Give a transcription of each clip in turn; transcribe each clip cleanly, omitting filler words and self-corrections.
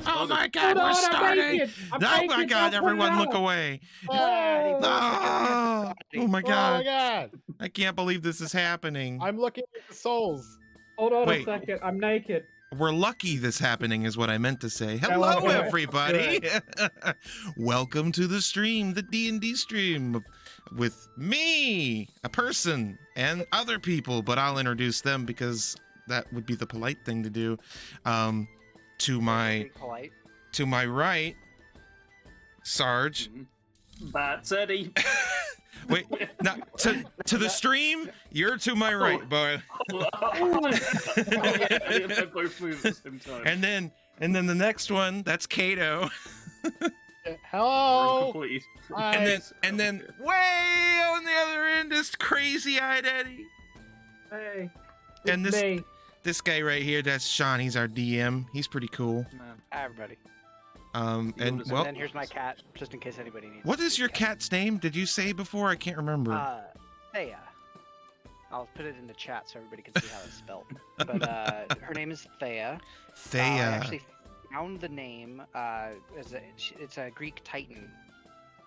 Oh my God, we're starting! Oh my God, everyone look away. Oh my God. I can't believe this is happening. I'm looking at the souls. Hold on a second. I'm naked. We're lucky this happening is what I meant to say. Hello, everybody. Welcome to the stream, the D&D stream with me, a person, and other people, but I'll introduce them because that would be the polite thing to do. To my right, Sarge. That's Eddie. Wait, no, to the stream, you're to my right, boy. And then the next one, that's caedo. Hello. And then way on the other end is crazy-eyed Eddie. Hey. And this guy right here, that's Sean. He's our DM. He's pretty cool. Hi, everybody. And then here's my cat, just in case anybody needs. What is your cat's name? Did you say before? I can't remember. Thea. I'll put it in the chat so everybody can see how it's spelled. But her name is Thea. Thea. I actually found the name. It's a Greek Titan.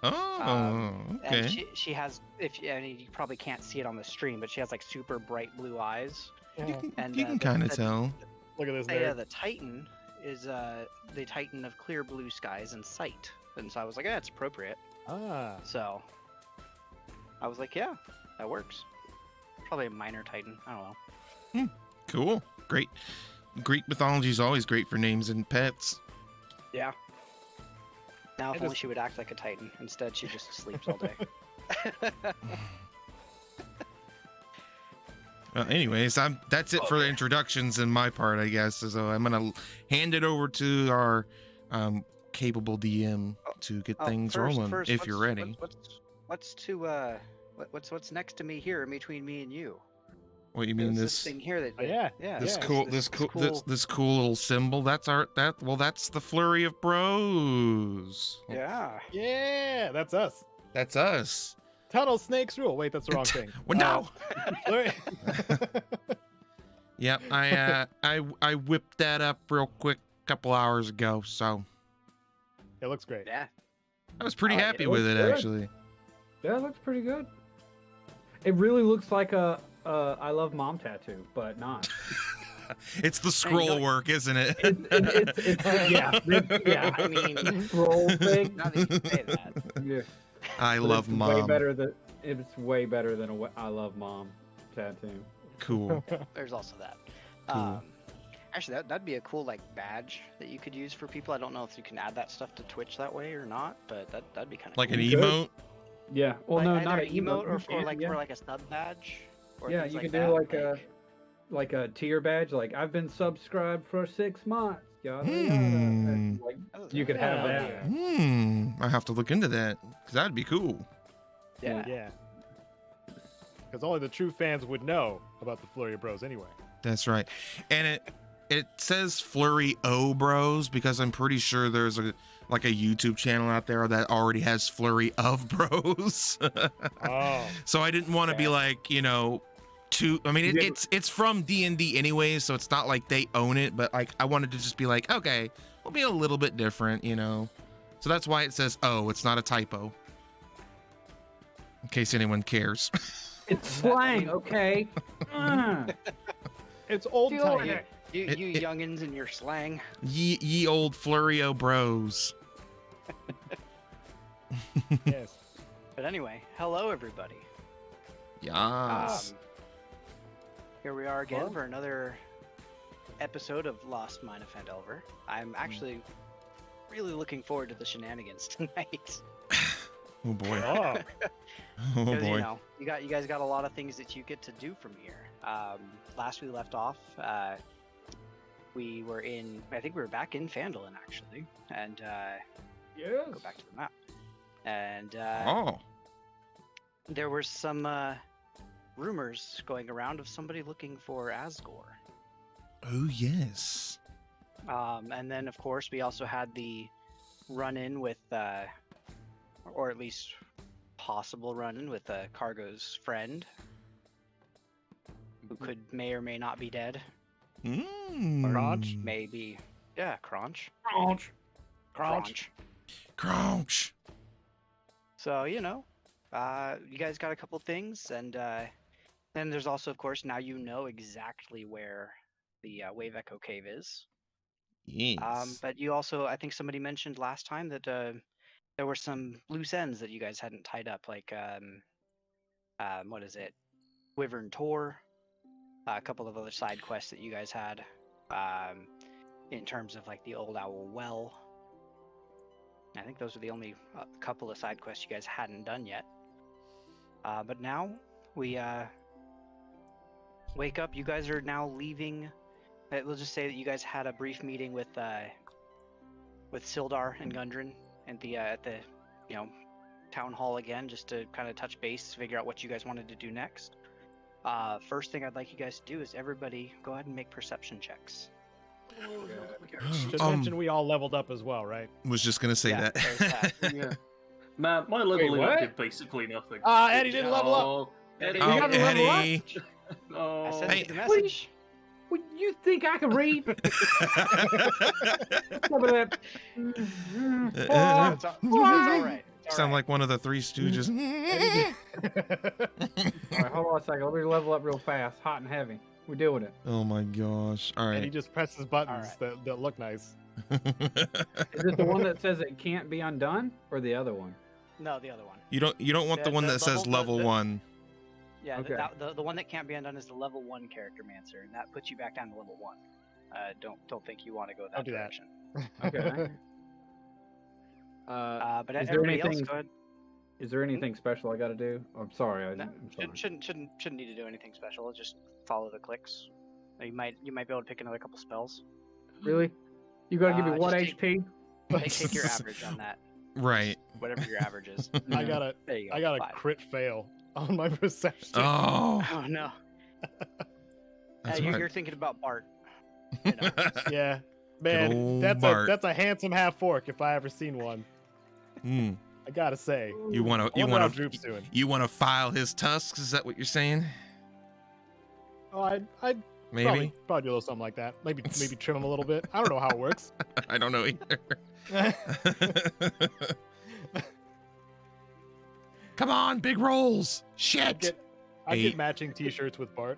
Oh, okay. And she has, you probably can't see it on the stream, but she has like super bright blue eyes. You can kind of tell. Look at this. Thea, the Titan, is the Titan of clear blue skies and sight, and so I was like, yeah, it's appropriate. So I was like, yeah, that works. Probably a minor Titan. I don't know. Cool. Great. Greek mythology is always great for names and pets. Yeah. Now, if only she would act like a Titan. Instead, she just sleeps all day. Anyways, that's it for the introductions in my part, I guess. So I'm gonna hand it over to our capable DM to get things rolling. If you're ready. What's next to me here, in between me and you? What you mean this thing here? This cool little symbol. That's that's the flurry of bros. Yeah, that's us. That's us. Tunnel snakes rule. Wait, that's the wrong thing. Well, no. Yep, I whipped that up real quick a couple hours ago, so it looks great. Yeah, I was pretty happy with it, actually. Yeah, it looks pretty good. It really looks like a I love mom tattoo, but not. It's the scroll work, isn't it? Yeah. I mean, scroll thing. Now that you say that. Yeah. I love mom. It's way better than a I love mom tattoo. Cool. There's also that. Cool. Actually, that'd be a cool badge that you could use for people. I don't know if you can add that stuff to Twitch that way or not, but that'd be kind of like cool. an emote. Yeah. Well, no, not an emote, or for like a sub badge. Or yeah, you can do like a tier badge, like I've been subscribed for 6 months. Yada, yada. Like, you could have that. I have to look into that because that'd be cool. Yeah. Because only the true fans would know about the Flurry of Bros anyway. That's right. And it says Flurry O Bros because I'm pretty sure there's a YouTube channel out there that already has Flurry of Bros. Oh. So I didn't want to be like, you know, I mean, it's from D&D anyway, so it's not like they own it, but like I wanted to just be like, okay, we'll be a little bit different, you know. So that's why it says O. It's not a typo. In case anyone cares. It's slang, okay? It's old time. You youngins and your slang. Ye old Flurry-o Bros. Yes. But anyway, hello everybody. Yes. Here we are again for another episode of Lost Mine of Phandelver. I'm actually really looking forward to the shenanigans tonight. Oh boy. Oh. Oh Because, boy. you know, you guys got a lot of things that you get to do from here. Last we left off, we were I think we were back in Phandalin actually, and Yes. go back to the map. And Oh. there were some rumors going around of somebody looking for Asgore. Oh yes. And then of course we also had the run-in with, or at least possible run-in with Cargo's friend, who may or may not be dead. Crunch? Maybe. Yeah, Crunch. Crunch. So, you know, you guys got a couple things, and then there's also, of course, now you know exactly where the Wave Echo Cave is. Yes. But you also, I think somebody mentioned last time that there were some loose ends that you guys hadn't tied up, like, what is it? Wyvern Tor, a couple of other side quests that you guys had, in terms of like the Old Owl Well. I think those are the only couple of side quests you guys hadn't done yet. But now we wake up. You guys are now leaving. We'll just say that you guys had a brief meeting with Sildar and Gundren at the town hall again, just to kind of touch base, figure out what you guys wanted to do next. First thing I'd like you guys to do is everybody go ahead and make perception checks. Should mention we all leveled up as well, right? Was just gonna say that. There's that. Yeah. Man, my leveling up what? did basically nothing. Eddie didn't level up. Oh, Eddie. Oh, You gotta level up. Eddie. Oh. I sent Hey. you the message. What, you think I can read? Some of that. It's all right. It's all Sound right. like one of the Three Stooges. All right, hold on a second. Let me level up real fast, hot and heavy. We're doing it. Oh my gosh. All And he right. just presses buttons Alright. that look nice. Is this the one that says it can't be undone, or the other one? No, the other one. You don't want the one that says level 1. Yeah, Okay. the one that can't be undone is the level 1 character mancer, and that puts you back down to level 1. Don't think you want to go that Don't do that. direction. Okay. But is there everybody else, anything? go ahead. Is there anything special I got to do? I'm sorry. No, I'm sorry. shouldn't need to do anything special. Just follow the clicks. You might be able to pick another couple spells. Really? You got to give me Just what take- HP? Take your average on that, Right. whatever your average is. I got There you go. I got a 5. crit fail on my perception. Oh. Oh no. That's you're right. thinking about Bart. You know. Yeah, Good man, old that's Bart. a handsome half fork if I ever seen one. Mm. I gotta say. You want I wonder how to Droop's doing. you want to file his tusks? Is that what you're saying? Oh, I'd Maybe. probably do a little something like that. Maybe trim him a little bit. I don't know how it works. I don't know either. Come on, big rolls. Shit. I Eight. get matching T-shirts with Bart.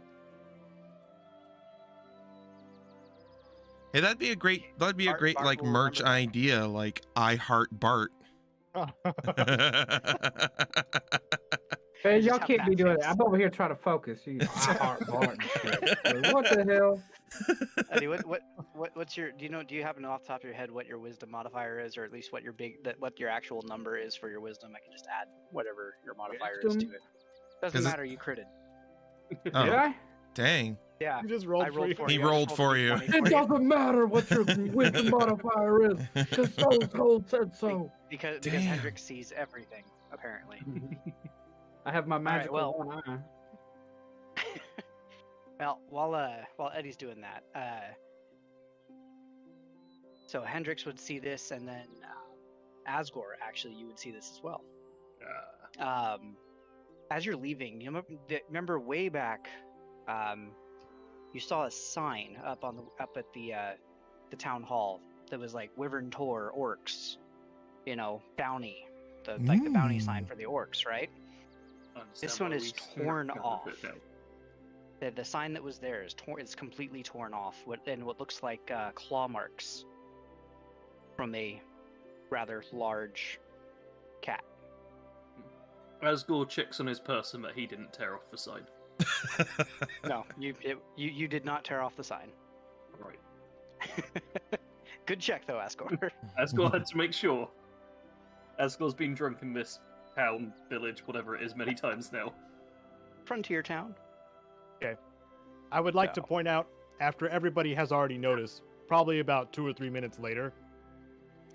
Hey, that'd be a great Bart like will merch remember that. idea, like I heart Bart. Hey, just y'all have can't be that doing face. it. I'm over here trying to focus. You heart Bart and shit. Like, what the hell? Eddie, what's your? Do you happen to off the top of your head what your wisdom modifier is, or at least what your actual number is for your wisdom? I can just add whatever your modifier is to Wisdom? it. Doesn't Is it- matter. You critted. Oh, Did I? dang. Yeah. You just I rolled rolled for for He you. I rolled just for a you. D20 It for you. doesn't matter what your wisdom modifier is, because Soul said so. Because Damn. Hendrik sees everything apparently. I have my magical well. one eye. Well, while Eddie's doing that, So Hendrix would see this, and then Asgore, actually, you would see this as well. As you're leaving, you remember way back, you saw a sign up at the town hall that was like Wyvern Tor Orcs, bounty, the bounty sign for the orcs, right? This one is torn off. The sign that was there is completely torn off, and what looks like claw marks from a rather large cat. Asgore checks on his person that he didn't tear off the sign. No, you did not tear off the sign. Right. Good check though, Asgore. Asgore had to make sure. Asgore's been drunk in this town, village, whatever it is, many times now. Frontier town. I would like to point out, after everybody has already noticed, probably about 2 or 3 minutes later,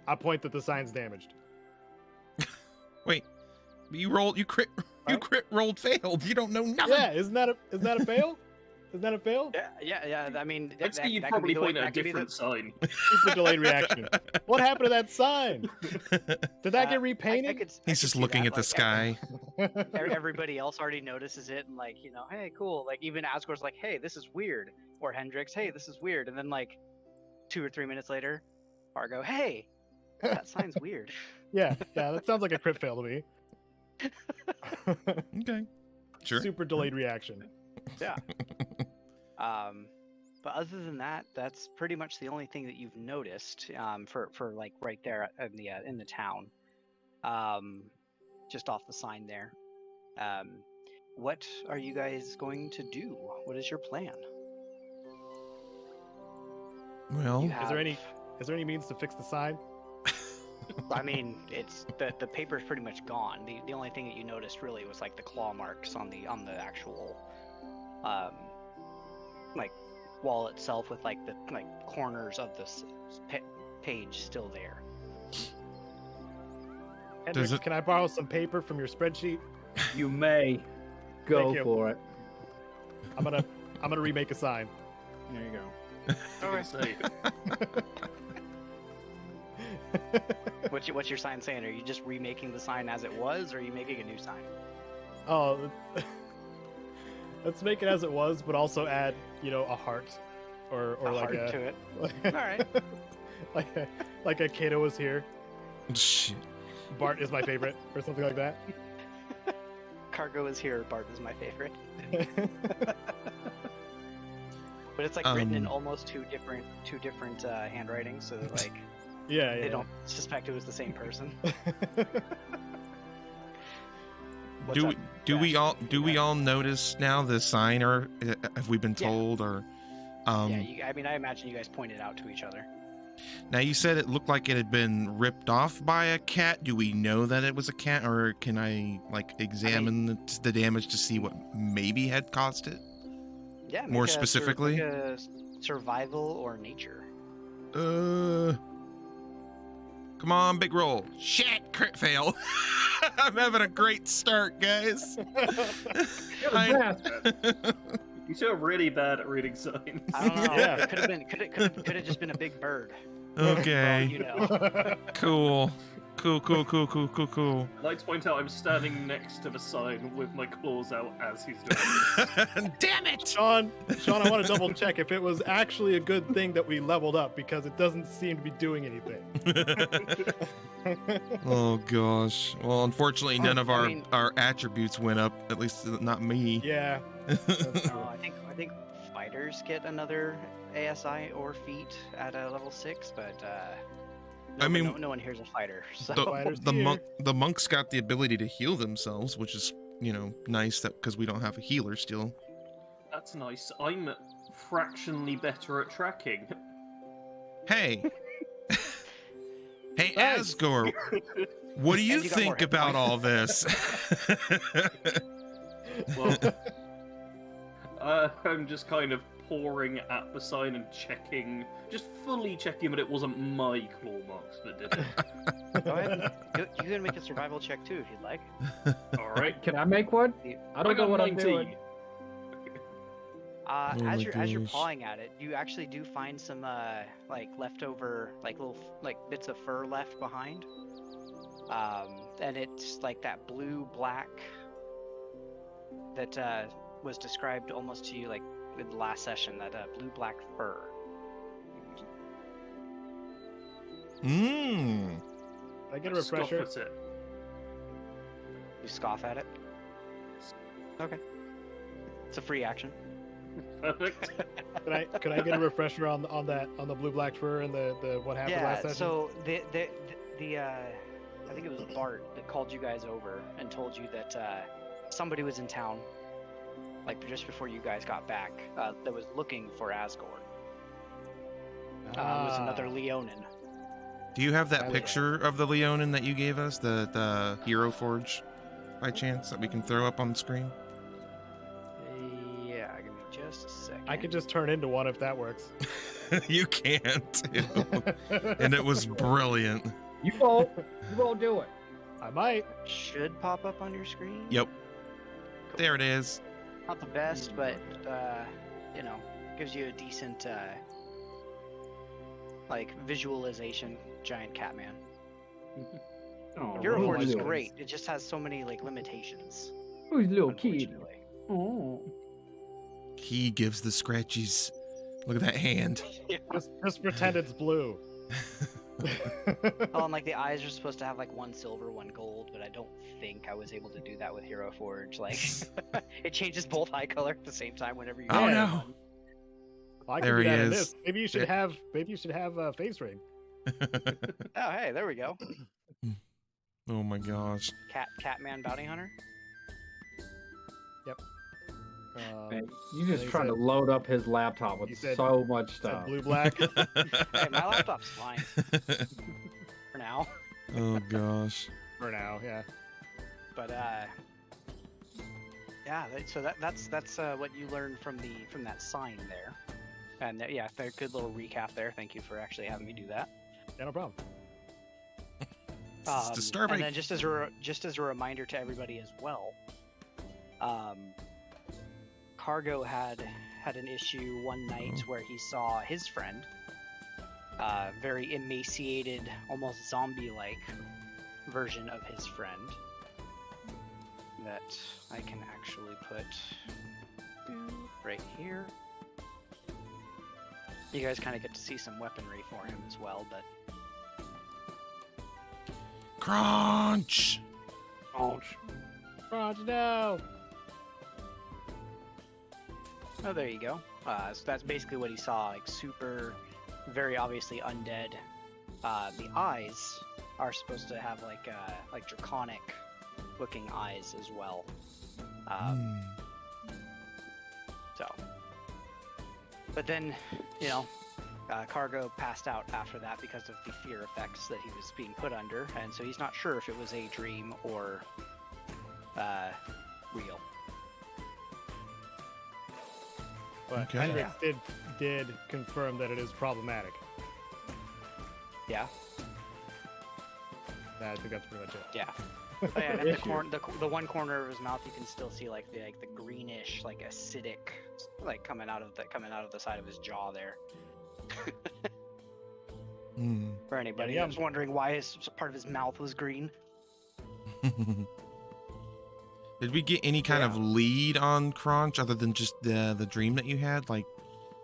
I point that the sign's damaged. Wait, you crit rolled failed. You don't know nothing. Yeah, isn't that a fail? Is that a fail? Yeah. I mean, I'd say you'd probably point at a different sign. Super delayed reaction. What happened to that sign? Did that get repainted? He's just looking at the sky. Everybody else already notices it, and hey, cool. Like even Asgore's like, hey, this is weird. Or Hendrix, hey, this is weird. And then 2 or 3 minutes later, Fargo, hey, that sign's weird. Yeah, that sounds like a crit fail to me. Okay, sure. Super delayed reaction. Yeah. But other than that, that's pretty much the only thing that you've noticed for right there in the town, just off the sign there. What are you guys going to do? What is your plan? Well, is there any means to fix the sign? I mean, it's the paper's pretty much gone. The only thing that you noticed really was the claw marks on the actual wall itself, with the corners of this page still there. Hendrix, can I borrow some paper from your spreadsheet? You may. Go for it. I'm gonna remake a sign. There you go. What's your sign saying? Are you just remaking the sign as it was, or are you making a new sign? Oh, let's make it as it was, but also add, a heart, or a like heart to it. All right. like a caedo was here. Shit. Bart is my favorite, or something like that. Cargo is here. Bart is my favorite. But it's written in almost two different handwritings, so that they don't suspect it was the same person. Do we all notice now the sign, or have we been told, or I imagine you guys pointed out to each other. Now you said it looked like it had been ripped off by a cat. Do we know that it was a cat, or can I examine the damage to see what maybe had caused it? Yeah, more specifically, a survival or nature. Come on, big roll. Shit, crit fail. I'm having a great start, guys. You two are really bad at reading signs. I don't know. Yeah. Could have just been a big bird. Okay. Cool. I'd like to point out I'm standing next to the sign with my claws out as he's doing this. Damn it! Sean, I want to double check if it was actually a good thing that we leveled up, because it doesn't seem to be doing anything. Oh gosh. Well, unfortunately, none of our attributes went up. At least not me. Yeah. I think fighters get another ASI or feat at a level 6, but no one here's a fighter. So. The monks got the ability to heal themselves, which is nice, that because we don't have a healer still. That's nice. I'm fractionally better at tracking. Hey. Hey, Asgore, what do you think about all this? Well, I'm just kind of poring at the sign and just fully checking that it wasn't my claw marks that did it. Go ahead. You can make a survival check too if you'd like. All right. Can I make one? I don't know what I'm doing. As you're pawing at it, you actually do find some like leftover like little like bits of fur left behind. And it's like that blue-black that was described almost to you like in the last session, that blue-black fur. Can I get a refresher? Scoff at it. You scoff at it? Okay. It's a free action. Perfect. Can I get a refresher on the blue-black fur and the what happened last session? So the I think it was Bart that called you guys over and told you that somebody was in town, like just before you guys got back, that was looking for Asgore. It was another Leonin. Do you have that picture of the Leonin that you gave us, the Hero Forge, by chance, that we can throw up on the screen? Yeah, give me just a second. I could just turn into one if that works. You can't, too. And it was brilliant. You won't do it. I might. Should pop up on your screen. Yep. Cool. There it is. Not the best, but you know, gives you a decent like visualization. Giant Catman. Oh, Hero who's Forge is little- great. It just has so many like limitations. Who's little kid? Unfortunately. Oh. He gives the scratchies. Look at that hand. Just pretend it's blue. Oh, and like the eyes are supposed to have like one silver, one gold, but I don't think I was able to do that with Hero Forge. Like, it changes both eye color at the same time whenever you. Oh, do no. one. I can There do he that in is. this. Maybe you should have a face ring. Oh, hey, there we go. Oh my gosh. Catman Bounty Hunter. Man, you just he trying to said- load up his laptop with he said- so much Said stuff. blue black. Hey, my laptop's fine for now. Oh gosh. For now, yeah. But yeah. So that's what you learned from that sign there, and yeah, a good little recap there. Thank you for actually having me do that. Yeah, no problem. It's disturbing. And then just as a reminder to everybody as well, Cargo had an issue one night where he saw his friend, very emaciated, almost zombie-like version of his friend that I can actually put right here. You guys kind of get to see some weaponry for him as well, but Crunch. Ouch. Crunch, no. oh, there you go. So that's basically what he saw, like super, very obviously undead. The eyes are supposed to have like draconic looking eyes as well. So, but then, you know, Cargo passed out after that because of the fear effects that he was being put under, and so he's not sure if it was a dream or real. But Okay. Hendrix did confirm that it is problematic. Yeah. I think that's pretty much it. Yeah. Oh, yeah, and at the one corner of his mouth, you can still see like the greenish, like acidic, like coming out of the side of his jaw there. For anybody Yeah, who's wondering why his part of his mouth was green. Did we get any kind of lead on Crunch other than just the dream that you had? Like,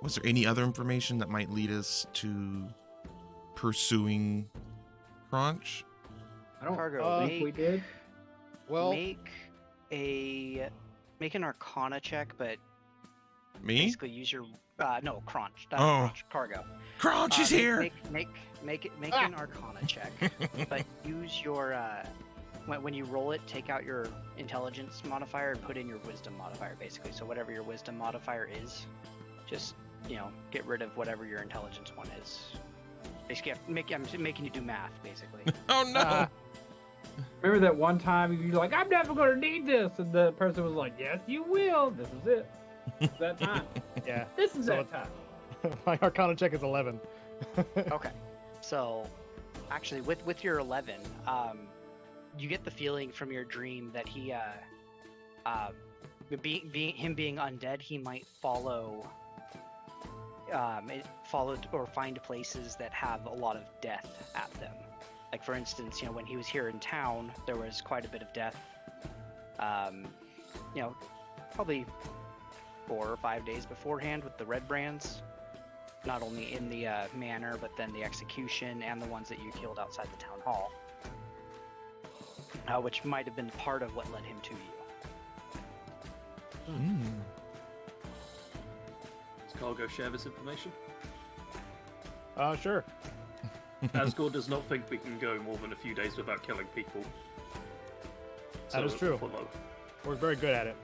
was there any other information that might lead us to pursuing Crunch? I don't Cargo, think we did. Well, make an Arcana check, but Me? basically use your no Crunch. Crunch, Cargo. Crunch is here. Make an Arcana check, but use your when you roll it, take out your Intelligence modifier and put in your Wisdom modifier, basically. So whatever your Wisdom modifier is, just get rid of whatever your Intelligence one is. Basically, I'm making you do math, basically. Oh no. Remember that one time you're like, I'm never gonna need this, and the person was like, yes, you will. This is it. It's that time. yeah. This is So that time. My Arcana check is 11. Okay, so actually, with your 11, you get the feeling from your dream that he him being undead, he might follow or find places that have a lot of death at them. Like for instance, when he was here in town, there was quite a bit of death. Probably 4 or 5 days beforehand with the red brands. Not only in the manor, but then the execution and the ones that you killed outside the town hall. Which might have been part of what led him to you. Does Cargo share this information? Sure. Asgore does not think we can go more than a few days without killing people. That is true. We're very good at it.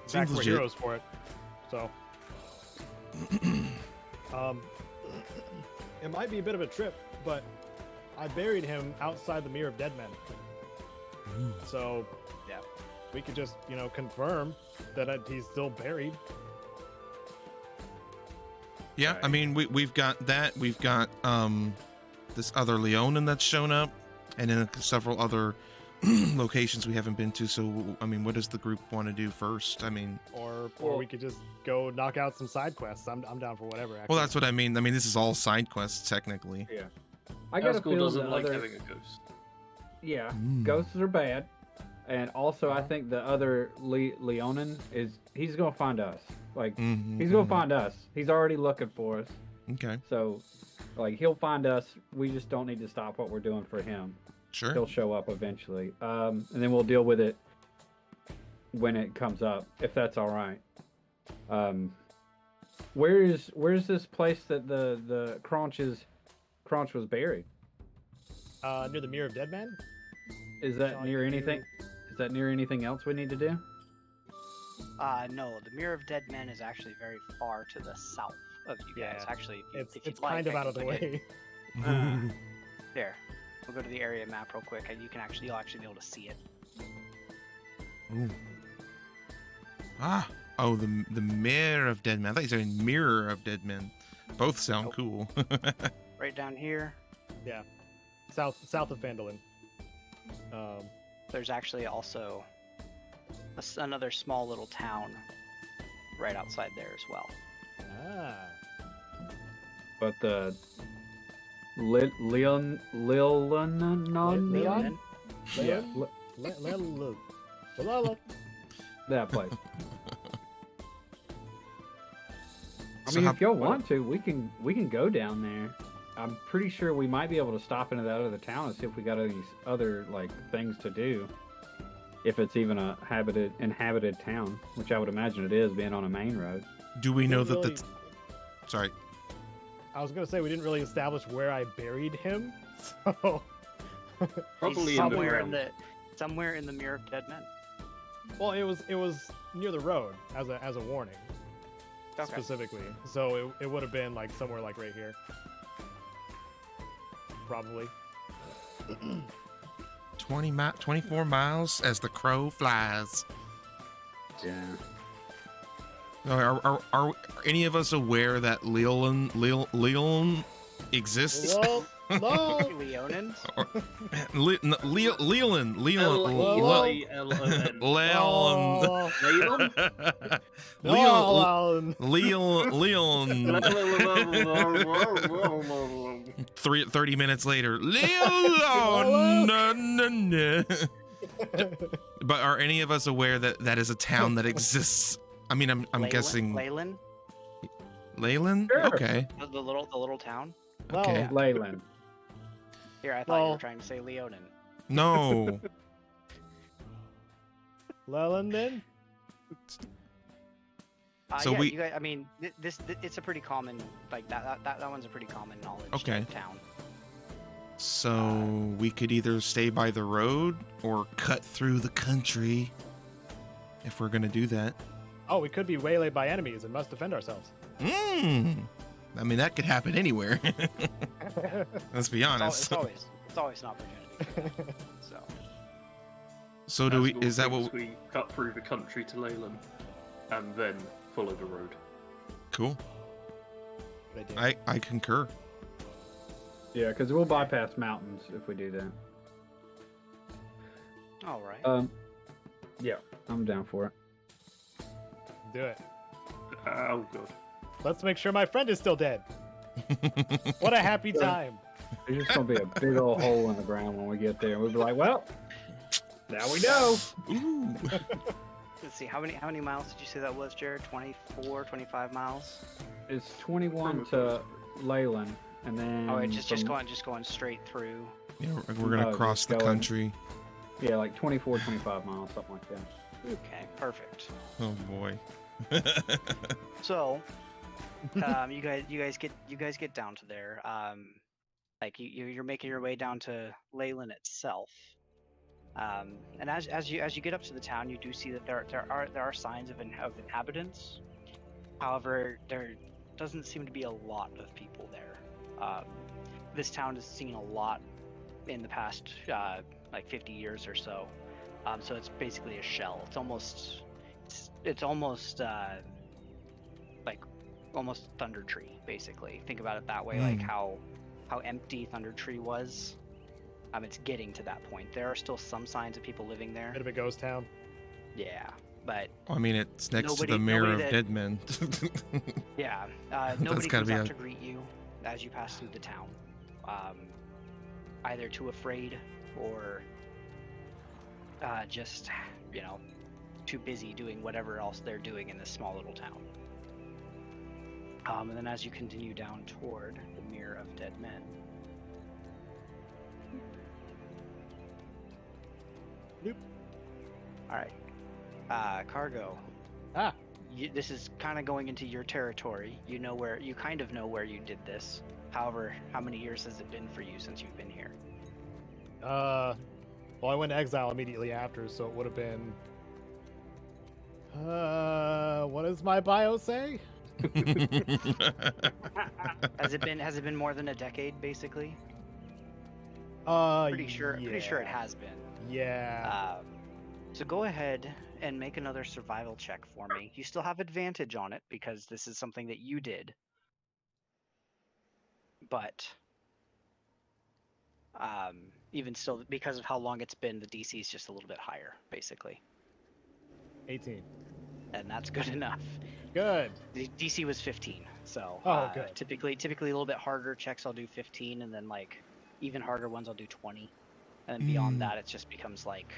In fact, we're heroes for it. So, it might be a bit of a trip, but I buried him outside the Mirror of Dead Men. So, yeah, we could just, confirm that he's still buried. Yeah, I mean, we've got that. We've got this other Leonin that's shown up, and then several other locations we haven't been to. So, I mean, what does the group want to do first? I mean, or we could just go knock out some side quests. I'm down for whatever. Actually. Well, that's what I mean. I mean, this is all side quests technically. Yeah, I got a feel doesn't the like other... having a ghost. Yeah, ghosts are bad, and also I think the other Leonin he's gonna find us. Like he's gonna find us. He's already looking for us. Okay. So, like he'll find us. We just don't need to stop what we're doing for him. Sure. He'll show up eventually, and then we'll deal with it when it comes up, if that's all right. Where's this place that the Crunch was buried? Near the Mirror of Dead Men. Is that near anything? Is that near anything else we need to do? No, the Mirror of Dead Men is actually very far to the south of you guys. Yeah. Actually, It's if you'd kind like, of out of the way. There, we'll go to the area map real quick, and you'll actually be able to see it. Ooh. Oh, the Mirror of Dead Men. I thought you said Mirror of Dead Men. Both sound cool. Right down here. Yeah, south of Phandelver. There's actually also another small little town right outside there as well. But the Leonin? Yeah. That place. I mean, if y'all want to, we can go down there. I'm pretty sure we might be able to stop into that other town and see if we got any other things to do. If it's even a inhabited town, which I would imagine it is, being on a main road. Do we know that Sorry. I was gonna say we didn't really establish where I buried him, so Probably somewhere in the Mirror of Dead Men. Well, it was near the road as a warning, specifically. So it would have been somewhere right here, probably. 24 miles as the crow flies. Yeah. Are any of us aware that Leonin exists? Leonin? Leonin. Leon. 30 minutes later. Leon. But are any of us aware that is a town that exists? I mean, I'm guessing. Leyland? Leyland? Sure. Okay. The little town? Okay. Leyland. Here, I thought you were trying to say Leonin. No. Leyland then? So yeah, we. you guys, I mean, it's a pretty common that one's a pretty common knowledge. Okay. Town. So we could either stay by the road or cut through the country if we're gonna do that. Oh, we could be waylaid by enemies and must defend ourselves. I mean, that could happen anywhere. Let's be honest. It's always an opportunity. So do we? Is that what we cut through the country to Leyland and then follow the road? Cool. I concur. Yeah, because we'll bypass mountains if we do that. All right. Yeah, I'm down for it. Do it. Oh, good. Let's make sure my friend is still dead. What a happy time. There's just gonna be a big old hole in the ground when we get there. We'll be like, well, now we know. Ooh. Let's see, how many miles did you say that was, Jared? 24, 25 miles? It's 21 to Leyland, and then Oh, it's just going straight through. Yeah, we're gonna cross just the going- country. Yeah, like 24, 25 miles, something like that. Okay, perfect. Oh boy. So, you guys get down to there. Like you're making your way down to Leyland itself. And as you get up to the town, you do see that there are signs of inhabitants. However, there doesn't seem to be a lot of people there. This town has seen a lot in the past like 50 years or so. So it's basically a shell. It's almost like almost Thunder Tree, basically. Think about it that way, like how empty Thunder Tree was. It's getting to that point. There are still some signs of people living there. Bit of a ghost town. Yeah, but I mean, it's next to the Nobody- Mirror of nobody that- Dead Men. yeah, nobody gotta comes be out a- to greet you as you pass through the town. Either too afraid or just, too busy doing whatever else they're doing in this small little town. And then as you continue down toward the Mirror of Dead Men, Nope. all right, Cargo. Ah. This is kind of going into your territory. You kind of know where you did this. However, how many years has it been for you since you've been here? Well, I went to exile immediately after, so it would have been. What does my bio say? Has it been more than a decade, basically? Pretty sure it has been. Yeah. So go ahead and make another survival check for me. You still have advantage on it because this is something that you did. But even still, because of how long it's been, the DC is just a little bit higher, basically. 18. And that's good enough. Good. The DC was 15, so good. typically a little bit harder checks I'll do 15, and then like even harder ones I'll do 20, and then beyond that it just becomes like,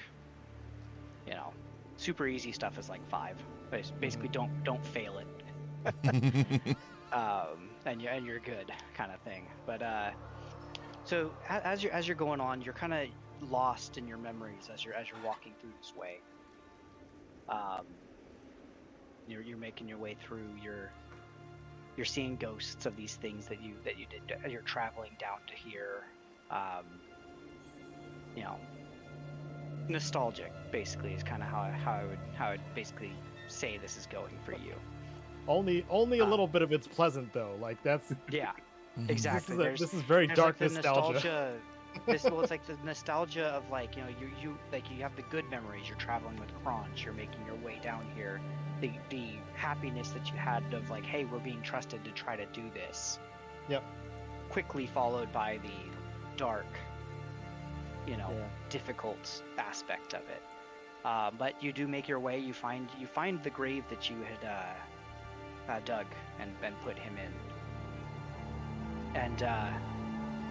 super easy stuff is like 5. Basically, don't fail it. And you're good, kind of thing. But so as you're going on, you're kind of lost in your memories as you're walking through this way. You're making your way through. You're seeing ghosts of these things that you did. You're traveling down to here. Nostalgic, basically, is kind of how I would basically say this is going for you. Only a little bit of it's pleasant though. Like that's. Yeah, exactly. This is very there's dark like the nostalgia. It's like the nostalgia of like you have the good memories. You're traveling with Kronch. You're making your way down here. The happiness that you had of like, hey, we're being trusted to try to do this. Yep. Quickly followed by the dark, difficult aspect of it. But you do make your way. You find the grave that you had dug and put him in. And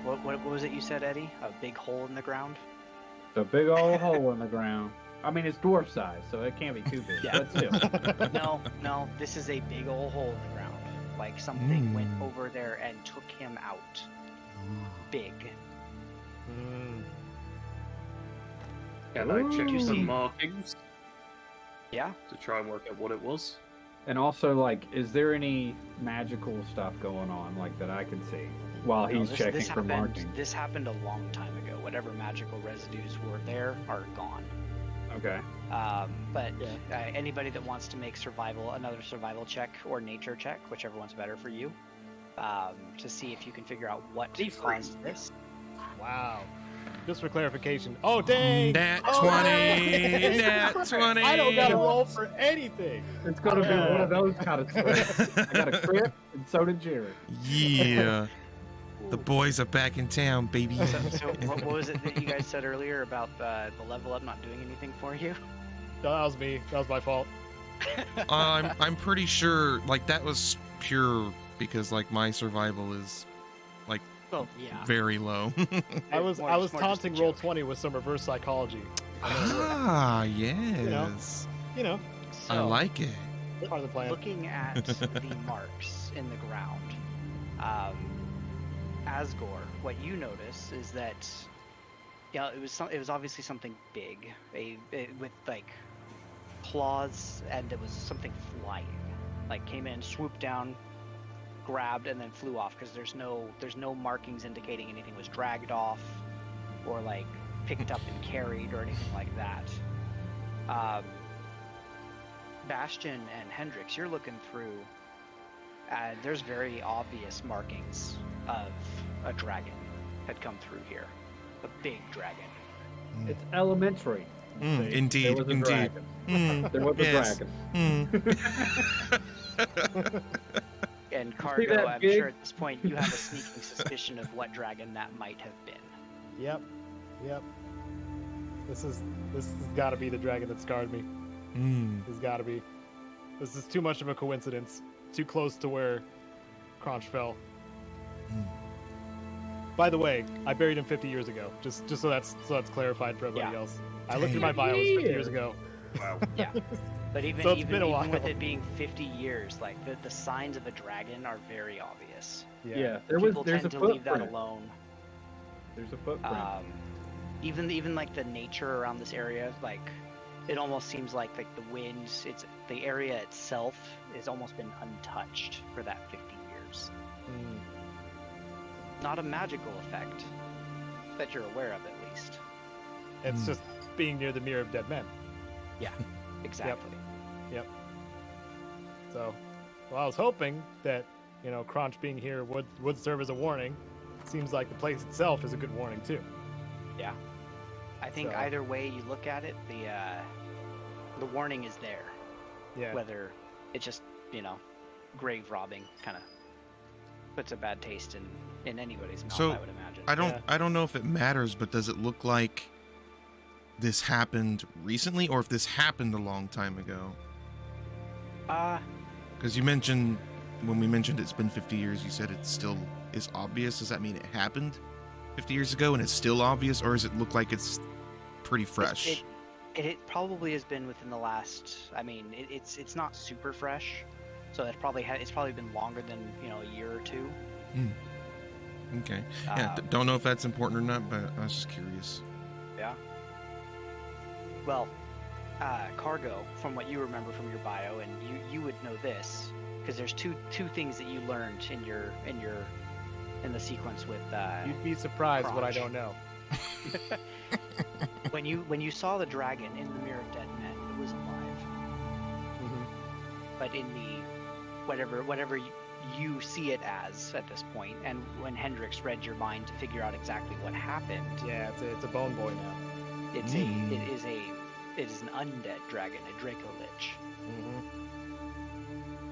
what was it you said, Eddie? A big hole in the ground? A big old hole in the ground. I mean, it's dwarf size, so it can't be too big. Yeah. But still. No, this is a big old hole in the ground. Like something went over there and took him out. Big. Can I check You the see- markings Yeah. to try and work out what it was? And also, like, is there any magical stuff going on, like, that I can see while No, he's checking this for markings? This happened a long time ago. Whatever magical residues were there are gone. Okay. But anybody that wants to make another survival check or nature check, whichever one's better for you, to see if you can figure out what caused this. Wow. Just for clarification. Oh dang! Nat Oh, 20! Nat 20! I don't gotta roll for anything. It's gonna be one of those kind of scripts. I got a crit, and so did Jared. Yeah. The boys are back in town, baby. So what was it that you guys said earlier about the level up not doing anything for you? was me. That was my fault. I'm pretty sure like that was pure because like my survival is like very low. I was taunting roll 20 with some reverse psychology. Yes. You know. I like it. Part of the plan. Looking at the marks in the ground, Asgore, what you notice is that it was obviously something big, with like claws, and it was something flying, like came in, swooped down, grabbed, and then flew off because there's no markings indicating anything was dragged off or like picked up and carried or anything like that. Bastion and Hendrix, you're looking through, and there's very obvious markings of a dragon had come through here, a big dragon. It's elementary. Indeed, there was a indeed. Dragon. There was a dragon. And Cargo, I'm sure at this point you have a sneaking suspicion of what dragon that might have been. Yep. This has got to be the dragon that scarred me. It's got to be. This is too much of a coincidence. Too close to where Crunch fell. By the way, I buried him 50 years ago. Just so that's clarified for everybody else. I looked at my bio. It was 50 years ago. Wow. Yeah. But even with it being 50 years, like the signs of a dragon are very obvious. Yeah. There's a tend to leave that footprint. alone. There's a footprint. Even like the nature around this area, like it almost seems like the winds, the area itself has almost been untouched for that 50 years. Not a magical effect that you're aware of, at least. It's just being near the Mirror of Dead Men. Yeah, exactly. Yep. So, well, I was hoping that Crunch being here would serve as a warning. Seems like the place itself is a good warning too. Yeah. I think either way you look at it, the warning is there. Yeah. Whether it's just, grave robbing kind of puts a bad taste in anybody's mouth, I would imagine. I don't know if it matters, but does it look like this happened recently or if this happened a long time ago? Because you mentioned, when we mentioned it's been 50 years, you said it still is obvious. Does that mean it happened 50 years ago and it's still obvious, or does it look like it's pretty fresh? It probably has been within the last. I mean, it's not super fresh, so it's probably been longer than a year or two. Okay. Yeah. Don't know if that's important or not, but I was just curious. Yeah. Well, Cargo, from what you remember from your bio, and you would know this because there's two things that you learned in the sequence with. You'd be surprised Crunch. what I don't know. When you saw the dragon in the Mirror of Dead Men, it was alive. But in the whatever you see it as at this point, and when Hendrix read your mind to figure out exactly what happened. Yeah, it's a bone boy now. It is an undead dragon, a Draco Lich.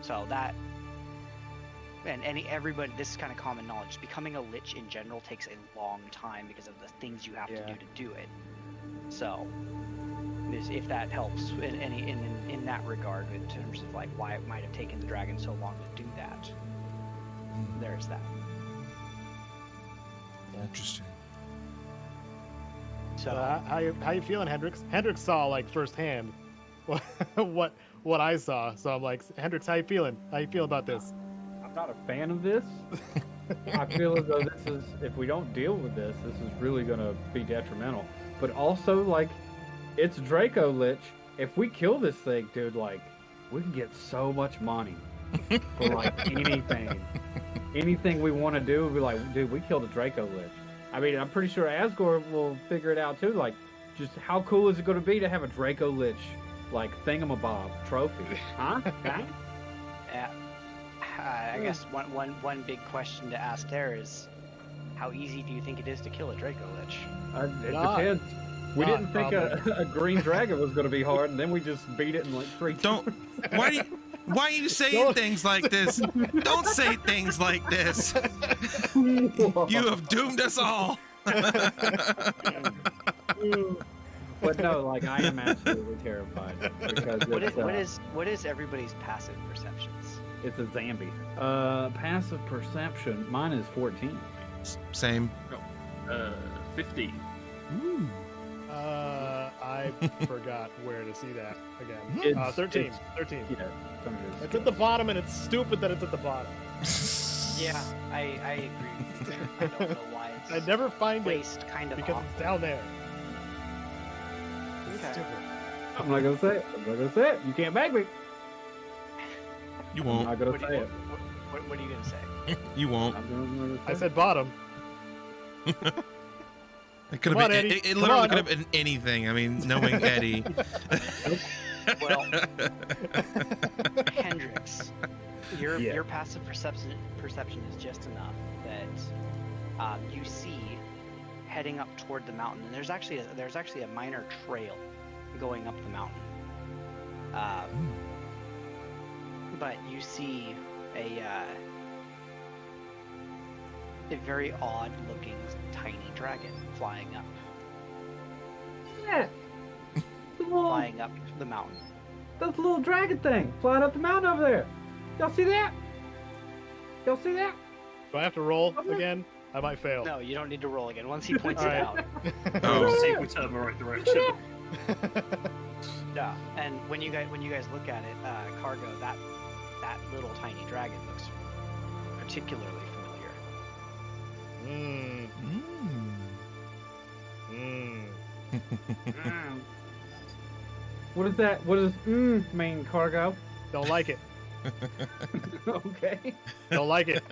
So that. And everybody, this is kind of common knowledge. Becoming a lich in general takes a long time because of the things you have to do it. So, if that helps in that regard, in terms of like why it might have taken the dragon so long to do that, there's that. Interesting. So, how you feeling, Hendrix? Hendrix saw like firsthand what I saw. So I'm like, Hendrix, how you feeling? How you feel about this? I'm not a fan of this. I feel as though if we don't deal with this is really going to be detrimental. But also, like, it's Draco Lich. If we kill this thing, dude, like, we can get so much money for, like, anything. Anything we want to do, we'll be like, dude, we killed a Draco Lich. I mean, I'm pretty sure Asgore will figure it out, too. Like, just how cool is it going to be to have a Draco Lich, like, thingamabob trophy? Huh? I guess one big question to ask there is, how easy do you think it is to kill a Draco Lich? It depends. We didn't think a green dragon was going to be hard, and then we just beat it in like 3 Don't. Why are you saying things like this? Don't say things like this. You have doomed us all. But no, like I am absolutely terrified because what is everybody's passive perceptions? It's a zombie. Passive perception. Mine is 14. Same. 50. Ooh. I forgot where to see that again. It's- 13. it's- 13. Yeah, some of it It's is at the bottom, and it's stupid that it's at the bottom. Yeah, I agree with you. I don't know why it's I never find it placed kind of because off. it's down there. It's Okay. stupid. I'm not gonna say it. I'm not gonna say it. You can't beg me. You I'm won't. not gonna What, say it. what are you gonna say? You won't. I'm gonna say I said bottom. It could Come have on, been. Eddie. It Come literally on. could have been anything. I mean, knowing Eddie. Well, Hendrix, Yeah. your passive perception is just enough that you see heading up toward the mountain, and there's actually a minor trail going up the mountain. But you see a very odd-looking tiny dragon flying up Yeah. flying up the mountain. That's a little dragon thing flying up the mountain over there. Y'all see that? Y'all see that? Do I have to roll again? I might fail. No, you don't need to roll again. Once he points All it right. out. Oh. See if we turn the right direction. Yeah, and when you guys look at it, Cargo, that little tiny dragon looks particularly familiar. Mmm. Mmm. What is that? What does mean, Cargo? Don't like it. Okay. Don't like it.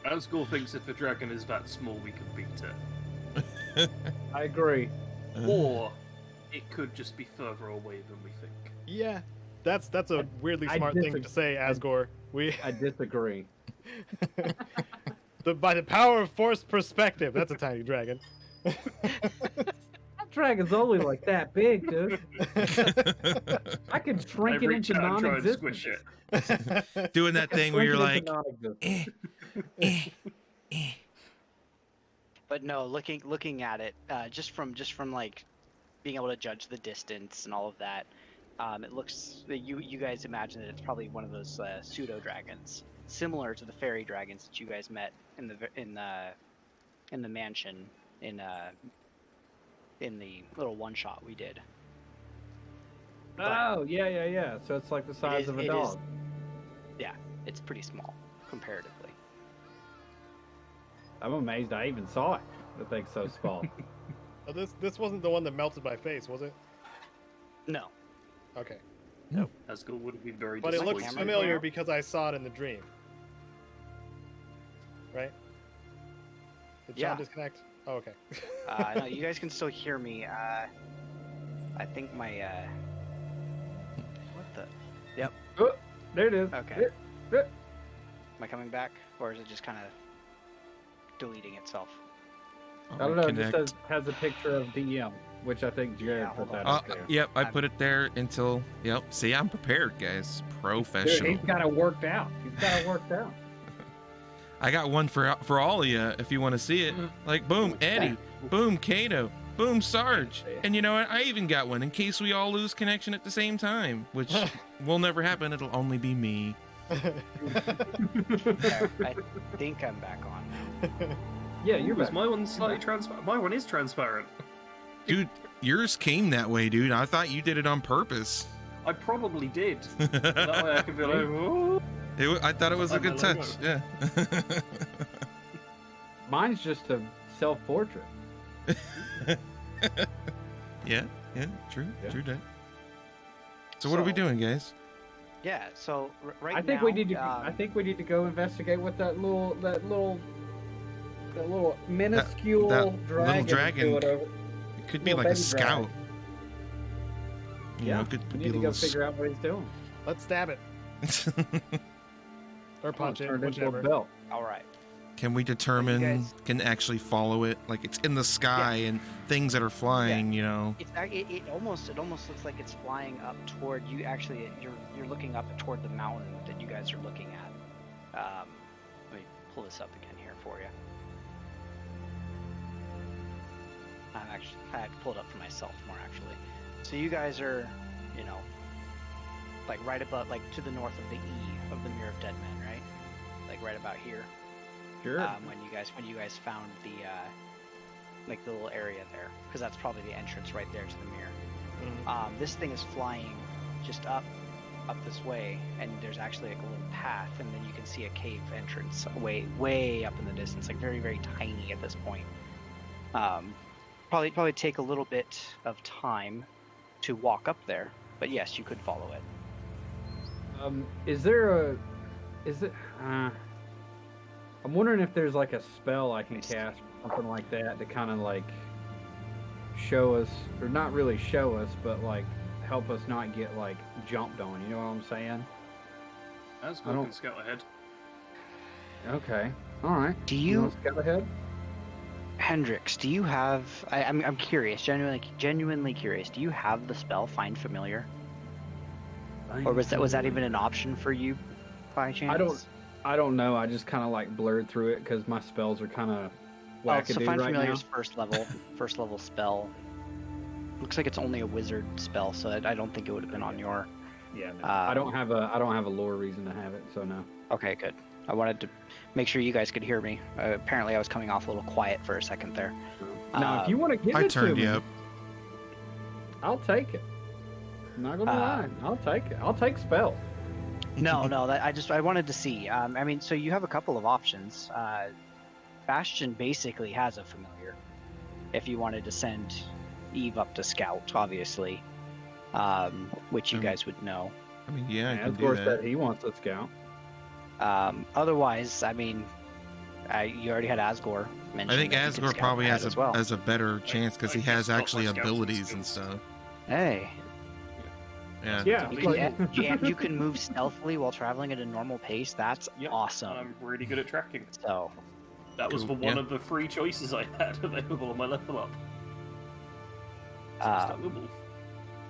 Our school thinks if a dragon is that small, we can beat it. I agree. Or it could just be further away than we think. Yeah. That's a weirdly I smart thing disagree. to say, Asgore. I disagree. By the power of forced perspective. That's a tiny dragon. That dragon's only like that big, dude. I can shrink it reach into out and try and non-existence. squish it. Doing that thing where you're like, But no, looking at it, just from like being able to judge the distance and all of that, it looks you guys imagine that it's probably one of those pseudo dragons, similar to the fairy dragons that you guys met in the mansion in the little one shot we did. Oh, yeah. So it's like the size of a dog. It's pretty small comparatively. I'm amazed I even saw it. The thing's so small. Oh, this wasn't the one that melted my face, was it? No. Okay. As school would have been very But it disappointed. looks camera familiar flare? because I saw it in the dream. Right? Did Yeah. John disconnect? Oh, okay. No, you guys can still hear me. I think my what the? Oh, there it is. Okay. Yeah. Am I coming back, or is it just kind of deleting itself? I don't know. It just has a picture of DM, which I think Jared Yeah, put hold that on. up there. Yep, I put it there until. Yep. See, I'm prepared, guys. Dude, Professional. he's got it worked out. I got one for all of you if you want to see it. Like, boom, Eddie. Boom, Caedo. Boom, Sarge. And you know what? I even got one in case we all lose connection at the same time, which will never happen. It'll only be me. There, I think I'm back on now. Yeah, you're Was back. my one slightly transparent? My one is transparent. Dude, yours came that way, dude. I thought you did it on purpose. I probably did. That way I can be like, oh. I thought it was a Like my good logo. touch. Yeah. Mine's just a self-portrait. Yeah, true, Yeah. true that. So what are we So- doing, guys? Yeah. So right I think now, we need to. I think we need to go investigate what that little minuscule that dragon. little dragon. is doing over. It could be Little like a baby scout. dragon. You Yeah, know, it could we be need a to go little. figure out what he's doing. Let's stab it. Or punch it, Turn into a whichever. belt. all right. Can we determine? guys- Can actually follow it? Like it's in the sky and things that are flying. You know. It almost looks like it's flying up toward you. Actually, you're looking up toward the mountain that you guys are looking at. Let me pull this up again here for you. I had to pull it up for myself more actually. So you guys are, you know, like right above, like to the north of the E of the Mirror of Dead Men, right? Like right about here. Sure. When you guys found the like the little area there, because that's probably the entrance right there to the mirror. This thing is flying just up this way, and there's actually like a little path, and then you can see a cave entrance way up in the distance, like very, very tiny at this point. Probably take a little bit of time to walk up there, but yes, you could follow it. I'm wondering if there's like a spell I can cast, something like that, to kind of like show us, or not really show us, but like help us not get like jumped on. You know what I'm saying? Asgore can scout ahead. Okay. All right. Do you want to scout ahead? Hendrix, do you have? I'm curious, genuinely curious. Do you have the spell Find Familiar, or was that even an option for you, by chance? I don't know. I just kind of like blurred through it because my spells are kind of wackadoo so Find right Familiar's now. first level spell. Looks like it's only a wizard spell, so I don't think it would have been on your. Yeah, no. I don't have a lore reason to have it, so no. Okay, good. I wanted to make sure you guys could hear me. Apparently, I was coming off a little quiet for a second there. Now, if you want to give I it to turned me, you up. I'll take it. I'm not gonna lie. I'll take it. I'll take spell. No, I wanted to see. I mean, so you have a couple of options. Bastion basically has a familiar. If you wanted to send Eve up to scout, obviously, which you guys would know. I mean, yeah, I can Of do course, that. that he wants to scout. Otherwise, I mean, you already had Asgore mentioned. I think that he could Asgore scout probably ahead has as a better chance because he I has just got actually my scouting abilities and skills. stuff. Hey. Yeah. Yeah. And you can move stealthily while traveling at a normal pace. That's Yep, awesome. I'm really good at tracking. So, That was Cool, for one yeah. of the 3 choices I had available on my level up. So Um, start with Wolf.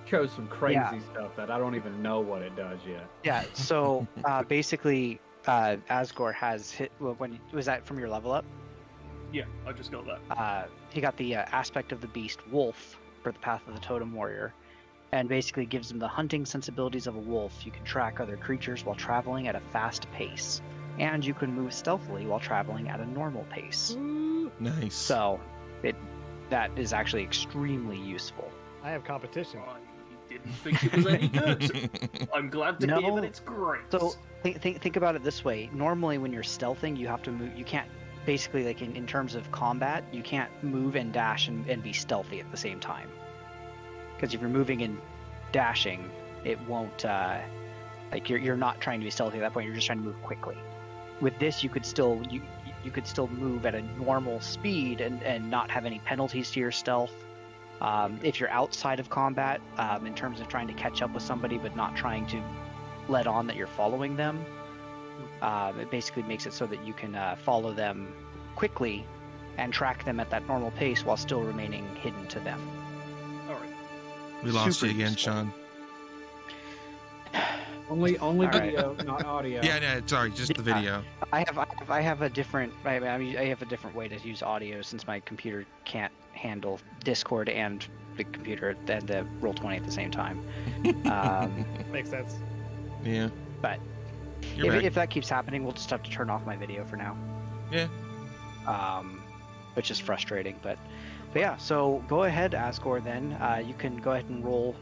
Chose some crazy Yeah. stuff that I don't even know what it does yet. yeah. So basically, Asgore has hit. Was that from your level up? Yeah, I just got that. He got the aspect of the beast wolf for the path of the totem warrior, and basically gives him the hunting sensibilities of a wolf. You can track other creatures while traveling at a fast pace, and you can move stealthily while traveling at a normal pace. Nice. So, that is actually extremely useful. I have competition. I didn't think it was any good. I'm glad to hear No. that it's great. So think about it this way. Normally, when you're stealthing, you have to move. You can't basically like in terms of combat, you can't move and dash and be stealthy at the same time. Because if you're moving and dashing, it won't like you're not trying to be stealthy at that point. You're just trying to move quickly. With this, you could still you could still move at a normal speed and not have any penalties to your stealth. If you're outside of combat, in terms of trying to catch up with somebody but not trying to let on that you're following them, it basically makes it so that you can follow them quickly and track them at that normal pace while still remaining hidden to them. All right. We lost super you again, useful. Sean. Only All right. video, not audio. Yeah, no, sorry, just the video. I have a different I have a different way to use audio since my computer can't handle Discord and the computer and the Roll20 at the same time. Makes sense. Yeah. But You're back. if that keeps happening, we'll just have to turn off my video for now. Yeah. Which is frustrating, but yeah. So go ahead, Asgore. Then you can go ahead and roll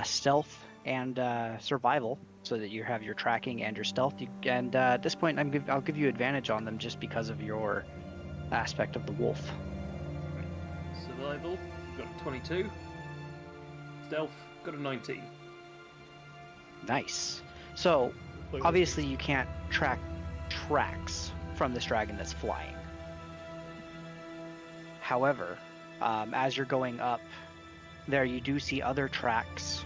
stealth and survival, so that you have your tracking and your stealth. And at this point, I'll give you advantage on them just because of your aspect of the wolf. Survival, got a 22. Stealth, got a 19. Nice. So Look at this obviously you can't track tracks from this dragon that's flying. However, as you're going up there, you do see other tracks.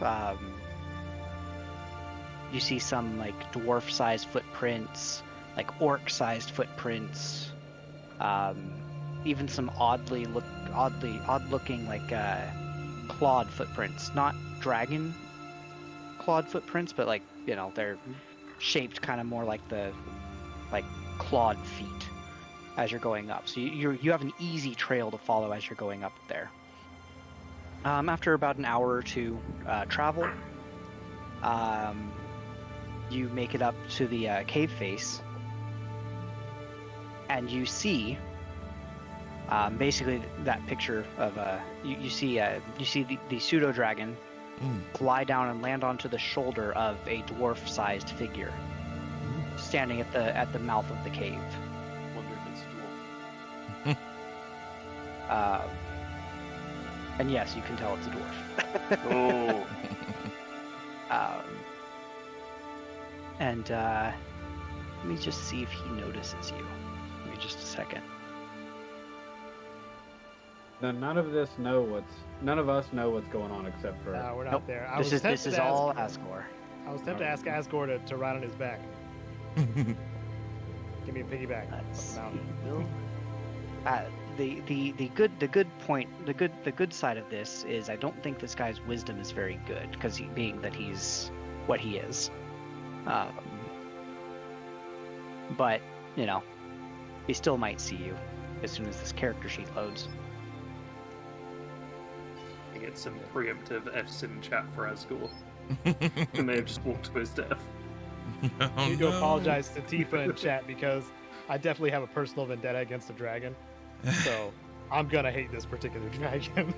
You see some like dwarf-sized footprints, like orc-sized footprints, even some odd-looking like clawed footprints. Not dragon clawed footprints, but like, they're shaped kind of more like the clawed feet. as you're going up. So you have an easy trail to follow as you're going up there. After about an hour or two travel, you make it up to the cave face, and you see basically that picture of you see the Pseudo Dragon fly down and land onto the shoulder of a dwarf-sized figure standing at the mouth of the cave. Wonder if it's a dwarf. And yes, you can tell it's a dwarf. Oh. And let me just see if he notices you. Give me just a second. Now, none of us know what's going on except for. We're not Nope. there. This is all Asgore. I was tempted to ask Asgore to ride on his back. Give me a piggyback up Let's the mountain. The good side of this is I don't think this guy's wisdom is very good because being that he's what he is. But you know, he still might see you as soon as this character sheet loads. I get some preemptive F's in chat for Asgore. He may have just walked to his death. I need to apologize to Tifa in chat because I definitely have a personal vendetta against the dragon. So I'm gonna hate this particular dragon.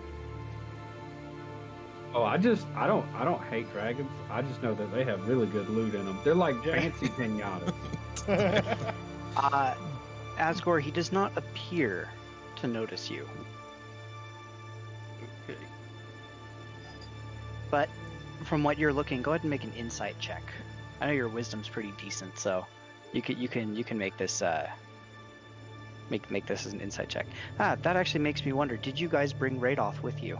Oh, I don't hate dragons. I just know that they have really good loot in them. They're like fancy pinatas. Asgore, he does not appear to notice you. Okay. But from what you're looking, go ahead and make an insight check. I know your wisdom's pretty decent, so you can make this make this as an insight check. That actually makes me wonder, did you guys bring Radoth with you?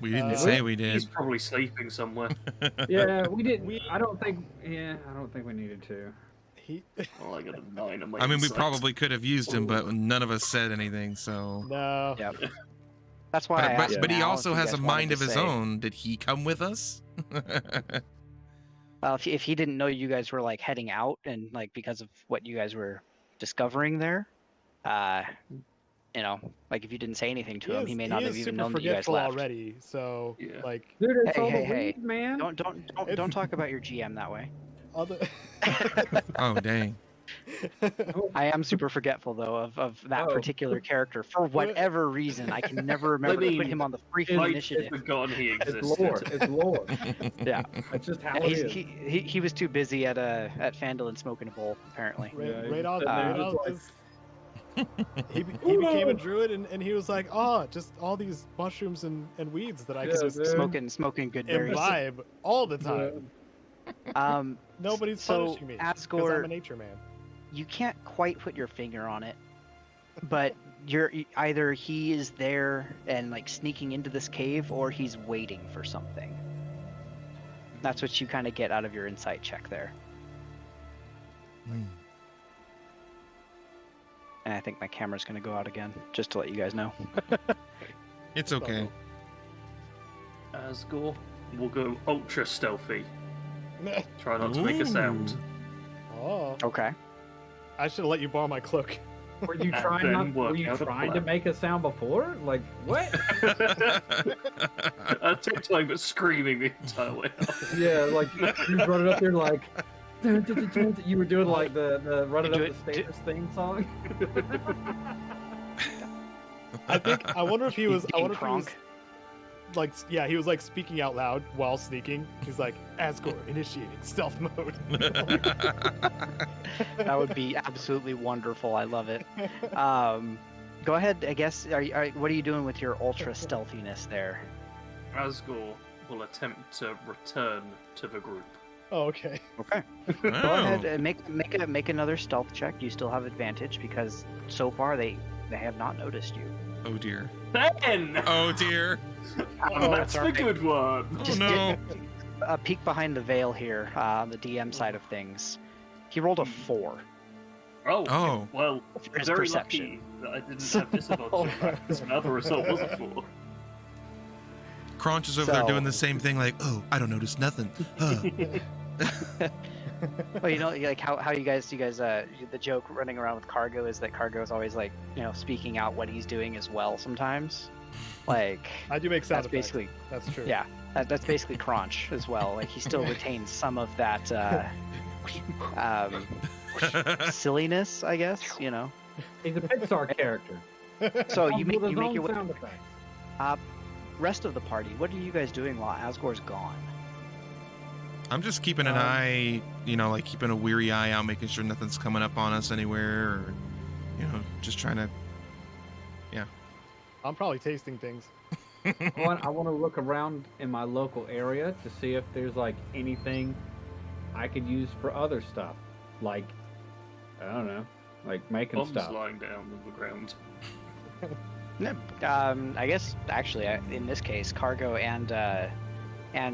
We didn't say we did. He's probably sleeping somewhere. Yeah, we didn't. I don't think we needed to. Well, I got a 9 on my I mean, we insight. probably could have used him, but none of us said anything, so. No. Yep. That's why I asked But he now also if you has a guys wanted mind to of his say. own. Did he come with us? Well, if he didn't know you guys were like heading out and like because of what you guys were discovering there, you know, like if you didn't say anything to him, he may not have even known that you guys left. Already, so Yeah. like. Dude, it's all the Hey. weed, man. Don't talk about your GM that way. Oh, dang. I am super forgetful though of that particular character for whatever reason. I can never remember to put him on the freaking I've initiative. forgotten he It's existed. lore. It's lore. Yeah, That's just how yeah, it is. he was too busy at Phandelver smoking a bowl apparently. He became a druid and he was like, oh, just all these mushrooms and weeds that I could just Smoking good berries. imbibe all the time. Nobody's so punishing me because Asgore, I'm a nature man. you can't quite put your finger on it, but either he is there and like sneaking into this cave, or he's waiting for something. That's what you kind of get out of your insight check there. And I think my camera's going to go out again, just to let you guys know. It's okay. Asgore, we'll go ultra stealthy. Try not to make a sound. Oh, Okay. I should have let you borrow my cloak. Were you And trying? then work Were you out a trying to plan. make a sound before? Like what? Tiptoeing but screaming the entire way up. Yeah, like you brought it up there like. Dun, dun, dun, dun, dun. You were doing like the running up Do the stairs theme song. I wonder if he was. I wonder if he was Kronk. like, yeah, he was like speaking out loud while sneaking. He's like, Asgore initiating stealth mode. That would be absolutely wonderful. I love it. Go ahead. I guess. What are you doing with your ultra stealthiness there? Asgore will attempt to return to the group. Oh, okay. Okay. Go ahead and make another stealth check. You still have advantage because so far they have not noticed you. Oh, dear. 10! Oh, dear. That's the good one! Oh, Just no. a peek behind the veil here on the DM side of things. He rolled a 4. Oh, Oh. well, For his very perception. lucky that I didn't have disadvantage because my other result was a 4. Crunch is over there So- doing the same thing, like, oh, I don't notice nothing. Huh. Well, you know, like how you guys the joke running around with Cargo is that Cargo is always like, you know, speaking out what he's doing as well sometimes. Like I do make sound that's effects. basically That's true. yeah, that's basically Crunch as well. Like he still retains some of that silliness, I guess. You know. He's a Pixar character. So you With his make own your way. sound effects. Rest of the party, what are you guys doing while Asgore's gone? I'm just keeping an eye, you know, like keeping a weary eye out, making sure nothing's coming up on us anywhere, or, you know, just trying to. I'm probably tasting things. I want to look around in my local area to see if there's like anything I could use for other stuff, like I don't know, like making Bombs stuff. lying down on the ground. I guess actually, in this case, Cargo and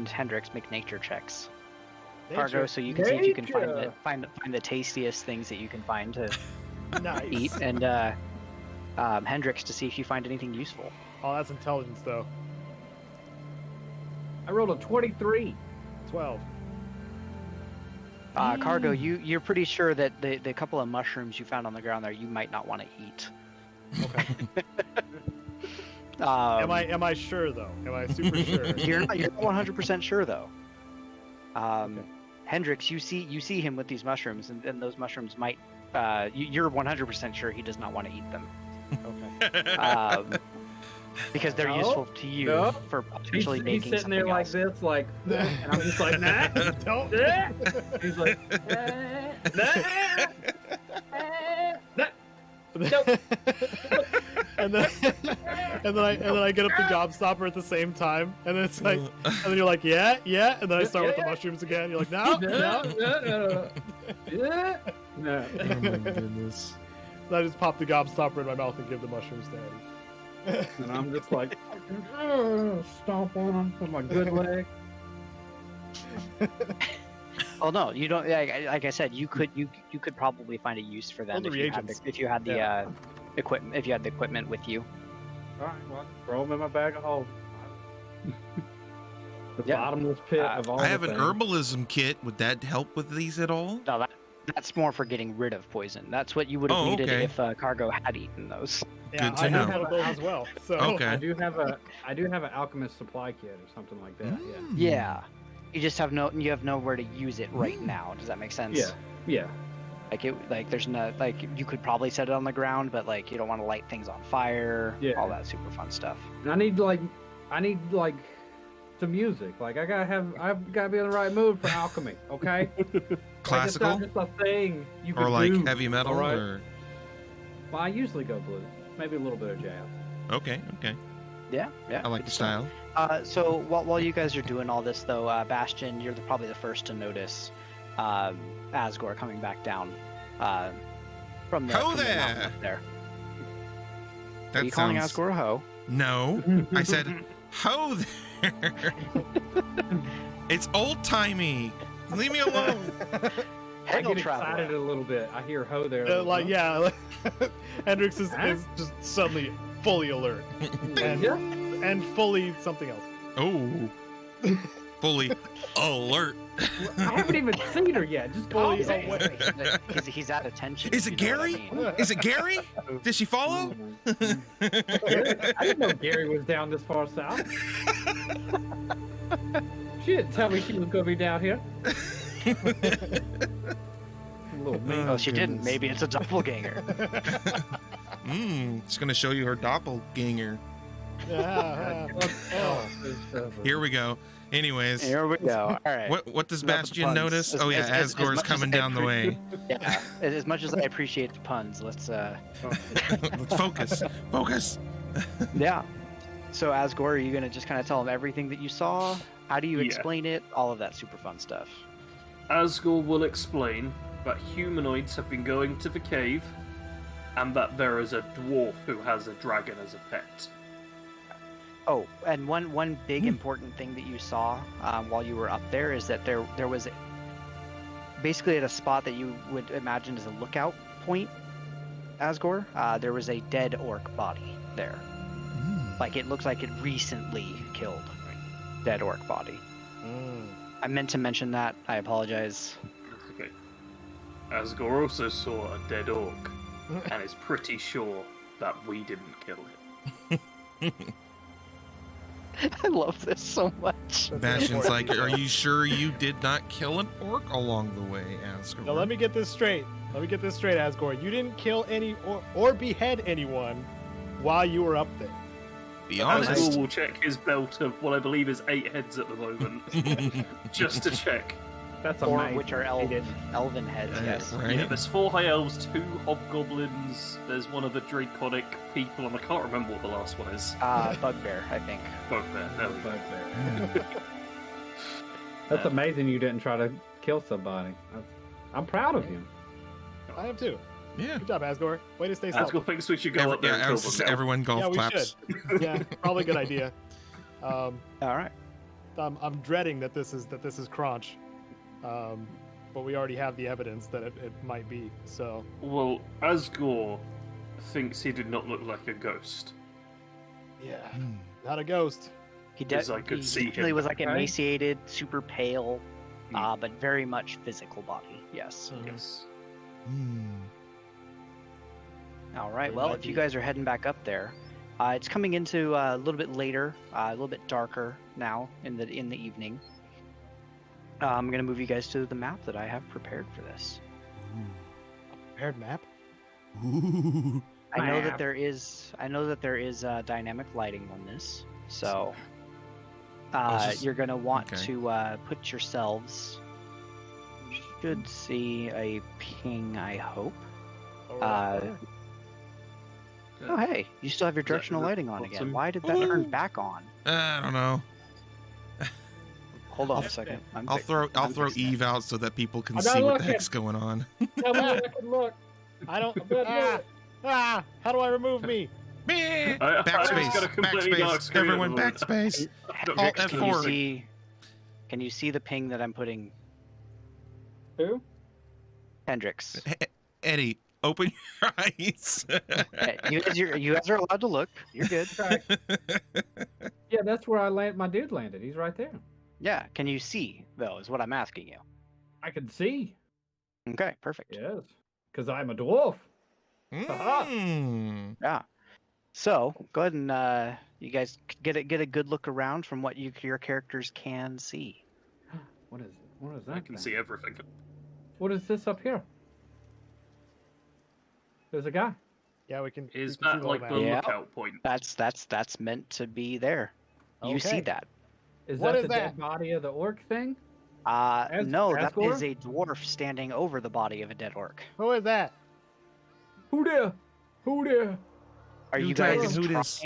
Hendrix make nature checks. Cargo, Nature. so you can see if you can Nature. find the tastiest things that you can find to Nice. eat, and Hendrix to see if you find anything useful. Oh, that's intelligence though. I rolled a 23. 12. Cargo, you're pretty sure that the couple of mushrooms you found on the ground there you might not want to eat. Okay. Um, Am I sure though? Am I super sure? You're not 100% sure though. Okay. Hendrix, you see him with these mushrooms, and those mushrooms might. You're 100% sure he does not want to eat them. Okay. Because they're No, useful to you no. for potentially He's making sitting there something like else. this, like, and I'm just like, nah. Don't. He's like, and then I get up the gobstopper at the same time, and then it's like, and then you're like, yeah, and then I start with the mushrooms again. You're like, no. no. Oh my goodness. And I just pop the gobstopper in my mouth and give the mushrooms to Eddie. And I'm just like, stomp on him with my good leg. Oh no, you don't. Like I said, you could probably find a use for them the if you had reagents. if you had the Yeah. equipment. If you had the equipment with you. All right, well, throw them in my bag of holding. The Yeah. bottomless pit of all I the have an things. herbalism kit. Would that help with these at all? No, that's more for getting rid of poison. That's what you would have Oh, needed okay. if Cargo had eaten those. Yeah, Good to I know. have one of those as well. So Okay. I do have an alchemist supply kit or something like that. Yeah, you just have nowhere to use it right now. Does that make sense? Yeah. There's no you could probably set it on the ground, but like you don't want to light things on fire. Yeah. All that super fun stuff. And I need some music. Like I've got to be in the right mood for alchemy. Okay. Classical Like, it's not just a thing you can or like do, heavy metal? all right? Or... Well, I usually go blues. Maybe a little bit of jazz. Okay. Yeah. I like the style. So while you guys are doing all this, though, Bastion, you're probably the first to notice Asgore coming back down from the, Ho from the there! mountain up there. Are That you calling sounds. Asgore a hoe? No, I said ho there. It's old timey. Leave me alone. I Hegel get excited traveler. a little bit. I hear ho there. Hendrix is Huh? just suddenly fully alert and fully something else. Oh, fully alert. I haven't even seen her yet. Just go Fully away. aware. He's at attention. Is if it you know what I Gary? mean. Is it Gary? Did she follow? I didn't know Gary was down this far south. She didn't tell me she was going to be down here. Little mean. Oh, she didn't. goodness. Maybe it's a doppelganger. It's gonna show you her doppelganger. Here we go. Anyways, Here we go. All right. what does Enough of the Bastion puns. notice? Oh yeah, As Asgore's much as coming I down the way. Yeah. As much as I appreciate the puns, let's Let's focus. Focus. Yeah. So Asgore, are you gonna just kind of tell him everything that you saw? How do you Yeah. explain it? All of that super fun stuff. Asgore will explain that humanoids have been going to the cave, and that there is a dwarf who has a dragon as a pet. Oh, and one big important thing that you saw while you were up there is that there was basically at a spot that you would imagine as a lookout point, Asgore. There was a dead orc body there. Like it looks like it recently killed. Dead orc body. I meant to mention that. I apologize. Okay. Asgore also saw a dead orc, and is pretty sure that we didn't kill it. I love this so much. Bastion's like, are you sure you did not kill an orc along the way, Asgore? Now let me get this straight. Asgore. You didn't kill any or behead anyone while you were up there. Be honest. Asgore will check his belt of what I believe is 8 heads at the moment, just to check. That's Or amazing. which are elven heads, yes. Right? Yeah, there's 4 high elves, 2 hobgoblins, there's one of the draconic people, and I can't remember what the last one is. Bugbear, I think. Bugbear, there we go. That's amazing you didn't try to kill somebody. I'm proud of you. I am too. Yeah. Good job, Asgore. Way to stay stealthy. Asgore thinks we should go up there and kill them now. Everyone golf Yeah, we claps. should. Yeah, probably a good idea. All right. I'm dreading that this is Crunch, but we already have the evidence that it might be. So Well, Asgore thinks he did not look like a ghost. yeah, not a ghost. He Because I could see definitely him. was like Okay. emaciated, super pale, but very much physical body. Yes. Yes. All right. It Well, might if you be. guys are heading back up there, it's coming into a little bit later, a little bit darker now in the evening. I'm gonna move you guys to the map that I have prepared for this. Prepared map. Ooh. I know that Map. there is dynamic lighting on this, so just- you're gonna want okay. to put yourselves. Should see a ping, I hope. Oh hey, you still have your Is that directional the lighting on again. bottom? Why did that turn back on? I don't know. Hold on a second. I'll throw I'm fixing it. Eve out so that people can I'm see not what the looking. heck's going on. Tell me I can look. I don't. bet How do I remove me? Meh. I just Backspace. got a completely dark Backspace. screen Everyone, at the moment. backspace. Hendrix, Alt can you F4. see? Can you see the ping that I'm putting? Who? Hendrix. Eddie, open your eyes. Hey, you guys are allowed to look. You're good. Yeah, that's where my dude landed. He's right there. Yeah. Can you see though? Is what I'm asking you. I can see. Okay. Perfect. Yes, because I'm a dwarf. Mm. Yeah. So go ahead and you guys get a good look around from what your characters can see. What is it? What is that? I can thing? see everything. What is this up here? There's a guy. Yeah, we can. Is we can see that the like map. the Yeah. lookout point? That's meant to be there. You see Okay. that? Is What that is the that? dead body of the orc thing? No, that Asgore? is a dwarf standing over the body of a dead orc. Who is that? Who there? Who there? Are New you Dragon, guys who dis?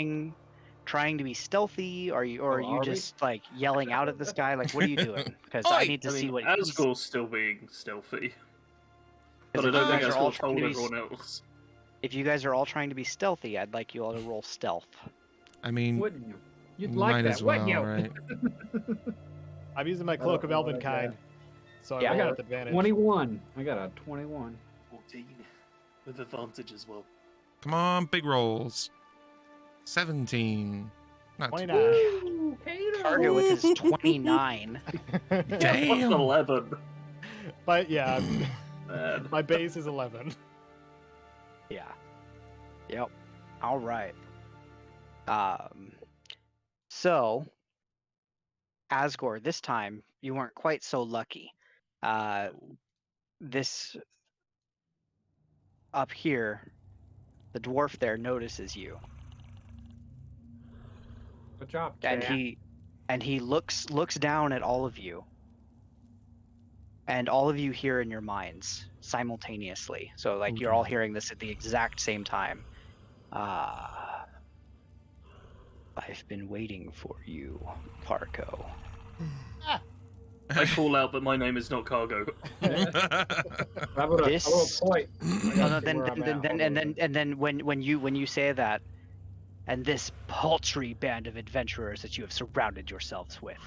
trying to be stealthy? Or are are you we? just like yelling out at this guy? Like, what are you doing? Because I Oi! need to I see mean, what he's. Asgore's still being stealthy. But I if don't you think guys are all Asgore trying told to be- everyone else. If you guys are all trying to be stealthy, I'd like you all to roll stealth. I mean, Wouldn't you? You'd might like that, as well, wouldn't you? right? I'm using my cloak of know elven what kind, so Yeah, I I roll got with advantage. 21. I got a 21. 14. With advantage as well. Come on, big rolls. 17. Not too 29. Ooh, Target with his 29. Damn. 11. But yeah, Man. my base is 11. Yeah. Yep. All right. So, Asgore, this time you weren't quite so lucky. This up here, the dwarf there notices you, Good job, and cat. he looks down at all of you, and all of you hear in your minds simultaneously. So like you're all hearing this at the exact same time. I've been waiting for you, Parko. I call out that my name is not Cargo. I would This- I will point. No, then when you say that, and this paltry band of adventurers that you have surrounded yourselves with.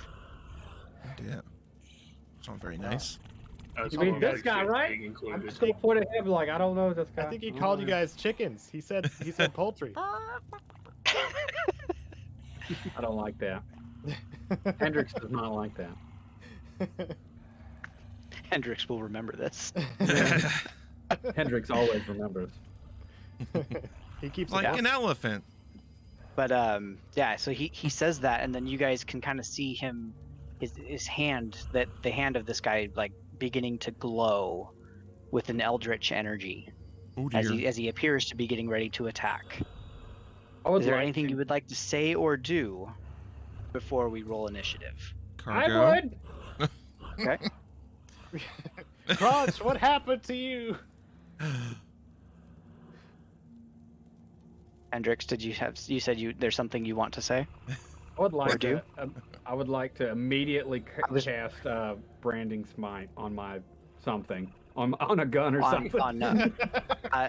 Yeah. It's not very nice. You mean this guy, right? Being I'm included. just gonna point at him like I don't know this guy. I think he called you guys chickens. He said poultry. I don't like that. Hendrix does not like that. Hendrix will remember this. Hendrix always remembers. He keeps Like an elephant. But yeah, so he says that, and then you guys can kind of see him, his hand, that the hand of this guy like beginning to glow with an eldritch energy Oh dear. as he appears to be getting ready to attack. Is Is there anything you would like to say or do before we roll initiative? Cargo. I would. Okay. Crunch, what happened to you? Hendrix, you said there's something you want to say? I would like Or do? to. I would like to immediately cast branding smite on my something on a gun or something.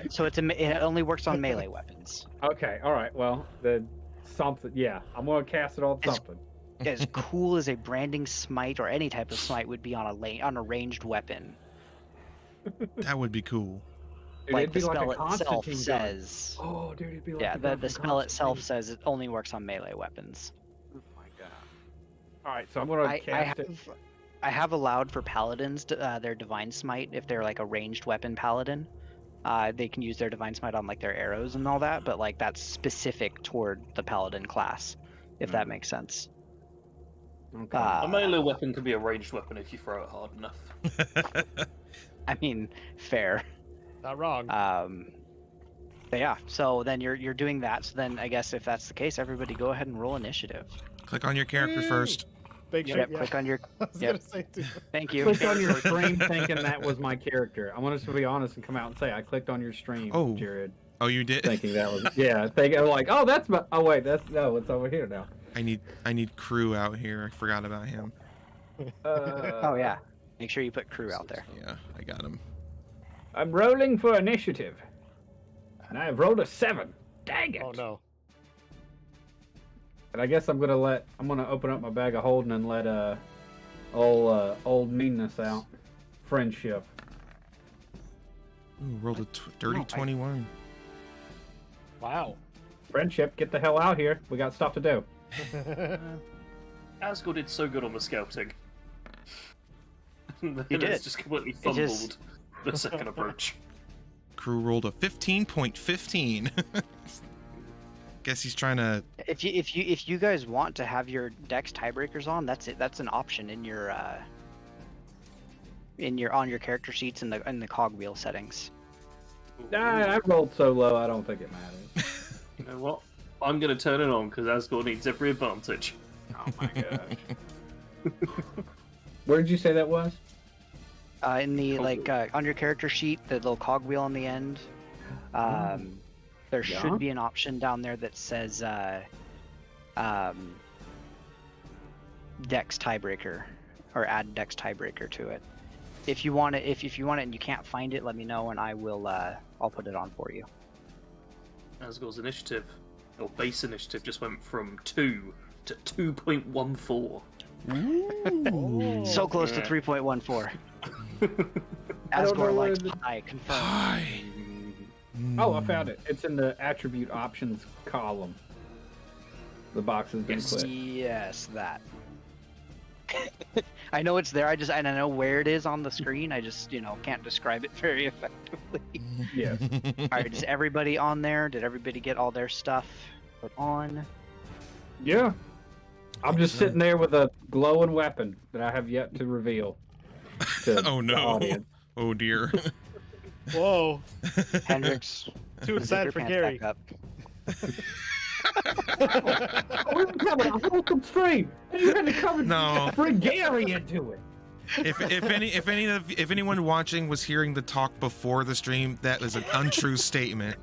So it only works on melee weapons. Okay. All right. Well, the something. Yeah, I'm gonna cast it on something. As cool as a branding smite or any type of smite would be on a ranged weapon. That would be cool. Dude, Like it'd the be spell a itself Constantine gun. says. Oh, dude, it'd be like Yeah, the gun the from spell itself Constantine. says it only works on melee weapons. Oh my god. All right, so I'm gonna cast it. I have allowed for paladins their divine smite if they're like a ranged weapon paladin. They can use their divine smite on like their arrows and all that, but like that's specific toward the paladin class, if that makes sense. Okay. A melee weapon can be a ranged weapon if you throw it hard enough. I mean, fair. Not wrong. But yeah, so then you're doing that. So then I guess if that's the case, everybody go ahead and roll initiative. Click on your character first. Big Yep, shit, yeah. click on your. I was Yep. gonna say too. Thank you. Clicked on your stream thinking that was my character. I want us to be honest and come out and say I clicked on your stream, Oh. Jared, Oh, you did? thinking that was thinking like, oh, that's my. Oh wait, it's over here now. I need crew out here. I forgot about him. Oh yeah, make sure you put crew out there. Yeah, I got him. I'm rolling for initiative, and I have rolled a 7. Dang it! Oh no. And I guess I'm gonna open up my bag of holding and let old meanness out. Friendship. Ooh, rolled a dirty 21. Wow. Friendship. Get the hell out here. We got stuff to do. Asgore did so good on the scouting. Then He did. It's just completely It just- fumbled the second approach. Crew rolled a 15.15. Guess he's trying to. If you guys want to have your dex tiebreakers on, that's it. That's an option in your on your character sheets in the cogwheel settings. I rolled so low, I don't think it matters. You know what? I'm gonna turn it on because Asgore needs every advantage. Oh my gosh. Where did you say that was? In the Cogwheel. on your character sheet, the little cogwheel on the end, there Yeah. should be an option down there that says dex tiebreaker, or add dex tiebreaker to it. If you want it, if you want it and you can't find it, let me know and I will. I'll put it on for you. Asgore's initiative, or base initiative, just went from 2 to 2.14. Ooh. So close to 3.14. I don't know Asgore where likes the- pie. Confirmed. Hi. Oh, I found it. It's in the attribute options column. The box has been clicked. Yes, that. I know it's there. I know where it is on the screen. I just can't describe it very effectively. Yes. All right, is everybody on there? Did everybody get all their stuff put on? Yeah. I'm just sitting there with a glowing weapon that I have yet to reveal. To Oh the no. audience. Oh dear. Whoa. Hendrix, Too zip sad your for pants Gary. back up. We're having a wholesome stream. And you had to come and No. bring Gary into it. If anyone watching was hearing the talk before the stream, that was an untrue statement.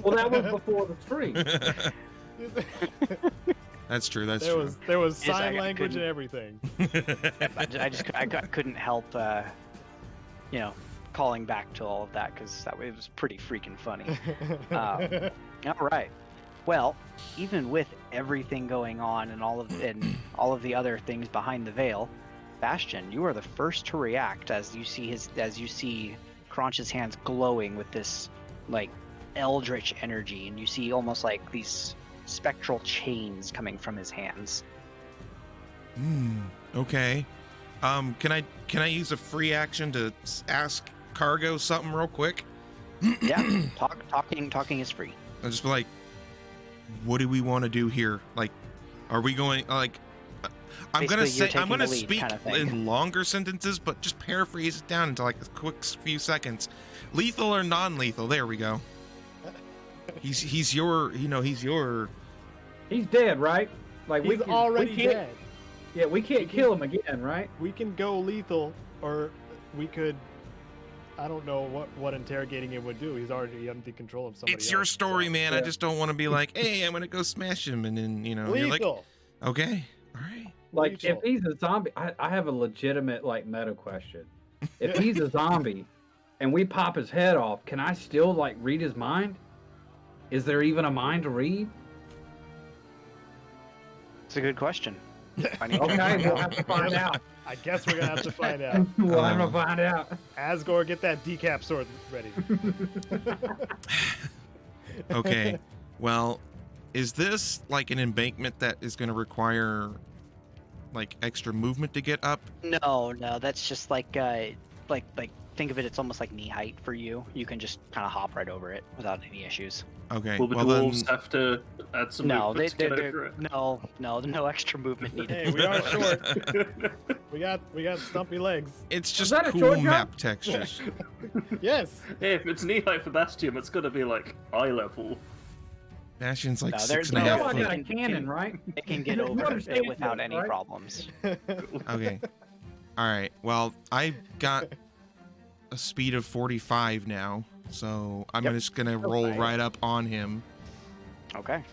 Well, that was before the stream. That's true. That's there true. was Yes, sign I language couldn't- and everything. I couldn't help, calling back to all of that because it was pretty freaking funny. All right. Well, even with everything going on and all of the other things behind the veil, Bastion, you are the first to react as you see Crunch's hands glowing with this like eldritch energy, and you see almost like these spectral chains coming from his hands. Okay. Can I use a free action to ask Cargo something real quick? Yeah, talking is free. I'll just be like, what do we want to do here? Like, are we going like? I'm gonna speak kind of in longer sentences, but just paraphrase it down into like a quick few seconds. Lethal or non-lethal? There we go. He's your. He's dead, right? Like He's already dead. Yeah, we can't kill him again, right? We can go lethal, or we could. I don't know what interrogating him would do. He's already under control of somebody. It's your story, man. Yeah. I just don't want to be like, hey, I'm gonna go smash him, and then you're like, Lethal. okay, all right. Like, Lethal. if he's a zombie, I have a legitimate, like, meta question. If he's a zombie and we pop his head off, can I still, like, read his mind? Is there even a mind to read? It's a good question. Okay, we'll have to find out. I guess we're gonna have to find out. We'll have to find out. Asgore, get that decap sword ready. Okay. Well, is this like an embankment that is going to require like extra movement to get up? No, that's just like think of it. It's almost like knee height for you. You can just kind of hop right over it without any issues. Okay. Will the well dwarves then, have to add some No, movement to get over it? no extra movement needed. Hey, we are short. we got stumpy legs. it's just that a cool short jump? map textures. Yes. Hey, if it's knee height for Bastion, it's gonna be like eye level. Bastion's like No, 6 there's and a no- half I foot. got a cannon, right? It can get You over understand it without this, any right? problems. Okay. All right. Well, I got a speed of 45 now, so I'm Yep. just gonna roll fine. right up on him. Okay.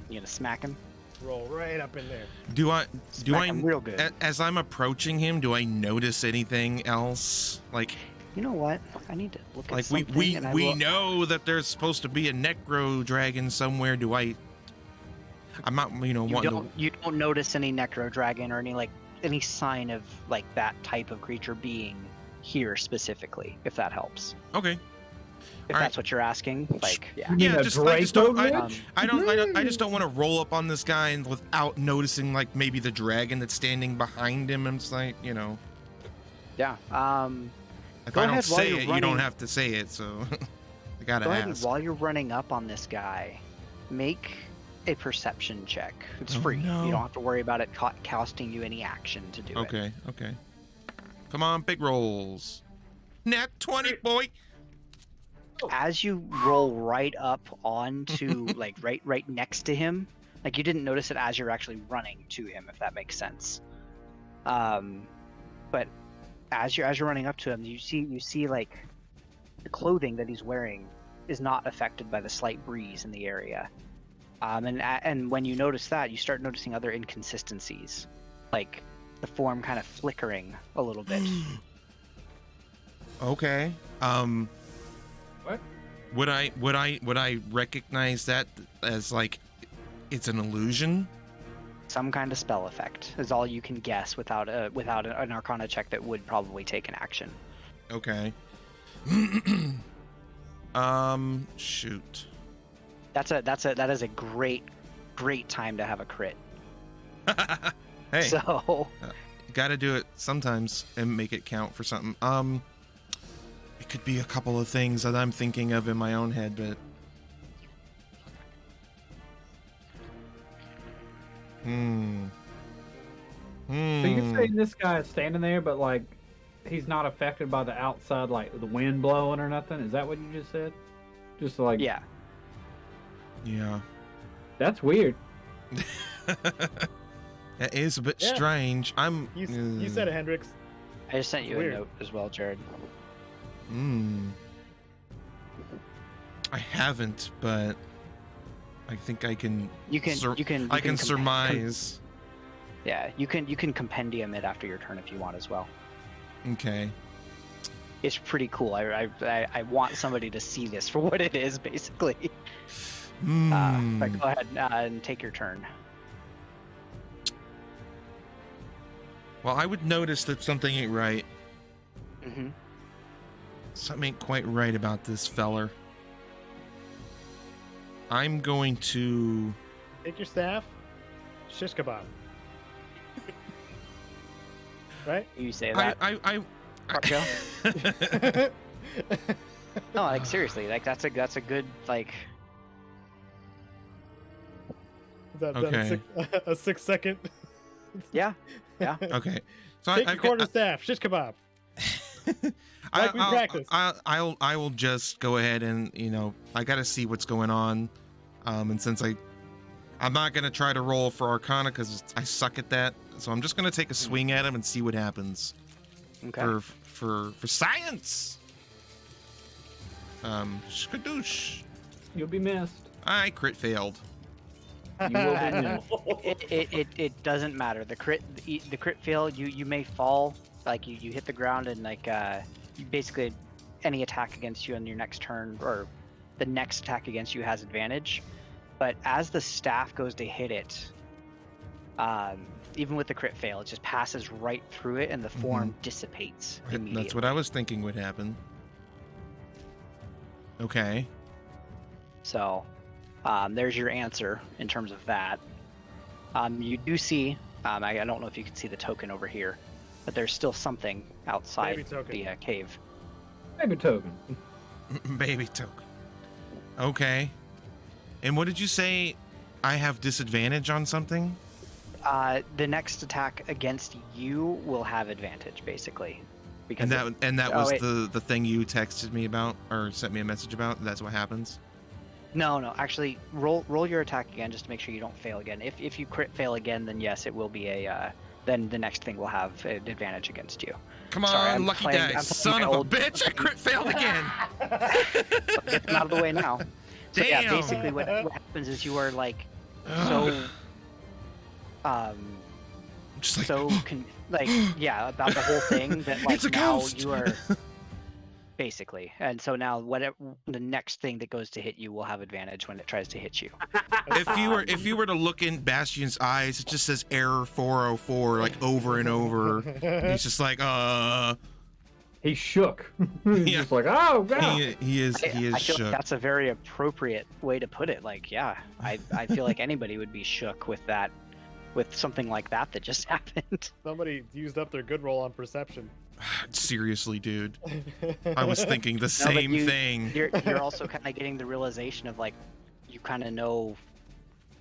You gonna smack him? Roll right up in there. Do I? Smack him real good. As I'm approaching him, do I notice anything else? Like You know what? I need to look at we something. and I we will- know that there's supposed to be a necro dragon somewhere. Do I? I'm not, You don't notice any necro dragon or any sign of like that type of creature being here specifically, if that helps. Okay. If All that's what you're asking, like, yeah. You mean Yeah, a just I just don't. Draco I, Lich? I just don't want to roll up on this guy and without noticing like maybe the dragon that's standing behind him. I'm just like, Yeah. if Go I don't ahead while say you're it, you don't running. have to say it. So I gotta Go ahead and ask. while you're running up on this guy, make a perception check. It's Oh, free. no. You don't have to worry about it costing you any action to do it. Okay. Okay. Come on, big rolls. Nat 20, boy. As you roll right up onto like right next to him, like you didn't notice it as you're actually running to him, if that makes sense. But as you're running up to him, you see like the clothing that he's wearing is not affected by the slight breeze in the area. And when you notice that, you start noticing other inconsistencies, like the form kind of flickering a little bit. Okay. What? Would I recognize that as like it's an illusion? Some kind of spell effect is all you can guess without an Arcana check that would probably take an action. Okay. Shoot. That is a great time to have a crit. Hey, So gotta do it sometimes and make it count for something. It could be a couple of things that I'm thinking of in my own head, but So you're saying this guy is standing there, but like he's not affected by the outside, like the wind blowing or nothing? Is that what you just said? Just like yeah, Yeah. that's weird. That is a bit Yeah. strange. You said it, Hendrix. I just sent you Weird. a note as well, Jared. I haven't, but I think I can. You can surmise. Yeah, you can compendium it after your turn if you want as well. Okay. It's pretty cool. I want somebody to see this for what it is, basically. But go ahead and take your turn. Well, I would notice that something ain't right. Mm-hmm. Something ain't quite right about this feller. I'm going to. Take your staff. Shish kebab. right? You say that. Joe? No, like seriously, like that's a good like. Is that Okay. a 6 second? Yeah. Okay. So Take your quarterstaff, shish kebab. Like we practiced. I will just go ahead and I gotta see what's going on, and since I'm not gonna try to roll for Arcana because I suck at that, so I'm just gonna take a swing at him and see what happens. Okay. For science. Skadoosh. You'll be missed. I crit failed. You will be missed. It doesn't matter. The crit fail. You may fall. Like you hit the ground and like you basically any attack against you on your next turn or the next attack against you has advantage. But as the staff goes to hit it, even with the crit fail, it just passes right through it and the form dissipates immediately. That's what I was thinking would happen. Okay. So, there's your answer in terms of that. You do see, I don't know if you can see the token over here, but there's still something outside the cave. Baby token. Baby token. Okay. And what did you say? I have disadvantage on something? The next attack against you will have advantage, basically. Because that was the thing you texted me about or sent me a message about? That's what happens? No. Actually, roll your attack again just to make sure you don't fail again. If you crit fail again, then yes, it will be a. Then the next thing will have an advantage against you. Come on, lucky dice, son of a bitch! I crit failed again. Get them out of the way now. So, Damn. yeah, basically what happens is you are like so. Just like, So about the whole thing that like it's a now ghost. you are basically, and so now whatever the next thing that goes to hit you will have advantage when it tries to hit you. if you were to look in Bastion's eyes, it just says error 404 like over and over. And he's just like He shook. He's just like, oh god. he is I feel shook. like that's a very appropriate way to put it. Like, yeah, I feel like anybody would be shook with that, with something like that just happened. Somebody used up their good roll on perception. Seriously, dude. I was thinking the same thing. You're also kind of getting the realization of like, you kind of know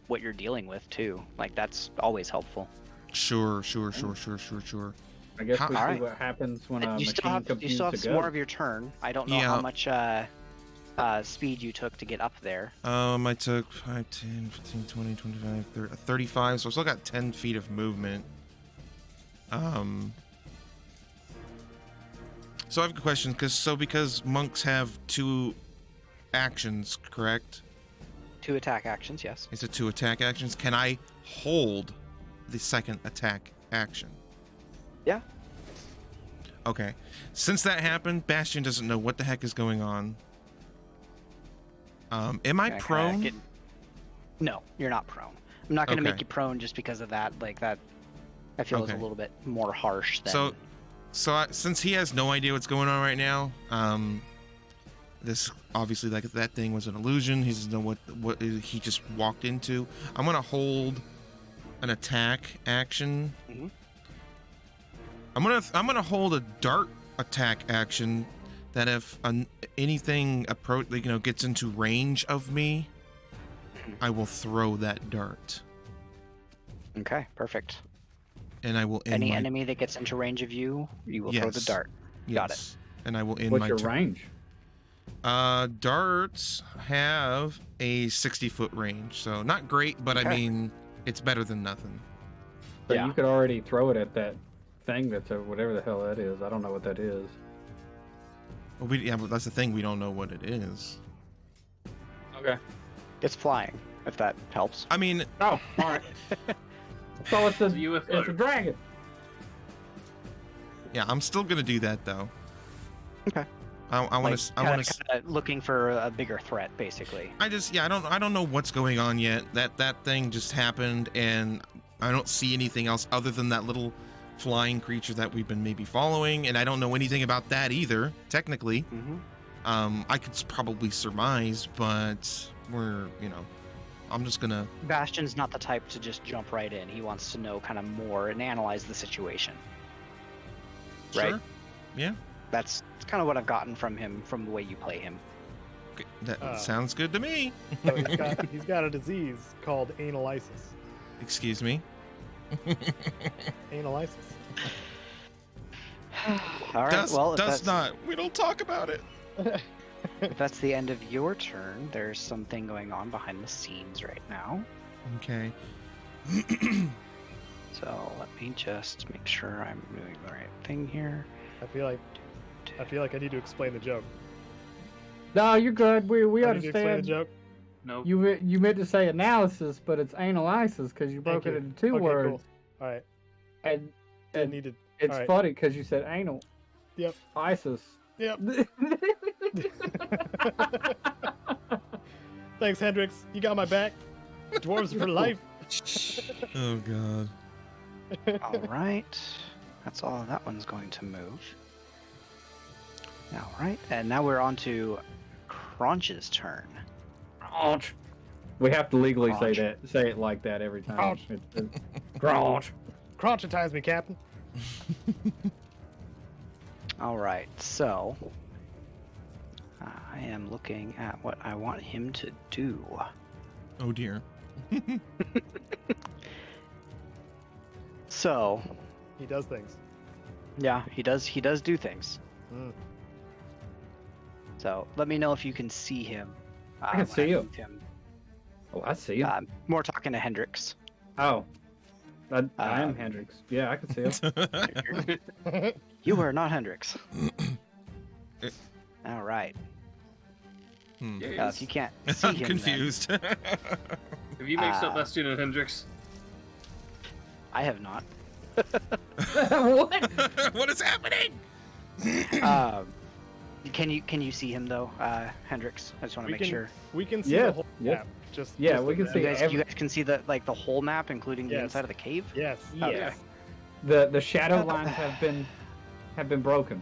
what you're dealing with too. Like that's always helpful. Sure. I guess we How- see alright. what happens when a You still machine have computes some a more ghost. of your turn. I don't know Yeah. how much speed you took to get up there. I took 5, 10, 15, 20, 25, 30, 35, so I still got 10 feet of movement. So I have a question, because monks have 2 actions, correct? 2 attack actions, yes. Is it 2 attack actions? Can I hold the second attack action? Yeah. Okay. Since that happened, Bastion doesn't know what the heck is going on. Am I prone? No, you're not prone. I'm not going to Okay. make you prone just because of that. Like that, I feel is a Okay. little bit more harsh than. Since he has no idea what's going on right now, this obviously like that thing was an illusion. He doesn't know what he just walked into. I'm gonna hold an attack action. Mhm. I'm gonna hold a dart attack action. That if anything gets into range of me, I will throw that dart. Okay, perfect. And I will end Any my... enemy that gets into range of you, you will throw the Yes. dart. Got it. Yes. And I will end What's my your turn. range? Darts have a 60-foot range, so not great, but I Okay. mean, it's better than nothing. So Yeah. you could already throw it at that thing that's whatever the hell that is. I don't know what that is. Well, but that's the thing. We don't know what it is. Okay. It's flying, if that helps. I mean, Oh, all right. So it's a UFO. It's a dragon. yeah, I'm still gonna do that though. Okay. I want to. I want to. Looking for a bigger threat, basically. I don't know what's going on yet. That thing just happened, and I don't see anything else other than that little flying creature that we've been maybe following, and I don't know anything about that either. Technically, I could probably surmise, but I'm just gonna. Bastion's not the type to just jump right in. He wants to know kind of more and analyze the situation. right? Sure. Yeah. That's kind of what I've gotten from him from the way you play him. Okay, that sounds good to me. So he's got a disease called analysis. Excuse me. Analysis. All right. Well, does not. We don't talk about it. if that's the end of your turn, there's something going on behind the scenes right now. Okay. So let me just make sure I'm doing the right thing here. I feel like I need to explain the joke. No, you're good. We I need to explain the understand. joke. No. You meant to say analysis, but it's analysis because you broke Thank it you. into two Okay, words. cool. All right. And I needed. it's all right. funny because you said anal. Yep. ISIS. Yep. Thanks, Hendrix. You got my back. Dwarves for life. Oh God. All right. That's all that one's going to move. All right. And now we're on to Crunch's turn. Crunch. We have to legally Crunch. say it like that every time. Crunch. Crunch. Crunchitize me, Captain. All right. So I am looking at what I want him to do. Oh dear. So, He does things. yeah, he does do things. Mm. So, let me know if you can see him. I can when see him. move him. Oh, I see him. More talking to Hendrix. Oh. I am Hendrix. Yeah, I can see him. You are not Hendrix. All right. If you can't see I'm him, confused. Have you mixed up Bastion and Hendrix? I have not. What? What is happening? Can you see him though, Hendrix? I just want to make sure. We can see Yeah, the whole yeah. map. Just Yeah, just we the can map. see You guys can see the whole map, including the Yes. inside of the cave. Yes. Yes. The shadow lines have been broken.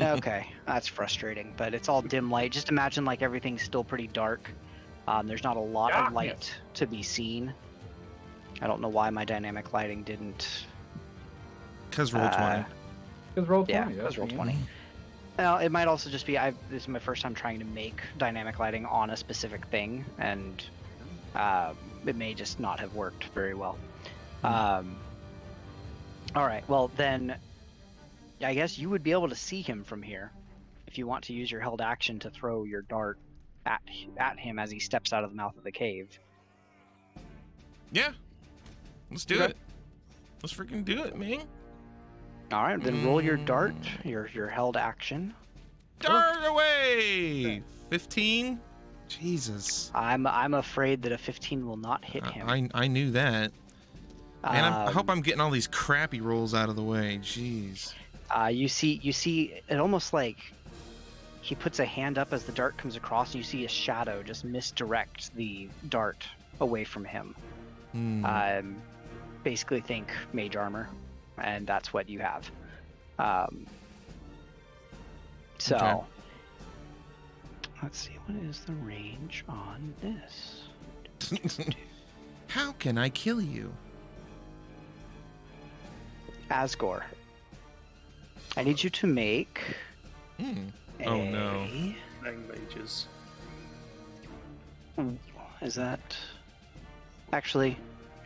Okay, that's frustrating, but it's all dim light. Just imagine like everything's still pretty dark. There's not a lot of light Darkness. to be seen. I don't know why my dynamic lighting didn't. Because roll 20. Because roll 20. Yeah, that's because roll the 20. Well, it might also just be this is my first time trying to make dynamic lighting on a specific thing, and it may just not have worked very well. All right, well then, I guess you would be able to see him from here if you want to use your held action to throw your dart at him as he steps out of the mouth of the cave. Yeah. Let's do it. Let's freaking do it, man. All right, then roll your dart, your held action. Dart away! 15? Jesus. I'm afraid that a 15 will not hit him. I knew that. And I hope Um, I'm getting all these crappy rolls out of the way. Jeez. You see it almost like he puts a hand up as the dart comes across, and you see a shadow just misdirect the dart away from him. Basically think mage armor, and that's what you have. So Okay. let's see, what is the range on this? How can I kill you? Asgore, I need you to make Oh, no. Bang mages. Is that actually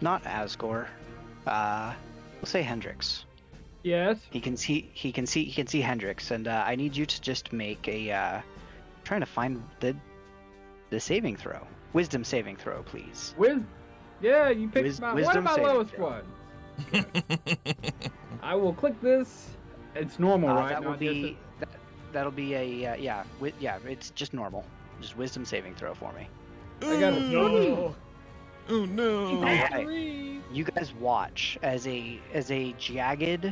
not Asgore? We'll say Hendrix. Yes. He can see Hendrix, and I need you to just make a trying to find the saving throw. Wisdom saving throw, please. Yeah, you picked Wisdom one of my saving lowest throw. ones. I will click this. It's normal, right? That will Not be that'll be a it's just normal. Just wisdom saving throw for me. I got it. No. Oh no. All right. You guys watch as a jagged,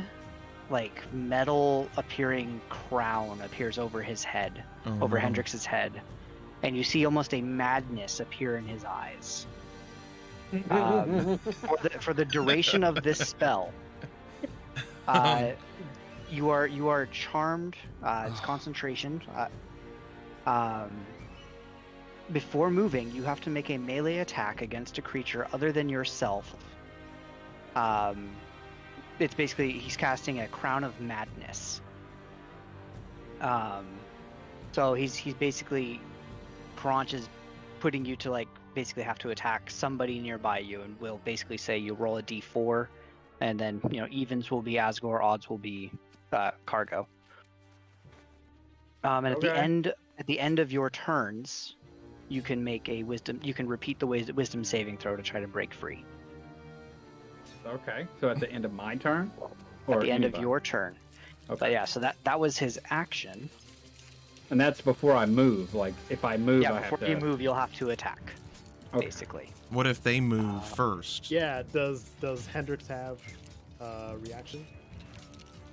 like metal appearing crown appears over his head, over no. Hendrix's head, and you see almost a madness appear in his eyes. For the duration of this spell, you are charmed. It's concentration. Before moving, you have to make a melee attack against a creature other than yourself. it's basically he's casting a Crown of Madness. So he's basically Kronch is putting you to like basically have to attack somebody nearby you, and will basically say you roll a d4, and then evens will be Asgore, odds will be Cargo. And at the end of your turns, you can make a wisdom. You can repeat the wisdom saving throw to try to break free. Okay. So at the end of my turn, At the end of your turn. Okay. But yeah, so that was his action. And that's before I move. Like if I move, I have to. Before you move, you'll have to attack. Okay. Basically. What if they move first? Yeah. Does Hendrix have reaction?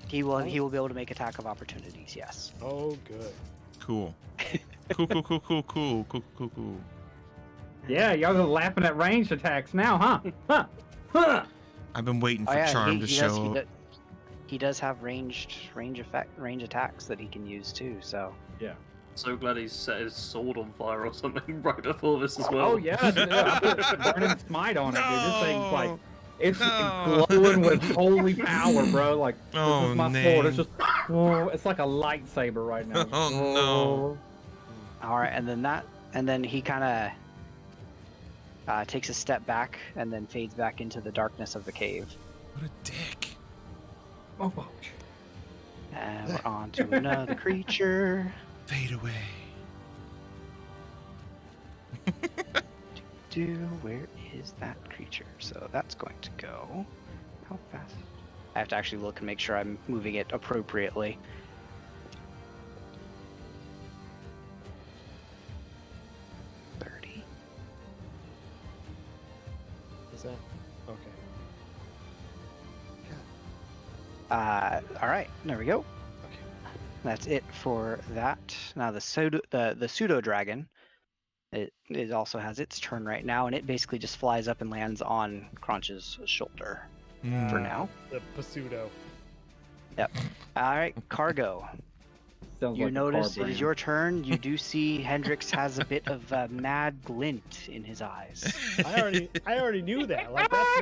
He will be able to make attack of opportunities. Yes. Oh, good. Cool. Cool. Yeah, y'all are laughing at ranged attacks now, huh? I've been waiting for Charm to show up. He does have range attacks that he can use too. So yeah. So glad he's set his sword on fire or something right before this as well. Oh yeah, dude, I put burning smite on it, dude. This thing's like it's glowing with holy power, bro. Like this is my sword. It's just it's like a lightsaber right now. Oh no. All right, and then he kind of takes a step back and then fades back into the darkness of the cave. What a dick. Oh. And we're on to another creature. Fade away. Where is that creature? So that's going to go. How fast? I have to actually look and make sure I'm moving it appropriately. Is that okay? All right, there we go. Okay. That's it for that. Now the Pseudo Dragon, it also has its turn right now, and it basically just flies up and lands on Kronch's shoulder for now. The Pseudo. Yep. All right, Cargo. Sounds You like notice it is your turn. You do see Hendrix has a bit of a mad glint in his eyes. I already knew that. Like that's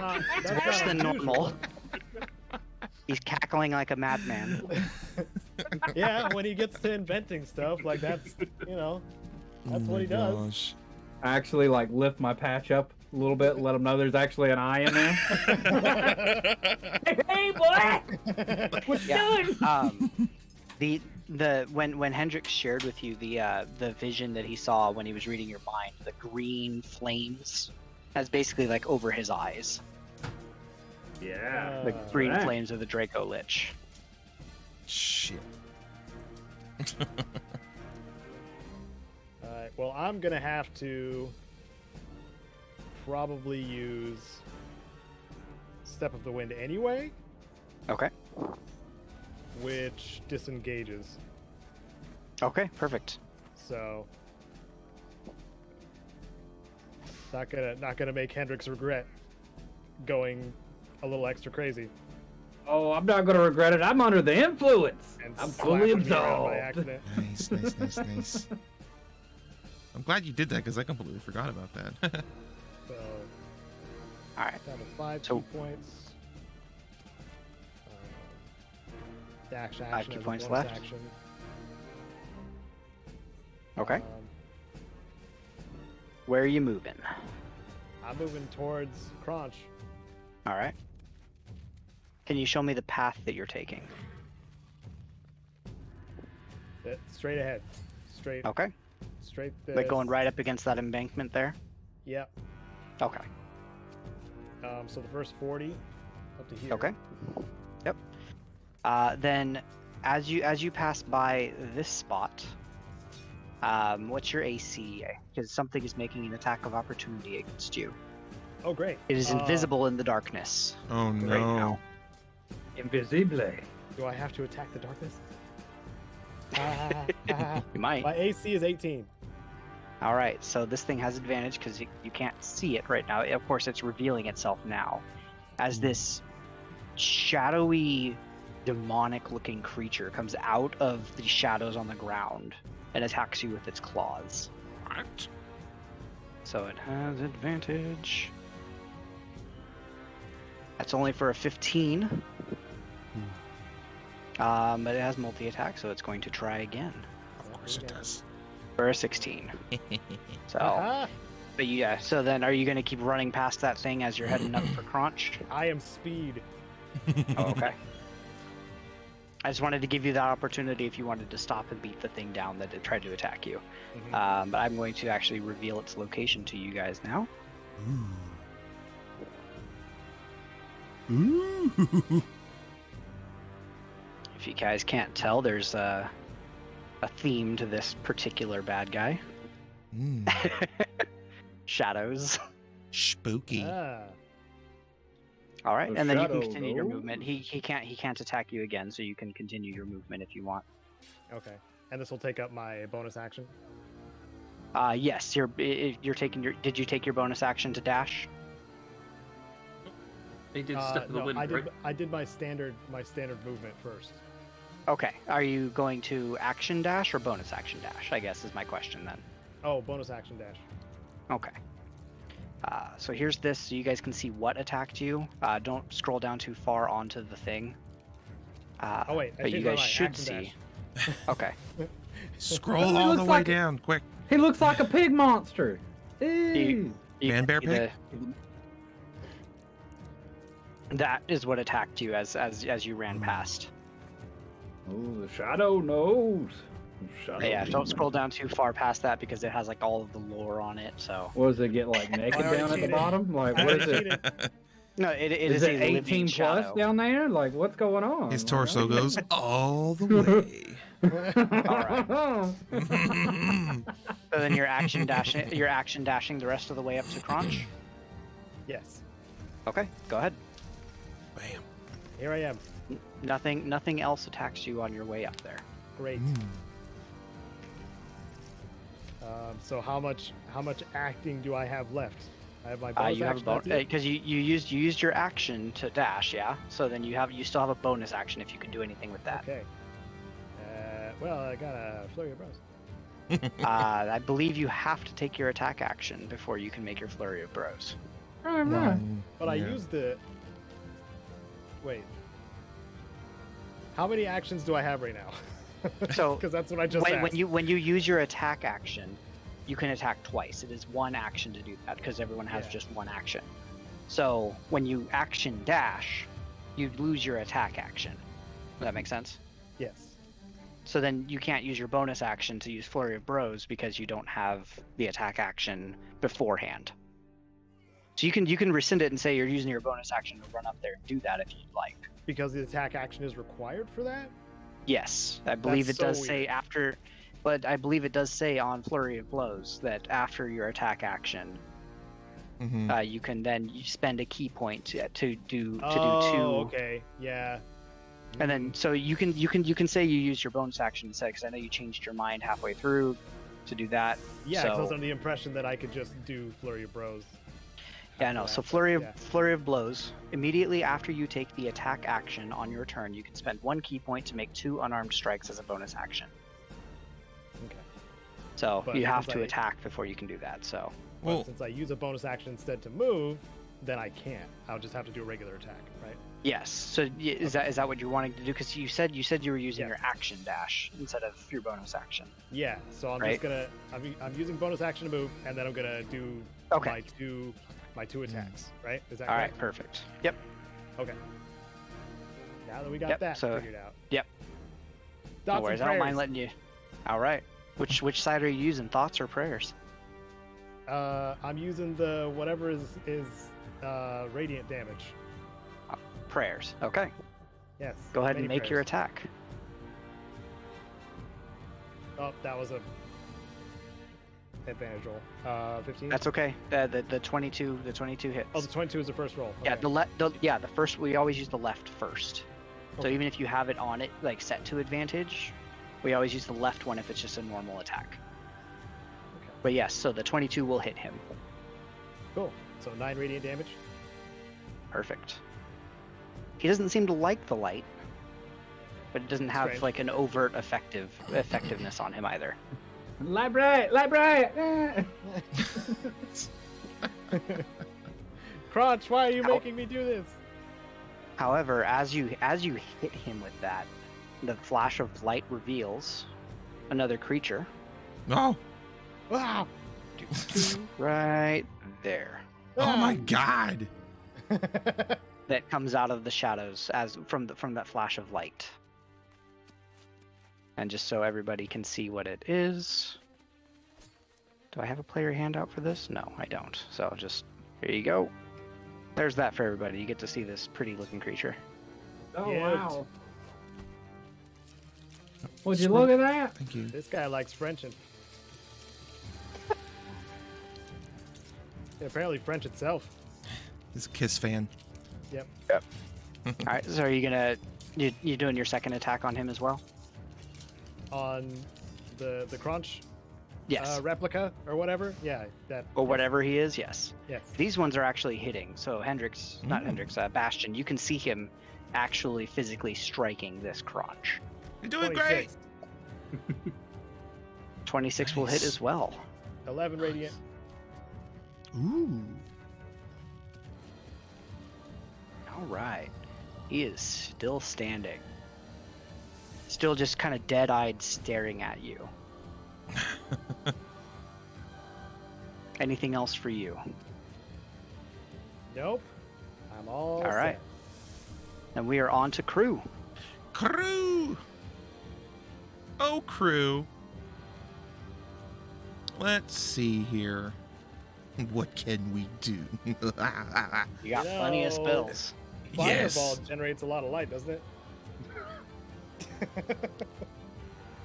Worse not than unusual. normal. He's cackling like a madman. Yeah, when he gets to inventing stuff, like that's that's what he does. Gosh. I actually like lift my patch up a little bit, let them know there's actually an eye in there. Hey, boy! What you doing? When Hendrix shared with you the vision that he saw when he was reading your mind, the green flames, that's basically like over his eyes. Yeah. The green flames of the Draco Lich. Shit. Alright, well, I'm gonna have to probably use Step of the Wind anyway. Okay. Which disengages. Okay, perfect. So not gonna make Hendrix regret going a little extra crazy. Oh, I'm not gonna regret it. I'm under the influence. And I'm fully slapping me around by absolved. accident. Nice. I'm glad you did that because I completely forgot about that. So Alright. down to 5 So- key points. Dash action. 5 key as a points bonus left. Action. Okay. Um, Where are you moving? I'm moving towards Kronch. Alright. Can you show me the path that you're taking? Straight ahead. Straight. Okay. Straight. Like going right up against that embankment there? Yep. Okay. So the first 40 up to here. Okay. Yep. Then as you pass by this spot, what's your AC? Because something is making an attack of opportunity against you. Oh, great. It is invisible in the darkness. Oh right no. now. Invisible. Do I have to attack the darkness? You might. My AC is 18. All right, so this thing has advantage because you can't see it right now. Of course, it's revealing itself now as this shadowy, demonic-looking creature comes out of the shadows on the ground and attacks you with its claws. What? So it has advantage. That's only for a 15. But it has multi-attack, so it's going to try again Of course it does. for a 16. So, Aha! but yeah. So then, are you going to keep running past that thing as you're heading up for Crunch? I am speed. Oh, okay. I just wanted to give you that opportunity if you wanted to stop and beat the thing down that it tried to attack you. Mhm. But I'm going to actually reveal its location to you guys now. Ooh. If you guys can't tell, there's a theme to this particular bad guy. Mm. Shadows. Spooky. Ah. All right, The and then you can shadow continue your knows. movement. He can't attack you again, so you can continue your movement if you want. Okay. And this will take up my bonus action. Yes, you're taking your. Did you take your bonus action to dash? He did step of the No, wind, right? I did my standard movement first. Okay. Are you going to action dash or bonus action dash? I guess is my question then. Oh, bonus action dash. Okay. So here's this, so you guys can see what attacked you. Don't scroll down too far onto the thing. Oh wait, I but you changed my guys mind. should Action see. Okay. Scroll He all the looks way like- down, quick. He looks like a pig monster. Ew. You Man, bear, can see that is what attacked you as you ran past. Oh, the shadow knows. Shadow But yeah, don't demon. scroll down too far past that because it has like all of the lore on it. So What does it get like naked already down at the cheated. bottom? Like I what already is it? cheated. no, it Is is it a living 18 plus shadow. down there? Like what's going on? His Like, torso goes all the way. So then you're action dashing. You're action dashing the rest of the way up to Crunch. Yes. Okay, go ahead. Bam. Here I am. Nothing else attacks you on your way up there. Great. So how much acting do I have left? I have my bonus You have a action. bonus that's it? because you used your action to dash, yeah. So then you still have a bonus action if you can do anything with that. Okay. Well, I got a flurry of blows. I believe you have to take your attack action before you can make your flurry of bros. But I Yeah. used the. Wait. How many actions do I have right now? So, because that's what I just asked. when you use your attack action, you can attack twice. It is one action to do that because everyone has Yeah. just one action. So when you action dash, you lose your attack action. Does that make sense? Yes. So then you can't use your bonus action to use Flurry of Bros because you don't have the attack action beforehand. So you can rescind it and say you're using your bonus action to run up there and do that if you'd like. Because the attack action is required for that. Yes, I believe That's it does so say weird. after, but I believe it does say on Flurry of Blows that after your attack action, Mhm. you can then spend a key point to do two. Okay. Yeah. And then so you can say you use your bonus action instead because I know you changed your mind halfway through to do that. Yeah, 'cause I was so- under the impression that I could just do flurry of bros. Yeah, no. after So that, but Flurry of Blows. Immediately after you take the attack action on your turn, you can spend one key point to make 2 unarmed strikes as a bonus action. Okay. So But you have since to I- attack before you can do that. So But Well, since I use a bonus action instead to move, then I can't. I'll just have to do a regular attack, right? yes. So is that what you're wanting to do? Because you said you were using Yes. your action dash instead of your bonus action. Yeah. So I'm Right. just gonna. I'm using bonus action to move, and then I'm gonna do Okay. my two attacks. Right? Is that All correct? right. Perfect. Yep. Okay. Now that we got Yep, that so- figured out. yep. Thoughts No and worries. I don't mind prayers. letting you. All right. Which side are you using? Thoughts or prayers? I'm using the whatever is radiant damage. Prayers. Okay. Yes. Go ahead many and make your prayers. attack. Oh, that was a advantage roll. 15. That's okay. The 22 hits. Oh, the 22 is the first roll. Yeah, Okay. the first we always use the left first. So Okay. even if you have it on it like set to advantage, we always use the left one if it's just a normal attack. Okay. But yes, so the 22 will hit him. Cool. So 9 radiant damage. Perfect. He doesn't seem to like the light, but it doesn't have Strange. like an overt effectiveness on him either. Light bright, light bright. Crunch, why are you Ow. making me do this? However, as you hit him with that, the flash of light reveals another creature. No. Wow. Right there. Oh my God. That comes out of the shadows as from that flash of light. And just so everybody can see what it is. Do I have a player handout for this? No, I don't. So just here you go. There's that for everybody. You get to see this pretty looking creature. Oh, Yeah. wow. Would you look at that? Thank you. This guy likes Frenching. Yeah, apparently French itself. He's a Kiss fan. Yep. All right. So are you doing your second attack on him as well? On the crunch Yes. replica or whatever. Yeah, that. Or whatever he is. Yes. Yes. These ones are actually hitting. So Bastion, you can see him actually physically striking this crotch. You're doing great. 26 will hit Nice. as well. 11 radiant. Ooh. All right. He is still standing. Still just kind of dead-eyed staring at you. Anything else for you? Nope. I'm all right. set. And we are on to crew. Crew. Oh, crew. Let's see here. What can we do? You got You plenty of know, spells. Fireball generates a lot of light, doesn't it?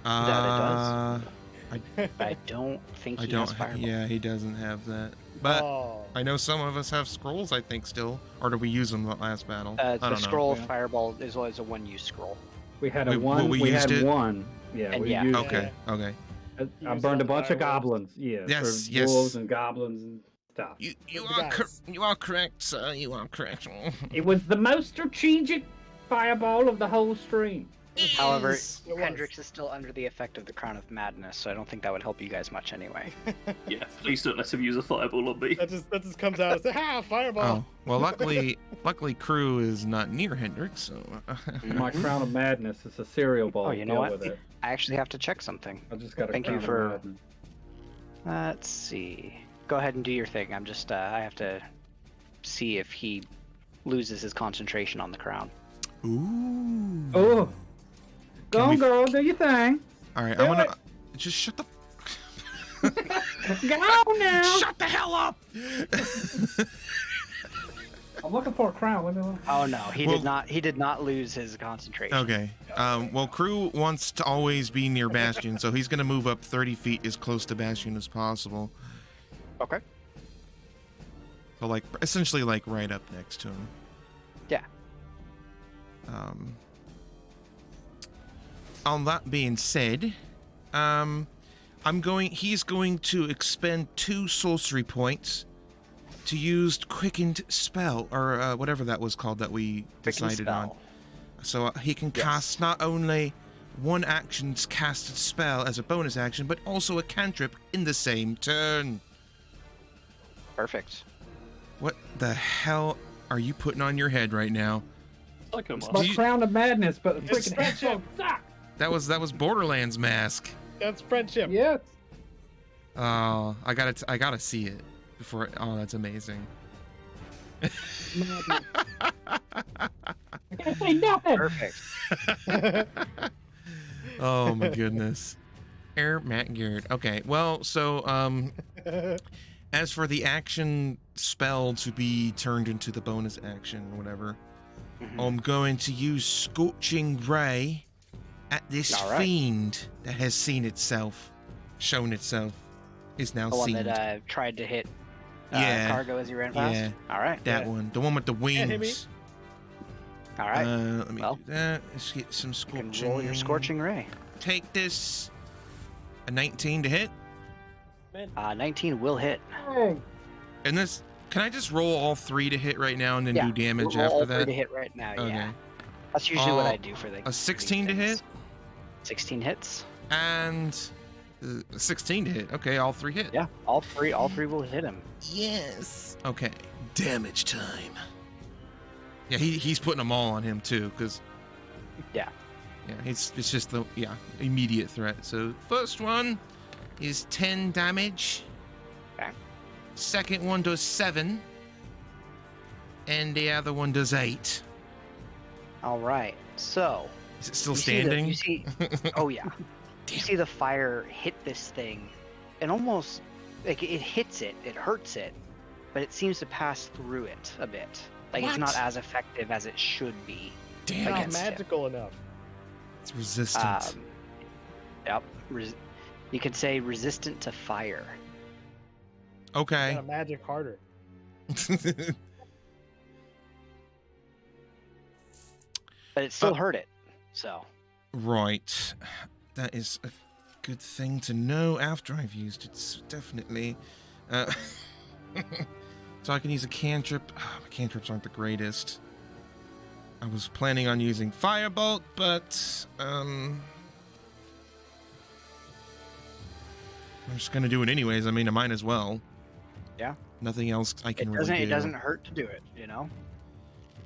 Uh, I don't think I he don't. has fireball. Yeah, he doesn't have that. But Oh. I know some of us have scrolls. I think still, or do we use them the last battle? I The don't scroll Yeah. of fireball is always a one-use scroll. We had We- a one. we We, used had it? one. Yeah, And we yeah. used know. it. Okay. Okay. I Use burned a all bunch of fireballs. goblins. Yeah. Yes, for yes. Wolves and goblins and stuff. You With the guys. you are correct, sir. You are correct. It was the most strategic fireball of the whole stream. However, Yes. It was. Hendrix is still under the effect of the Crown of Madness, so I don't think that would help you guys much anyway. Yeah, please don't let him use a fireball on me. That just comes out and says, "Ha! Fireball!" Oh well, luckily Crew is not near Hendrix, so. My crown of madness is a cereal bowl. Oh, you know Deal what? with it. I actually have to check something. I just got a Thank you crown for- of madness. Let's see. Go ahead and do your thing. I'm just, I have to see if he loses his concentration on the crown. Ooh. Oh, Can go we on, girl, do your thing. All right, Do I want it. to just shut the. Go on now. Shut the hell up! I'm looking for a crown. Let me look. Oh no, he Well- did not. He did not lose his concentration. Okay. Well, Crew wants to always be near Bastion, so he's gonna move up 30 feet as close to Bastion as possible. Okay. So, like, essentially, like, right up next to him. Yeah. On that being said, he's going to expend 2 sorcery points to use quickened spell, or whatever that was called that we Quicken decided on. spell. So he can Yes. cast not only one action's casted spell as a bonus action, but also a cantrip in the same turn. Perfect. What the hell are you putting on your head right now? Psycho It's Mask. my Do you- crown of madness, but the It's freaking friendship. headphones suck. That was Borderlands mask. That's friendship. Yes. Oh, I gotta see it before. Oh, that's amazing. Madness. I can't say nothing. Perfect. Oh my goodness. Matt Garrett. Okay, well, so as for the action spell to be turned into the bonus action or whatever, Mhm. I'm going to use Scorching Ray at this All right. fiend that has shown itself, is now The one seen. that tried to hit Yeah. Cargo as he ran past. Yeah. All right. That Yeah. one, the one with the hit me. wings. All right. Let me Well, do that. Let's get some you scorching. can roll your scorching ray. Take this. A 19 to hit. 19 will hit. Hey. And this, can I just roll all 3 to hit right now and then Yeah, do damage Roll all after 3 that? to hit right now. Okay. Yeah. That's usually what Uh, I do for the. A 16 to things. hit 16 hits. and 16 to hit. Okay, all 3 hit. Yeah. All three will hit him. Yes. Okay. Damage time. Yeah, he's putting them all on him too, because. Yeah. Yeah, it's just the immediate threat. So first one is 10 damage. Okay. Second one does 7. And the other one does 8. All right. So. Is it still you standing? See oh yeah. You see the fire hit this thing, and almost like it hits it, it hurts it, but it seems to pass through it a bit. Like What? it's not as effective as it should be. Damn. Not against him. magical enough. It's resistant. Yep. You could say resistant to fire. Okay. Yeah, magic harder. But it still hurt it. So. Right. That is a good thing to know after I've used it, so definitely. So I can use a cantrip. My cantrips aren't the greatest. I was planning on using Firebolt, but I'm just gonna do it anyways. I mean, I might as well. Yeah. Nothing else I can really do. It doesn't hurt to do it, you know?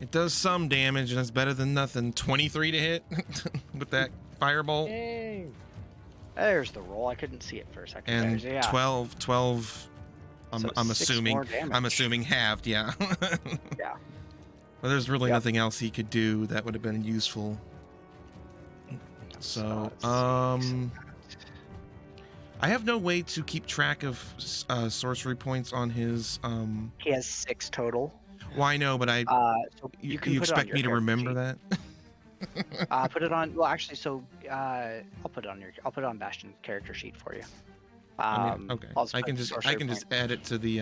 It does some damage, and that's better than nothing. 23 to hit with that Firebolt. Dang. There's the roll. I couldn't see it for a second. And There's- yeah. 12. So I'm 6 assuming. more damage. I'm assuming halved. Yeah. Yeah. Well, there's really Yep. nothing else he could do that would have been useful. So, let's see. I have no way to keep track of sorcery points on his. He has 6 total. Well, I know, but So you you can put it on expect your me to character remember sheet. that? Put it on. Well, actually, so I'll put it on Bastion's character sheet for you. I mean, okay. I'll I can put just sorcery just point. add it to the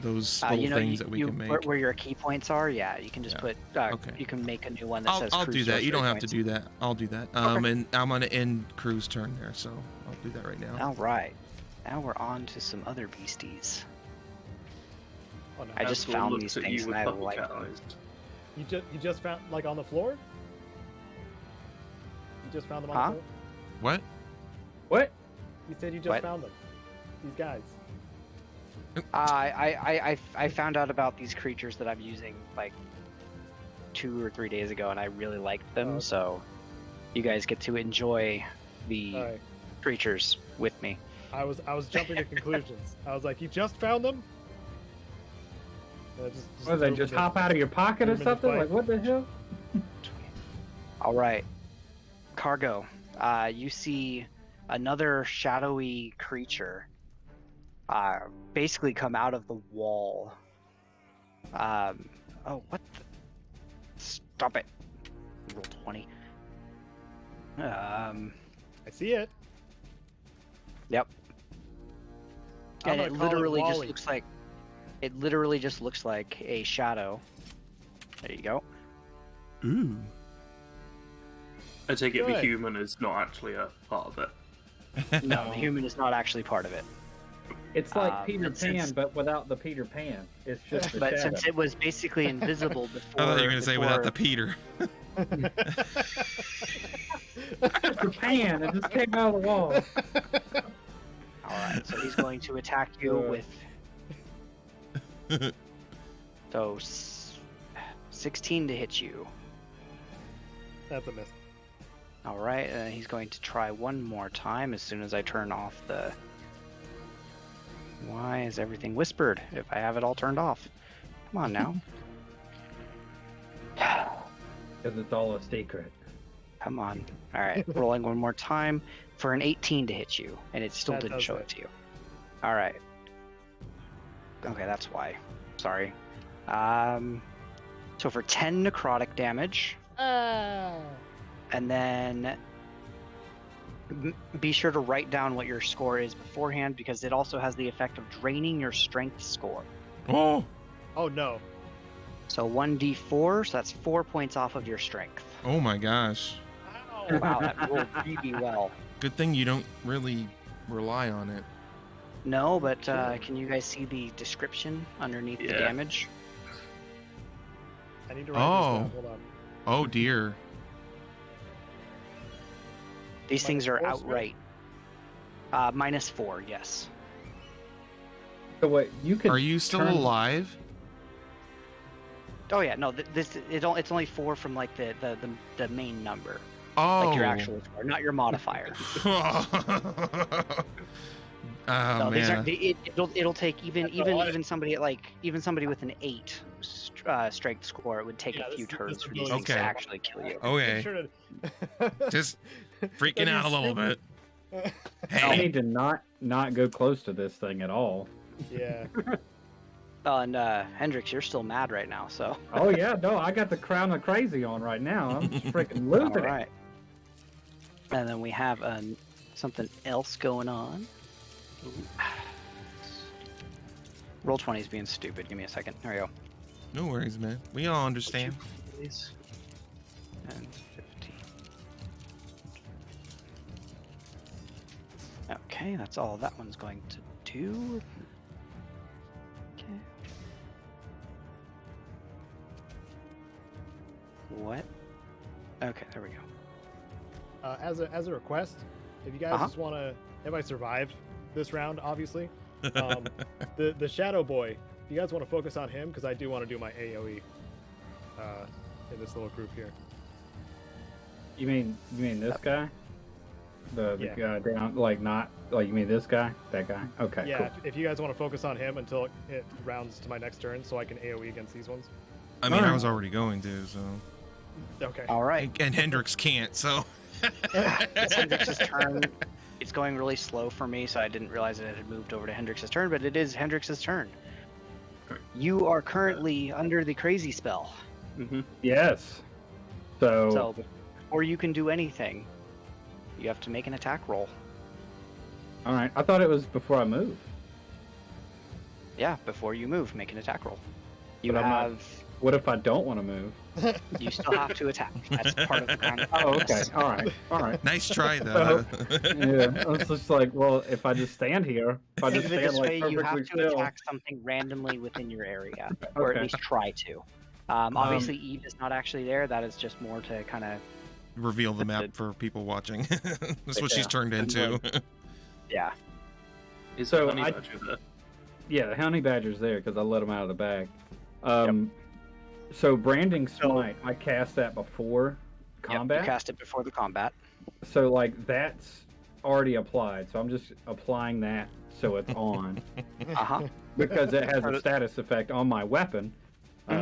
those little You know, things that we can make. Where your key points are, yeah, you can just put. Okay. You can make a new one that says. I'll Cruise do that. You don't sorcery have to points. do that. I'll do that. Okay. And I'm gonna end Crew's turn there, so I'll do that right now. All right. Now we're on to some other beasties. Oh, no. I just Asgore found looks these at things you and with I puppy like cat them. eyes. You just found like on the floor? You just found them on Huh? the floor? What? What? You said you just What? found them. These guys. I found out about these creatures that I'm using like 2 or 3 days ago, and I really liked them. Oh, okay. So you guys get to enjoy the All right. creatures with me. I was jumping to conclusions. I was like, you just found them? What, they just hop out of your pocket or threw 'em into something? fight. Like, what the hell? All right, Cargo. You see another shadowy creature basically come out of the wall. Oh, what the? Stop it. Roll 20. I see it. Yep. I'm And gonna it call it literally just Wally. looks like a shadow. There you go. Ooh. I take it the Good. human is not actually a part of it. No, the human is not actually part of it. It's like Peter but since- Pan, but without the Peter Pan. It's just the But shadow. since it was basically invisible before, I thought you were gonna say without the before- Peter. Peter Pan, it just came out of the wall. All right, so he's going to attack you with. So 16 to hit you. That's a miss. All right, and he's going to try one more time as soon as I turn off the. Why is everything whispered if I have it all turned off? Come on now. Because it's all a secret. Come on. All right, rolling one more time for an 18 to hit you, and it still That didn't does show hit. it to you. All right. Okay, that's why. Sorry. So for 10 necrotic damage, and then be sure to write down what your score is beforehand, because it also has the effect of draining your strength score. Oh. Oh no. So 1d4, so that's 4 points off of your strength. Oh my gosh. Ow. Wow, that rolled really well. Good thing you don't really rely on it. No, but can you guys see the description underneath the Yeah. damage? I need to write Oh. this down. Hold on. Oh dear. These things are Minus 4 outright. -4, yes. So what you could Are you still turn- alive? Oh yeah, no. It's only 4 from like the main number, Oh. like your actual score, not your modifier. Oh No, these man. aren't. It'll take even somebody at even somebody with an 8 strength score. It would take Yeah, a few this turns for these ability things to Okay. actually kill you. Okay. Make sure Just freaking out a little bit. bit. I Hey. need to not go close to this thing at all. Yeah. Oh, and Hendrix, you're still mad right now, so. Oh yeah, no, I got the crown of crazy on right now. I'm just freaking All losing it. right. And then we have something else going on. Roll 20 is being stupid. Give me a second. There we go. No worries, man. We all understand. Please. And 15. Okay, that's all that one's going to do. Okay. What? Okay, there we go. As a request, if you guys just want to, if I survive this round, obviously, the Shadow Boy, if you guys want to focus on him, because I do want to do my AOE in this little group here. You mean this guy? The Yeah. guy down, like not like you mean this guy? That guy? Okay. Yeah, Cool. if you guys want to focus on him until it rounds to my next turn, so I can AOE against these ones. I mean, I Alright. was already going to, so. Okay. All right. And Hendrix can't, so. It's Hendrix's turn. It's going really slow for me, so I didn't realize it had moved over to Hendrix's turn, but it is Hendrix's turn. You are currently under the crazy spell. Mm-hmm. Yes. So before you can do anything, you have to make an attack roll. All right. I thought it was before I moved. Yeah, before you move, make an attack roll. You But I'm not- have. What if I don't want to move? You still have to attack. That's part of the kind. Oh, okay. All right. All right. Nice try, though. Yeah. I was just like, well, if I just stand here, if I Think just of it stand this like way: you have perfectly to still. attack something randomly within your area, or at Okay. least try to. Obviously, Eve is not actually there. That is just more to kind of. Reveal the map for people watching. That's what she's Yeah. turned into. Yeah. Is So the honey I- badger there? Yeah, the honey badger's there because I let him out of the bag. So branding smite, I cast that before combat. Yep, you cast it before the combat. So like that's already applied. So I'm just applying that so it's on because it has a status effect on my weapon,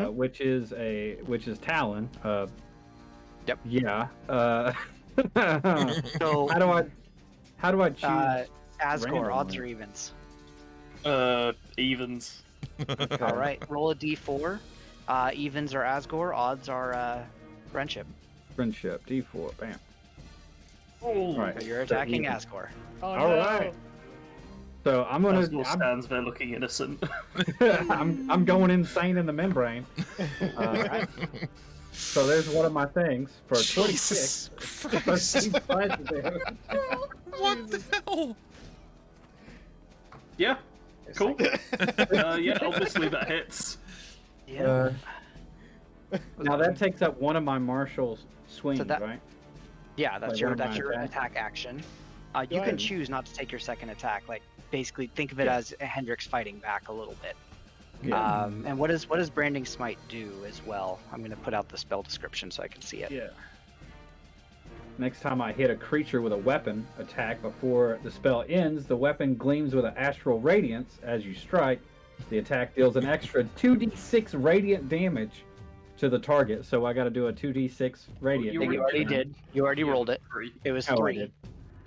which is Talon. Yep. Yeah. So how do I choose? Asgore, randomly? odds or evens? Evens. All right, roll a d4. Evens are Asgore, odds are friendship. Friendship D4. Bam. Oh, Right. So you're attacking Asgore. Oh, All no. right. So I'm gonna. Asgore stands there looking innocent. I'm going insane in the membrane. Alright. So there's one of my things for 26. Jesus Christ. What the hell? Yeah, It's cool. like- Yeah, obviously that hits. yeah. Now that takes up one of my martial swings, So that- right? Yeah, that's Like, your one of my attack action. You Go can ahead. choose not to take your second attack. Like basically, think of it as Hendrix fighting back a little bit. Yeah. And what does Branding Smite do as well? I'm going to put out the spell description so I can see it. Yeah. Next time I hit a creature with a weapon attack before the spell ends, the weapon gleams with an astral radiance as you strike. The attack deals an extra 2d6 radiant damage to the target. So I got to do a 2d6 radiant. I think you already did. You already rolled it. 3. It was Oh, I 3 did.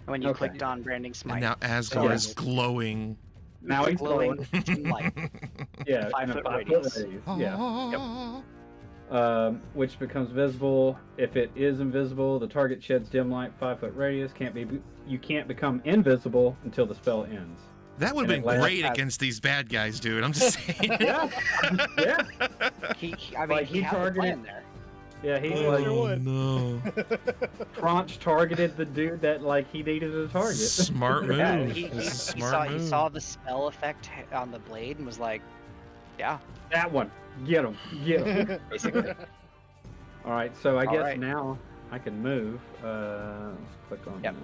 when you Okay. clicked on Branding Smite. And now Asgore Yeah. is glowing. Now he's glowing. in light. Yeah, 5 in a foot 5 radius. foot radius. Yeah. Which becomes visible. If it is invisible, the target sheds dim light 5 foot radius. You can't become invisible until the spell ends. That would have And been it great lasts- against these bad guys, dude. I'm just saying. Yeah, yeah, I mean, Like, he he had the targeted- plan there. yeah. He Oh, like sure would. no. Tranche targeted the dude that like he needed to target. Smart move. Yeah, This is a smart he move. saw the spell effect on the blade and was like, yeah, That one, get him, get him. basically. All right, so I All guess right. now I can move. Let's click on Yep.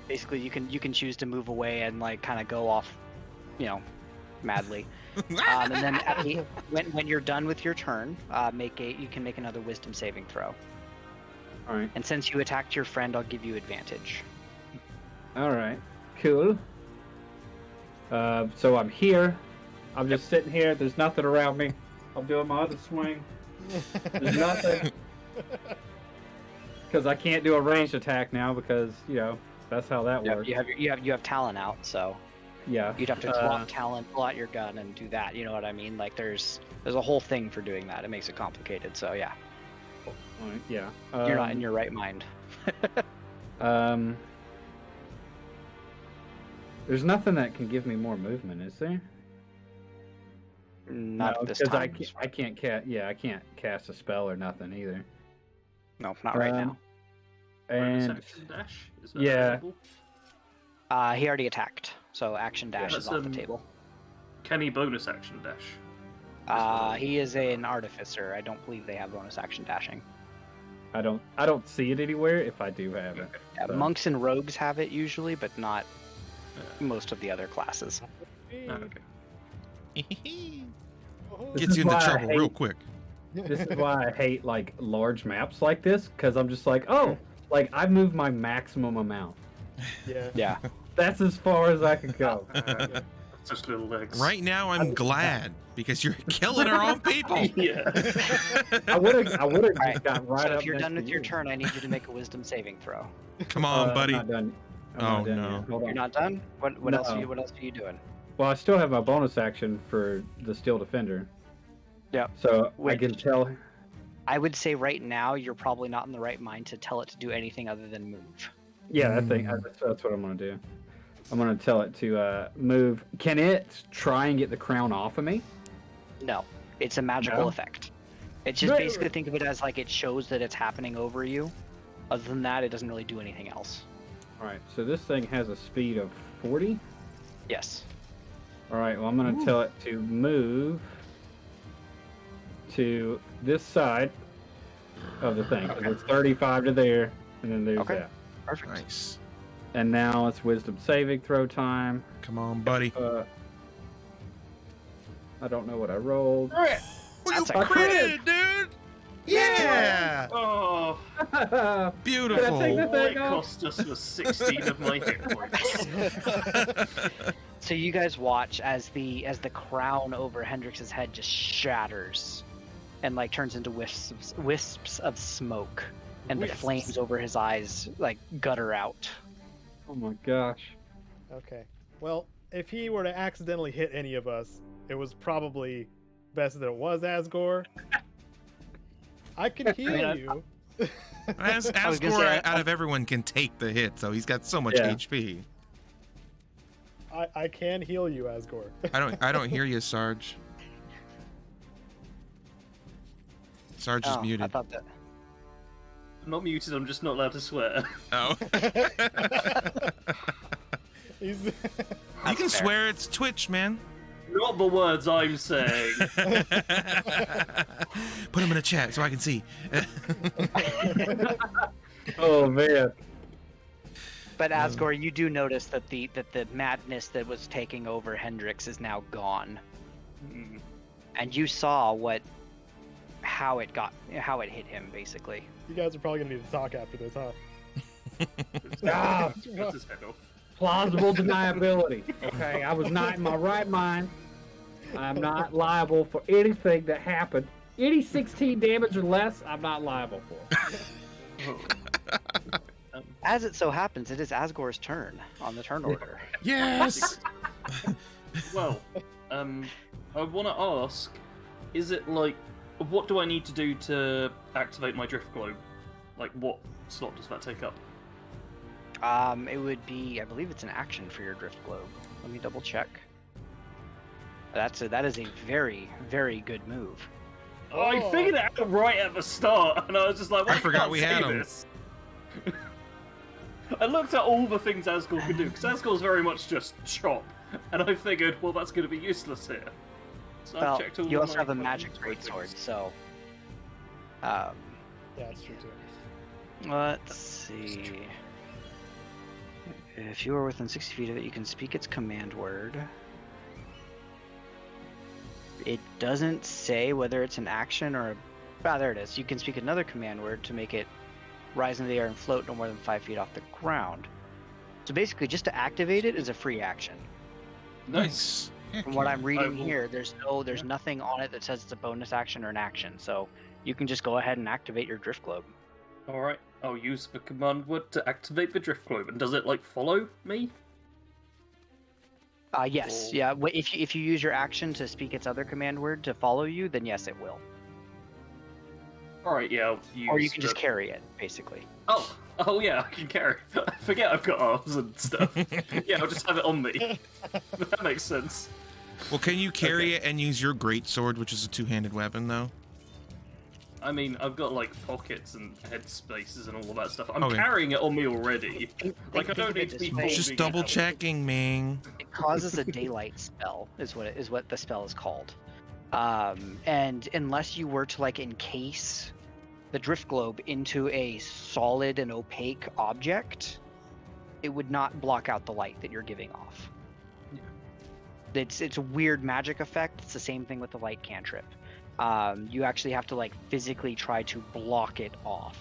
Basically, you can choose to move away and like kind of go off, you know, madly. And then when you're done with your turn, you can make another Wisdom saving throw. All right. And since you attacked your friend, I'll give you advantage. All right. Cool. So I'm here. I'm just sitting here. There's nothing around me. I'm doing my other swing. There's nothing. Because I can't do a ranged attack now because, that's how that works. You have Talon out, so Yeah. you'd have to drop Talon, pull out your gun, and do that. You know what I mean? Like there's a whole thing for doing that. It makes it complicated. So yeah. All right, yeah. You're not in your right mind. There's nothing that can give me more movement, is there? Not at this time. I can't cast a spell or nothing either. No, not right now. And action dash? Is that yeah. available? He already attacked, so action dash is off the table. Can he bonus action dash? He is an artificer. I don't believe they have bonus action dashing. I don't see it anywhere if I do have it. Yeah, So. monks and rogues have it usually, but not most of the other classes. Okay. Gets you into trouble real quick. This is why I hate like large maps like this, because I'm just like, oh, like I moved my maximum amount. Yeah. That's as far as I can go. Just little legs. Right now, I'm glad because you're killing our own people. Yeah. I would have Right. just got right So up. if you're next done to with your you. turn, I need you to make a wisdom saving throw. Come on, buddy. I'm not done. I'm Oh, not done no. yet. Hold on. You're not done? What else No. what else are you doing? Well, I still have my bonus action for the Steel Defender. Yeah. So I Which- can tell. I would say right now you're probably not in the right mind to tell it to do anything other than move. Yeah, that's what I'm gonna do. I'm gonna tell it to move. Can it try and get the crown off of me? No, it's a magical No? effect. It's just Right. basically think of it as like it shows that it's happening over you. Other than that, it doesn't really do anything else. All right. So this thing has a speed of 40. Yes. All right. Well, I'm gonna tell it to move to this side of the thing. 'Cause It's 35 to there, and then there's Okay. that. Perfect. Nice. And now it's Wisdom saving throw time. Come on, buddy. I don't know what I rolled. Oh, That's you a crit, dude! Yeah! Oh, Beautiful. Did I take all the it thing off? cost us was 16 of my hit points. So you guys watch as the crown over Hendrix's head just shatters, and like turns into wisps of smoke, and the flames over his eyes like gutter out. Oh my gosh. Okay. Well, if he were to accidentally hit any of us, it was probably best that it was Asgore. I can heal you. Asgore out of everyone can take the hit, so he's got so much Yeah. HP. I can heal you, Asgore. I don't hear you, Sarge. Sarge is I muted. thought that. I'm not muted, I'm just not allowed to swear. Oh. He's... You can fair. swear, it's Twitch, man. Not the words I'm saying. Put him in a chat so I can see. Oh man. But Asgore, you do notice that the madness that was taking over Hendrix is now gone, and you saw how it hit him basically. You guys are probably gonna need to talk after this, huh? Ah, Cut his head off. plausible deniability. Okay, I was not in my right mind. I'm not liable for anything that happened. Any 16 damage or less, I'm not liable for. As it so happens, it is Asgore's turn on the turn order. Yes! Well, I want to ask, is it like, what do I need to do to activate my drift globe? Like, what slot does that take up? It would be, I believe it's an action for your drift globe. Let me double check. That is a very, very good move. Oh, I figured it out right at the start, and I was just like, well, I forgot can't we say had 'em. this. I looked at all the things Asgore could do, because Asgore's very much just chop, and I figured, well, that's going to be useless here. So Well, I've checked all you of also my have a fucking magic things. greatsword, so. Yeah, it's true too. Let's see. If you are within 60 feet of it, you can speak its command word. It doesn't say whether it's an action or there it is. You can speak another command word to make it rise into the air and float no more than 5 feet off the ground. So basically, just to activate it is a free action. Nice. From what I'm reading here, there's nothing on it that says it's a bonus action or an action. So you can just go ahead and activate your drift globe. All right, I'll use the command word to activate the drift globe. And does it like follow me? Yes. Yeah. If you use your action to speak its other command word to follow you, then yes, it will. All right, yeah. I'll use or you can just carry it, basically. Oh yeah, I can carry. I forget I've got arms and stuff. Yeah, I'll just have it on me. That makes sense. Well, can you carry it and use your greatsword, which is a two-handed weapon, though? I mean, I've got like pockets and head spaces and all of that stuff. I'm carrying it on me already. Like I don't need to be holding just double checking, Ming. It causes a daylight spell, is what the spell is called. And unless you were to like encase the drift globe into a solid and opaque object, it would not block out the light that you're giving off. Yeah. It's a weird magic effect. It's the same thing with the light cantrip. You actually have to like physically try to block it off.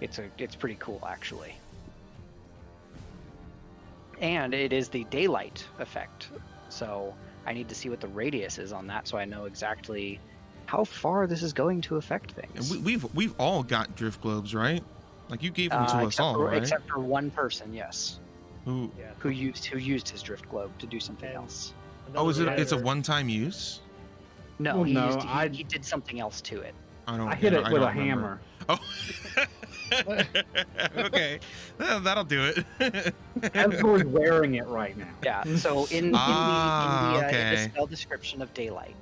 It's pretty cool actually. And it is the daylight effect. So I need to see what the radius is on that so I know exactly how far this is going to affect things. And we've all got drift globes, right? Like you gave them to us all, right? Except for one person, yes. Who used his drift globe to do something else. Oh, it's a one-time use? No, he did something else to it. I hit it with a hammer. Oh. Okay, that'll do it. Everyone's wearing it right now. Yeah. So in the spell description of daylight,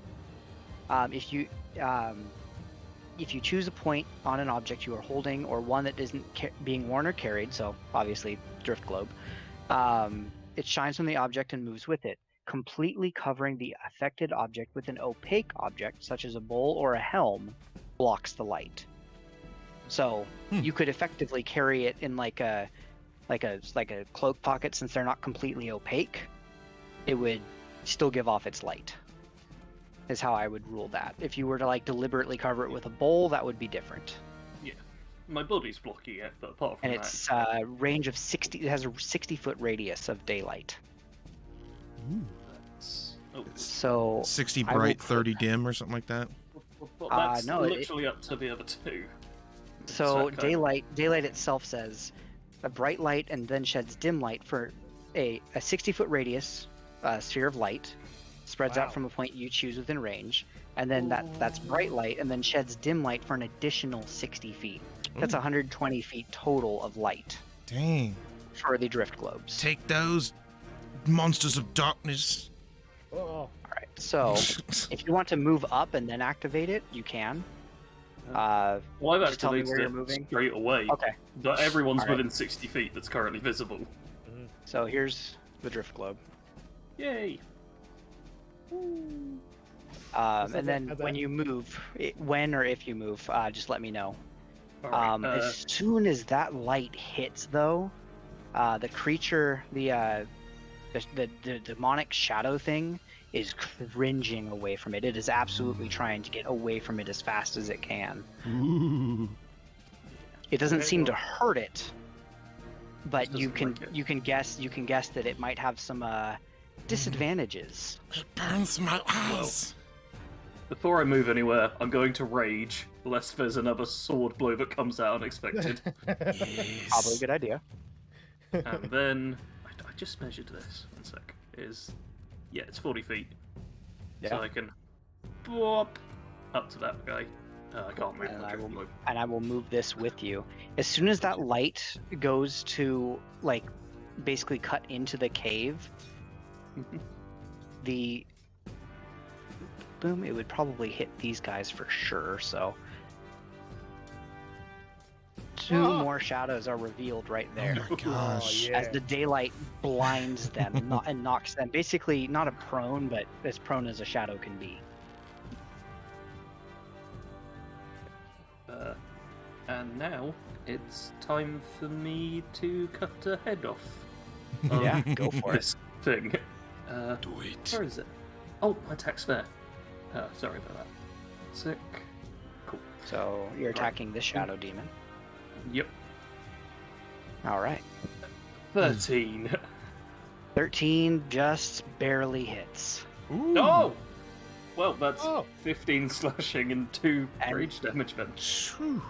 if you choose a point on an object you are holding or one that isn't being worn or carried, so obviously drift globe, it shines from the object and moves with it, completely covering the affected object with an opaque object such as a bowl or a helm blocks the light. So you could effectively carry it in like a cloak pocket. Since they're not completely opaque, it would still give off its light, is how I would rule that. If you were to like deliberately cover it with a bowl, that would be different. Yeah, my body's blocking it, but apart from that, it's range of 60. It has a 60-foot radius of daylight. Ooh. So 60 bright, 30 dim, or something like that. Well, that's literally up to the other two. So daylight itself says a bright light and then sheds dim light for a 60-foot radius sphere of light, spreads out from a point you choose within range, and then that's bright light and then sheds dim light for an additional 60 feet. That's 120 feet total of light. Dang. For the drift globes. Take those, monsters of darkness. All right. So if you want to move up and then activate it, you can. Well, I've activated it straight away. Okay. But everyone's within 60 feet that's currently visible. So here's the drift globe. Yay! And then when you move, when or if you move, just let me know. Right, as soon as that light hits, though, the creature, the demonic shadow thing, is cringing away from it. It is absolutely trying to get away from it as fast as it can. Ooh. It doesn't seem to hurt it, but you can guess that it might have some disadvantages. It burns my eyes. Well, before I move anywhere, I'm going to rage, lest there's another sword blow that comes out unexpected. Yes. Probably a good idea. And then I just measured this. 1 sec. It's 40 feet. Yeah. So I can bop up to that guy. I can't move. And I will move this with you. As soon as that light goes to like basically cut into the cave, the boom, it would probably hit these guys for sure. So 2 more shadows are revealed right there. Oh my gosh. As the daylight blinds them and knocks them basically not a prone, but as prone as a shadow can be. And now it's time for me to cut a head off. Yeah, go for it. This thing. Do it. Where is it? Oh, my attack's fair. Sorry about that. Sick. Cool. So you're attacking this shadow demon. Yep. All right. 13. 13 just barely hits. Ooh. Oh! Well, that's Oh. 15 slashing and 2 And- rage damage then. Phew.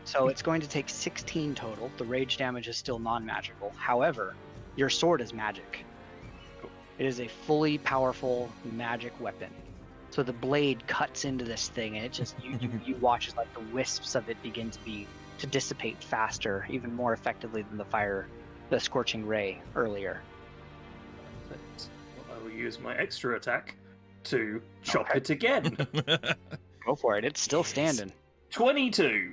So it's going to take 16 total. The rage damage is still non-magical. However, your sword is magic. It is a fully powerful magic weapon. So the blade cuts into this thing, and it just you watch as like the wisps of it begin to dissipate faster, even more effectively than the scorching ray earlier. Perfect. Well, I will use my extra attack to chop Okay. it again. Go for it. It's still standing. 22!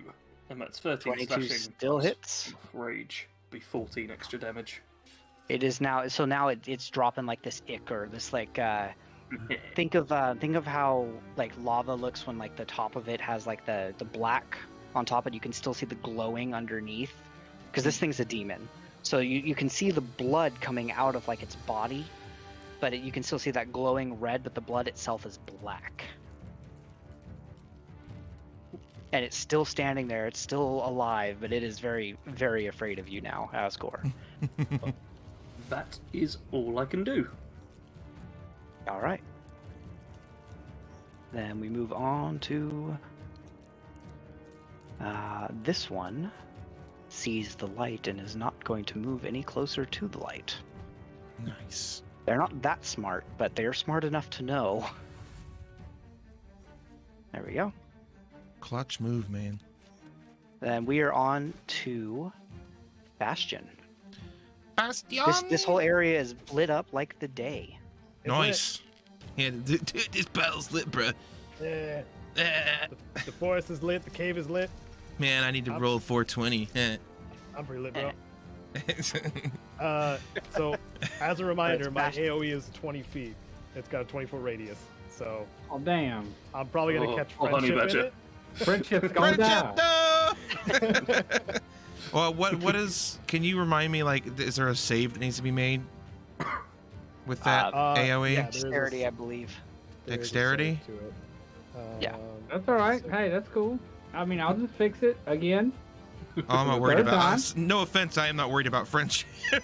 And that's 13 22 slashing. still plus hits. Rage. Be 14 extra damage. It is now. So now it's dropping like this ick or this like. Think of how like lava looks when like the top of it has like the black on top, and you can still see the glowing underneath, because this thing's a demon. So you can see the blood coming out of like its body, but you can still see that glowing red, but the blood itself is black. And it's still standing there. It's still alive, but it is very, very afraid of you now, Asgore. That is all I can do. All right. Then we move on to this one. Sees the light and is not going to move any closer to the light. Nice. They're not that smart, but they're smart enough to know. There we go. Clutch move, man. Then we are on to Bastion. Bastion. This whole area is lit up like the day. Is Nice. Yeah, dude, this battle's lit, bruh. it? Eh. Yeah. The forest is lit. The cave is lit. Man, I need to roll 420. I'm pretty lit, bro. So, as a reminder, my Bastion. AoE is 20 feet. It's got a 20-foot radius. So, Oh damn! I'm probably gonna catch honey friendship in badger. it. Friendship's gonna die. Friendship, no! Well, what is? Can you remind me? Like, is there a save that needs to be made with that AOE? yeah, there's a- Dexterity, I believe. there is a Dexterity? save to it. Yeah. That's all right. Hey, that's cool. I mean, I'll just fix it again. Oh, I'm not The worried third about. time. No offense, I am not worried about friendship. As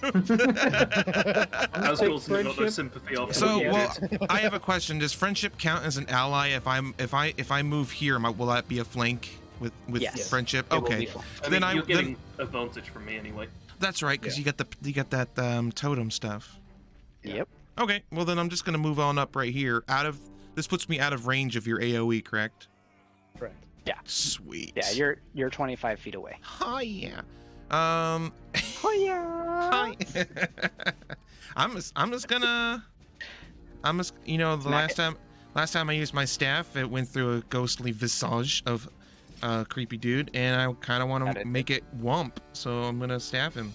take also got no friendship. sympathy off. So, Yeah. well, I have a question. Does friendship count as an ally if I move here? Will that be a flank with Yes. friendship? It will Okay, be fun. I then mean, I- you're getting advantage from me anyway. that's right, because you got that totem stuff. Yep. Okay, well then I'm just gonna move on up right here. This puts me out of range of your AOE, correct? Correct. Sweet. Yeah, you're 25 feet away. Hi, yeah. Oh yeah. Hi. I'm just gonna. You know, the Smack last time I used my staff, it went through a ghostly visage of a creepy dude, and I kind of want Got to it. make it wump, so I'm gonna staff him.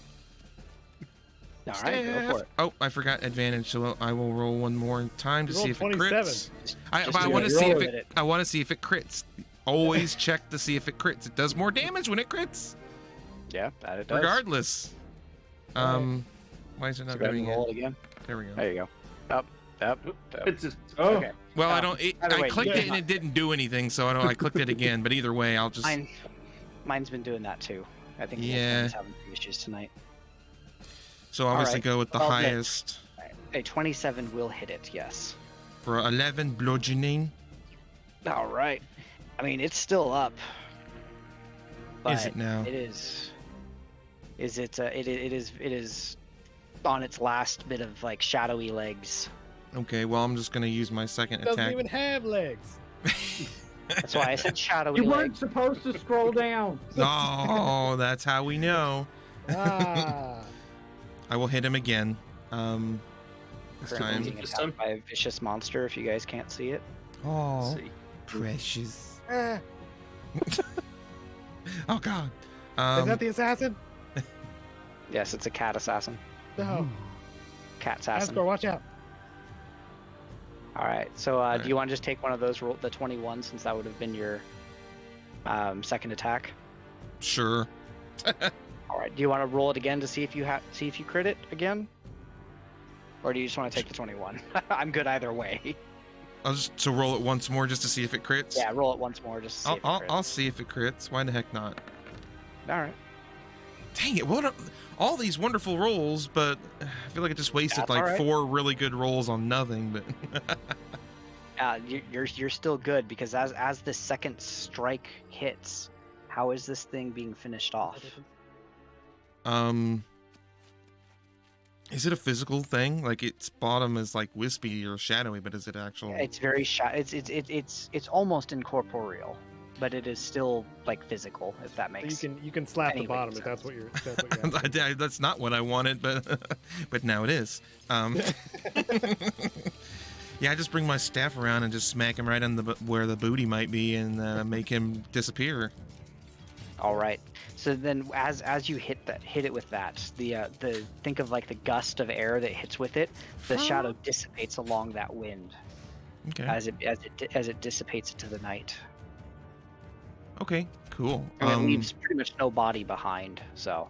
All right, go for it. Oh, I forgot advantage, so I will roll one more time to You see rolled if it 27. crits. Just But I do want to it. see if Roll it. it. I want to see if it crits. Always check to see if it crits. It does more damage when it crits, Yeah, that it does. regardless. Why is it So not go ahead doing and roll it? it again. There we go. There you go. Up. It's just, Oh, Okay. Well, I Oh, don't. by the I way, clicked yeah. it and it didn't do anything, so I clicked it again. But either way, I'll just. Mine's been doing that too. I think Yeah. Wolfman's having some issues tonight. So obviously Alright. go with the Well, then- highest A 27 will hit it. Yes. for 11 bludgeoning. All right. I mean, it's still up. But Is it now? It is. Is it? It is on its last bit of like shadowy legs. Okay, well I'm just gonna use my second It doesn't attack. even have legs. That's why I said shadowy you weren't legs. supposed to scroll down. Oh, that's how we know. Ah. I will hit him again. This Currently time. being This attacked by a vicious monster. If you guys can't see it. Oh, see. precious. Ah. Oh God. Is that the assassin? Yes, it's a cat assassin. No. Cat assassin. Asgore, watch out. All right. So do you want to just take one of those? Roll the 21, since that would have been your second attack. Sure. All right. Do you want to roll it again to see if you crit it again, or do you just want to take the 21? I'm good either way. I'll just roll it once more just to see if it crits. Yeah, roll it once more just to see if it crits. I'll see if it crits. Why the heck not? All right. Dang it! What all these wonderful rolls, but I feel like I just wasted like 4 really good rolls on nothing. But you're still good because as the second strike hits, how is this thing being finished off? Is it a physical thing? Like its bottom is like wispy or shadowy, but is it actual? It's very it's almost incorporeal, but it is still like physical. If that makes so you can slap the bottom if that's what you're. That's not what I wanted, but now it is. Yeah, I just bring my staff around and just smack him right on where the booty might be and make him disappear. All right. So then, as you hit it with that, the think of like the gust of air that hits with it, the shadow dissipates along that wind. Okay. As it dissipates into the night. Okay. Cool. And it leaves pretty much no body behind, so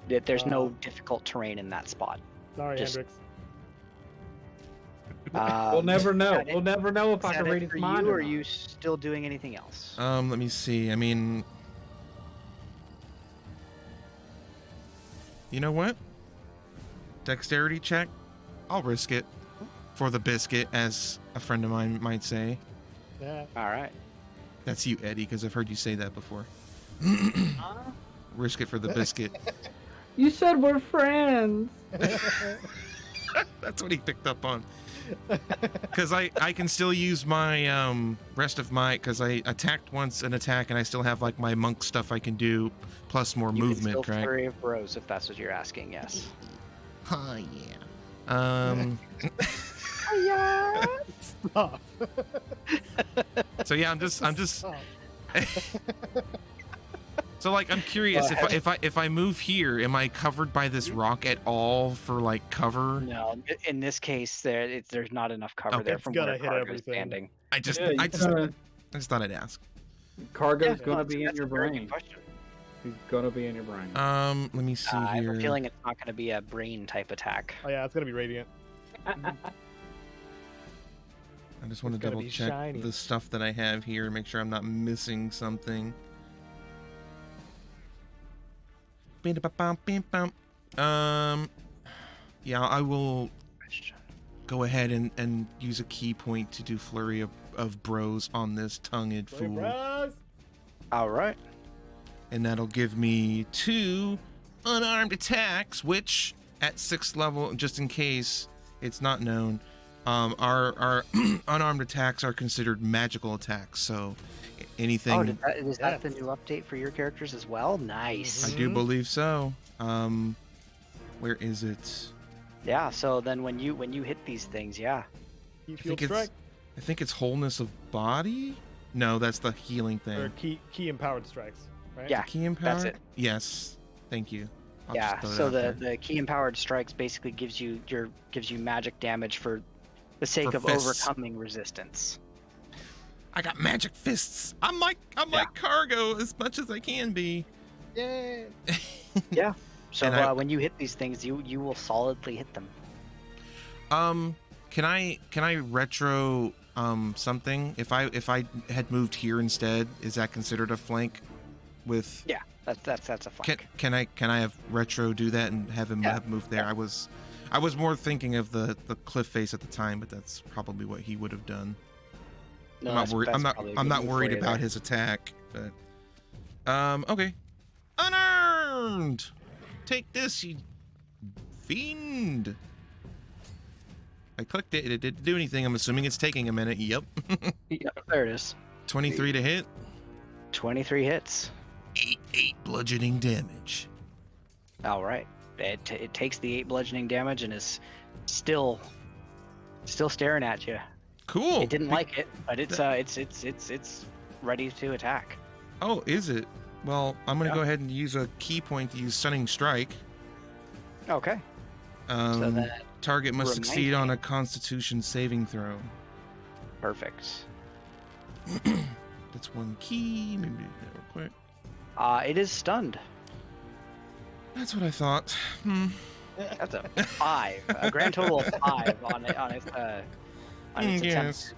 there's no difficult terrain in that spot. Sorry, Hendrix. We'll never know. We'll never know if I can read his mind. Or are you still doing anything else? Let me see. I mean, you know what? Dexterity check. I'll risk it for the biscuit, as a friend of mine might say. Yeah. All right. That's you, Eddie, because I've heard you say that before. Risk it for the biscuit. You said we're friends. That's what he picked up on. Because I can still use my rest of my, because I attacked once an attack and I still have like my monk stuff I can do plus more movement, can still right? Flurry of Bros, if that's what you're asking. Yes. Oh yeah. Yeah. Stop. So yeah, I'm just. So like, I'm curious if I move here, am I covered by this rock at all for like cover? No, in this case, there's not enough cover there from where Cargo's standing. I just thought I'd ask. Cargo's gonna be in your brain. He's gonna be in your brain. Let me see here. I have a feeling it's not gonna be a brain type attack. Oh yeah, it's gonna be radiant. I just want to double check the stuff that I have here, make sure I'm not missing something. Yeah, I will go ahead and use a key point to do Flurry of Bros on this tongued fool. All right. And that'll give me 2 unarmed attacks, which at 6th level, just in case it's not known, our unarmed attacks are considered magical attacks. So anything. Oh, is that the new update for your characters as well? Nice. I do believe so. Where is it? Yeah. So then when you hit these things, yeah. I think it's wholeness of body. No, that's the healing thing. Or key empowered strikes, right? Yeah. Key empowered. That's it. Yes. Thank you. Yeah. So the key empowered strikes basically gives you magic damage for the sake of overcoming resistance. I got magic fists. I'm like Cargo as much as I can be. Yay. Yeah. So when you hit these things, you will solidly hit them. Can I retro something? If I had moved here instead, is that considered a flank? With yeah, that's a flank. Can I have retro do that and have him have moved there? Yeah. I was more thinking of the cliff face at the time, but that's probably what he would have done. No, I'm not worried about his attack, but okay. Unearned. Take this, you fiend. I clicked it. It didn't do anything. I'm assuming it's taking a minute. Yep. Yep, there it is. 23 to hit. 23 hits. 8 bludgeoning damage. All right. It takes the 8 bludgeoning damage and is still staring at you. Cool. It didn't like it, but it's ready to attack. Oh, is it? Well, I'm gonna go ahead and use a key point to use Stunning Strike. Okay. So that target must succeed on a Constitution saving throw. Perfect. That's one key. Maybe do that real quick. It is stunned. That's what I thought. That's a 5. A grand total of 5 on its attempt Yes. to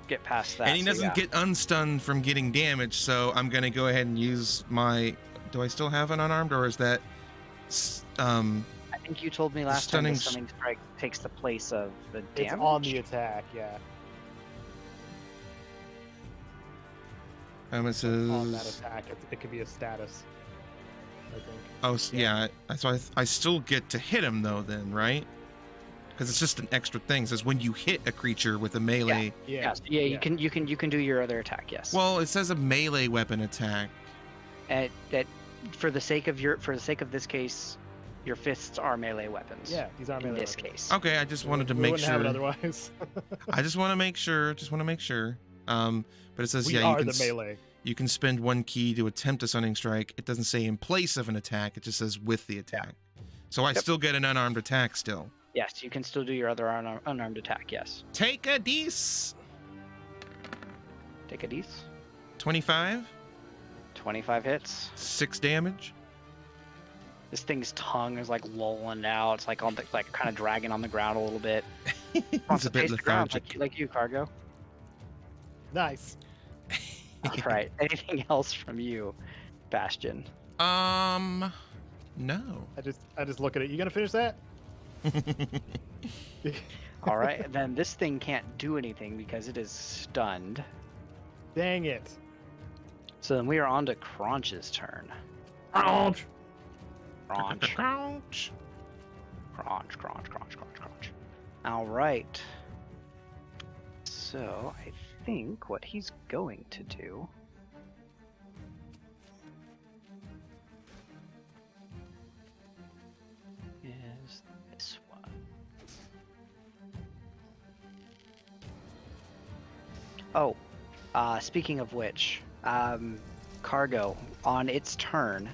get past that. And he so doesn't yeah. get unstunned from getting damaged, so I'm gonna go ahead and use my. Do I still have an unarmed, or is that? I think you told me last time stunning the stunning strike takes the place of the damage. It's on the attack, yeah. It On that says. attack, it could be a status, I think. Oh, yeah. So I still get to hit him though, then, right? Because it's just an extra thing. It says when you hit a creature with a melee. Yeah. Yes. Yeah, you can do your other attack. Yes. Well, it says a melee weapon attack. For the sake of this case, your fists are melee weapons. Yeah, these are in melee this weapons. case. Okay, I just wanted to We make wouldn't have it sure. otherwise. I just want to make sure. But it says We yeah, are you can the melee. you can spend one key to attempt a stunning strike. It doesn't say in place of an attack. It just says with the attack. So I still get an unarmed attack still. Yes, you can still do your other unarmed attack. Yes. Take a dice. Take a dice. 25. 25 hits. 6 damage. This thing's tongue is like lolling out. It's like kind of dragging on the ground a little bit. It's a bit Face the ground, lethargic. like you, Cargo. Nice. All right. Anything else from you, Bastion? No. I just look at it. You gonna finish that? All right. Then this thing can't do anything because it is stunned. Dang it. So then we are on to Crunch's turn. Crunch. Crunch. Crouch. Crunch. All right. So I think what he's going to do is this one. Oh, speaking of which, Cargo, on its turn,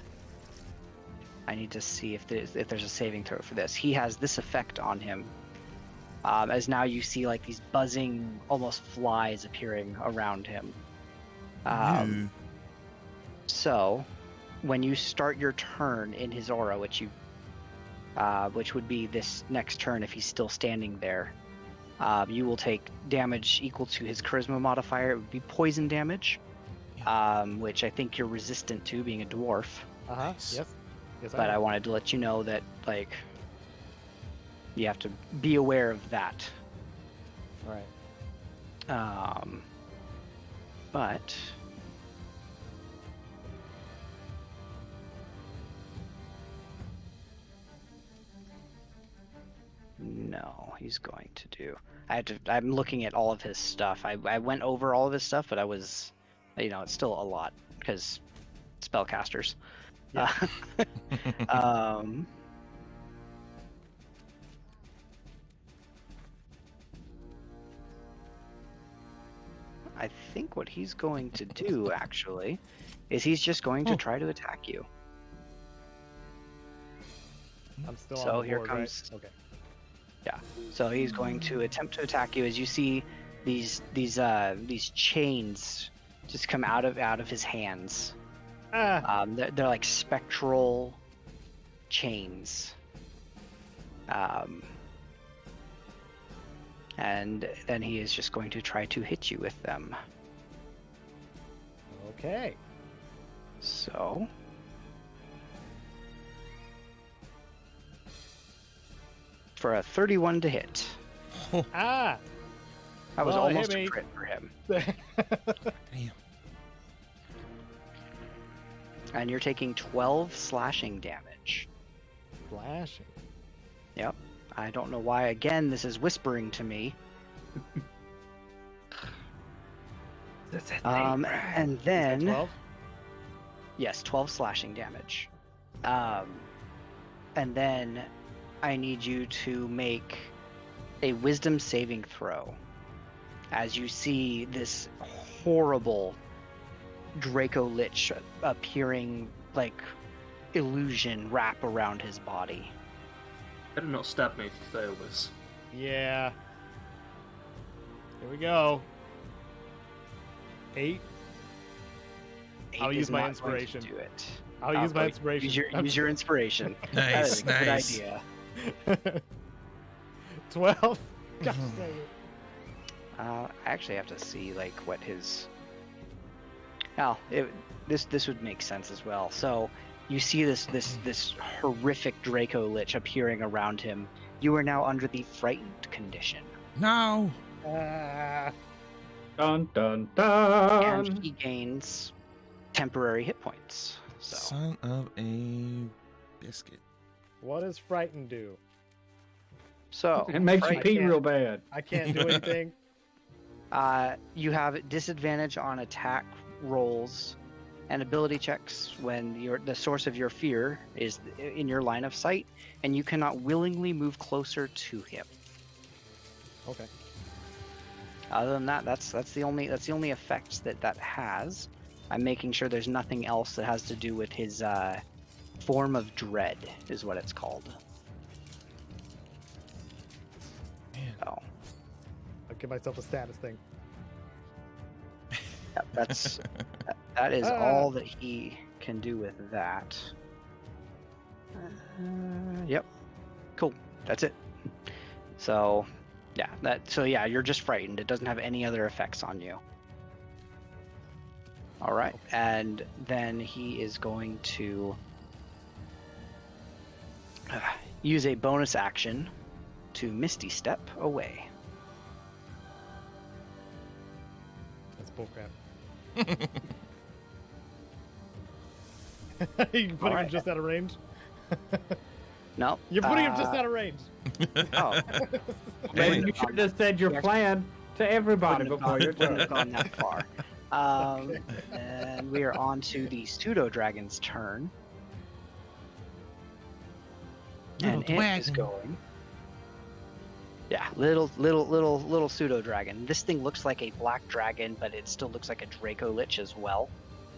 I need to see if there's a saving throw for this. He has this effect on him. As now you see like these buzzing, almost flies appearing around him. So, when you start your turn in his aura, which would be this next turn if he's still standing there, you will take damage equal to his charisma modifier. It would be poison damage, which I think you're resistant to, being a dwarf. Nice. Yes. Yes. But I wanted to let you know that, like, you have to be aware of that. Right. But no, he's going to do. I'm looking at all of his stuff. I went over all of his stuff, but I was, it's still a lot because spellcasters. Yeah. I think what he's going to do, actually, is he's just going to try to attack you. I'm still So on the here board, comes- right? Okay. Yeah. So he's going to attempt to attack you. As you see, these chains just come out of his hands. They're like spectral chains. And then he is just going to try to hit you with them. Okay. So. For a 31 to hit. Ah. That was Well, almost hit a me. crit for him. Damn. And you're taking 12 slashing damage. Flashing. Yep. I don't know why, again, this is whispering to me. And then... 12? Yes, 12 slashing damage. And then I need you to make a wisdom saving throw. As you see this horrible Draco Lich appearing like illusion wrap around his body. Better not stab me if you fail this. Yeah. Here we go. 8. I'll Eight use is my not going to inspiration. do it. I'll use my go- inspiration. Use your inspiration. That is Nice, a good nice. idea. 12. Gosh dang it. I actually have to see like what his. This would make sense as well. So you see this horrific Draco Lich appearing around him. You are now under the frightened condition. No. Dun dun dun. And he gains temporary hit points. So Son of a biscuit. What does frighten do? So It makes you I pee can't- real bad. I can't do anything. you have disadvantage on attack rolls and ability checks when the source of your fear is in your line of sight, and you cannot willingly move closer to him. Okay. Other than that, that's the only effects that has. I'm making sure there's nothing else that has to do with his form of dread, is what it's called. Man. So I'll give myself a status thing. that's that is all that he can do with that. Yep. Cool. That's it. So yeah, you're just frightened. It doesn't have any other effects on you. All right, and then he is going to use a bonus action to Misty Step away. That's bullcrap. You putting him Alright. just out of range? No. You're putting him just out of range. Oh, Hey. You should have said your plan to everybody before your wouldn't have turn. gone that far. And we are on to the Pseudo Dragon's turn. Little And it is dragon. going. Yeah, little Pseudo Dragon. This thing looks like a black dragon, but it still looks like a Draco Lich as well.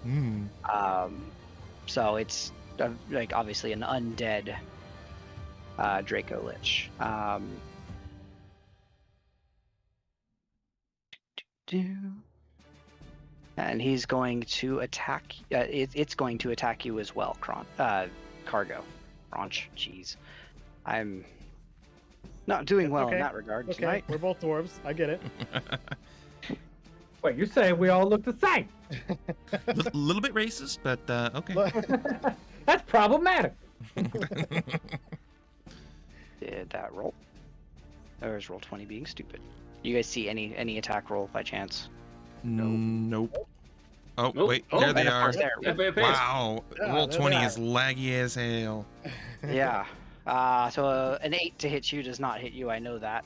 Hmm. So it's like obviously an undead Draco Lich. And he's going to attack. It's going to attack you as well, Cargo. Cronch. Jeez, I'm not doing well in Okay. that regard Okay, tonight. we're both dwarves. I get it. Wait, you're saying we all look the same? Little bit racist, but okay. That's problematic. Did that roll? Or is roll 20 being stupid? You guys see any attack roll by chance? Nope. Oh, Nope. wait, Oh, there they and of are. course there. It appears. Wow, Yeah, roll there 20 they is laggy as hell. Yeah. So an 8 to hit you does not hit you. I know that.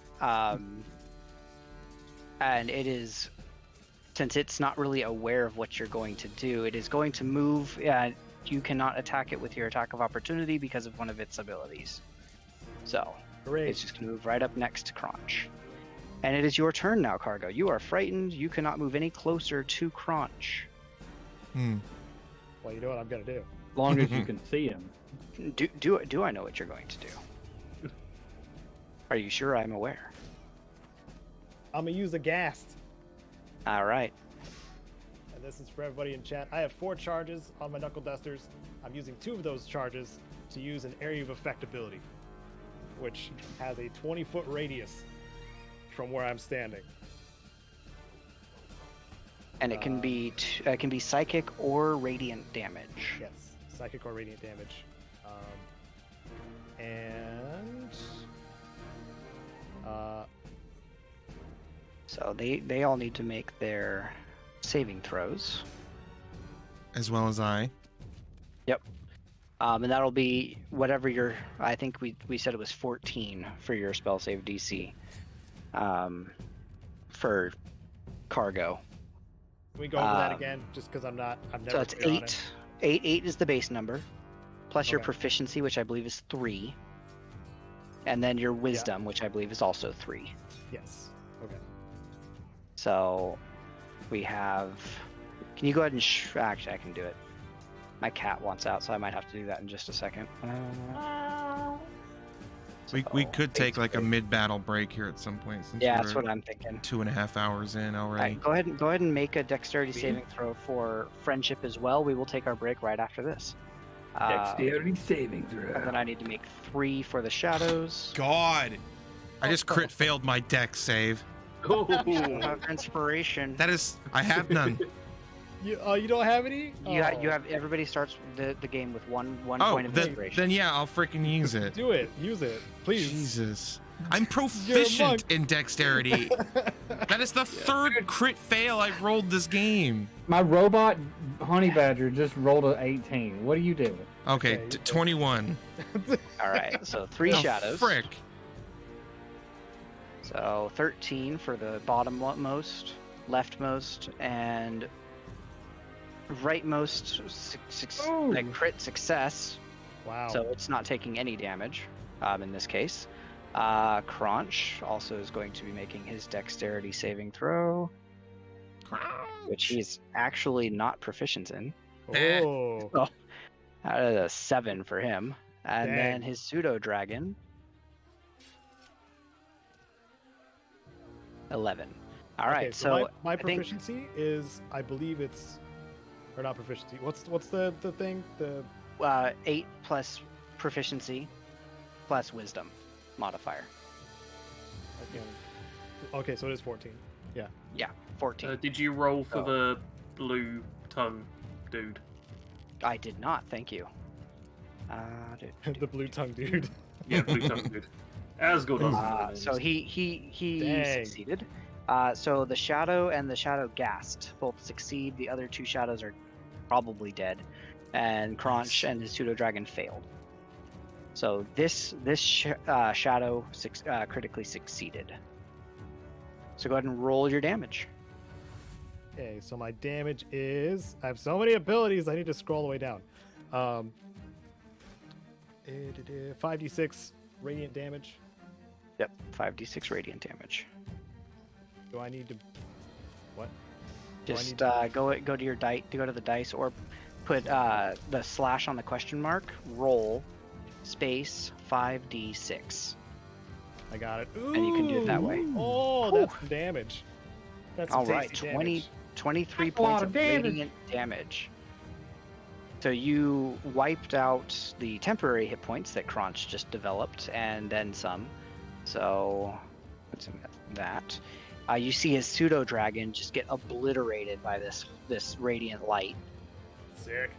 And it is, since it's not really aware of what you're going to do, it is going to move. You cannot attack it with your attack of opportunity because of one of its abilities. So Great. it's just going to move right up next to Crunch. And it is your turn now, Cargo. You are frightened. You cannot move any closer to Crunch. Hmm. Well, you know what I'm gonna do. As long as you can see him. Do I know what you're going to do? Are you sure I'm aware? I'm gonna use a ghast. All right. And this is for everybody in chat. I have 4 charges on my knuckle dusters. I'm using 2 of those charges to use an area of effect ability, which has a 20-foot radius from where I'm standing. And it can be psychic or radiant damage. Yes, psychic or radiant damage. So they all need to make their saving throws. As well as I. And that'll be whatever your. I think we said it was 14 for your spell save DC. For Cargo. Can we go over that again? Just because I've never. So it's clear on 8. it. 8 is the base number, plus your Okay. proficiency, which I believe is 3, and then your wisdom, which I believe is also 3. Yes. Okay. So we have. Can you go ahead and actually I can do it. My cat wants out, so I might have to do that in just a second. We could take like a mid-battle break here at some point. Since Yeah, we're that's what I'm thinking. 2.5 hours in All already. right, go ahead and make a dexterity saving throw for friendship as well. We will take our break right after this. Dexterity saving And throw. then I need to make 3 for the shadows. God, I just crit failed my deck save. You'll Oh. have inspiration. That is, I have none. You don't have any? You have everybody starts the game with one Oh, point of inspiration. then yeah, I'll freaking use it. Do it. Use it, please. Jesus. I'm proficient monk. in dexterity. That is the third crit fail I've rolled this game. My robot honey badger just rolled an 18. What are you doing? Okay, Okay, 21. All right, so 3 Oh, shadows. Frick. So 13 for the bottommost, leftmost, and rightmost like crit success. Wow. So it's not taking any damage in this case. Crunch also is going to be making his dexterity saving throw, which he's actually not proficient in. Oh. Out of a 7 for him. And Dang. then his Pseudo Dragon. 11. All right, Okay, so my I think- proficiency is, I believe it's, or not proficiency. What's the thing? The 8 plus proficiency plus wisdom modifier. okay, so it is 14. Yeah, 14. Did you roll for Oh. the blue tongue dude? I did not, thank you. The blue tongue dude. Yeah, blue tongue dude. As good as So he Dang. succeeded. So the shadow and the shadow ghast both succeed. The other 2 shadows are probably dead, and Crunch and his Pseudo Dragon failed. So this shadow critically succeeded. So go ahead and roll your damage. Okay, so my damage is, I have so many abilities, I need to scroll all the way down. 5d6 radiant damage. Yep, 5d6 radiant damage. Do I need to, what? Just go to your dice, go to the dice, or put the slash on the question mark. Roll space 5d6, I got it. and you can do it that way. Oh, that's some damage. That's some All right, tasty 23 That's a lot points of of damage. radiant damage. So you wiped out the temporary hit points that Crunch just developed, and then some. So what's in that? You see his Pseudo Dragon just get obliterated by this radiant light. Sick.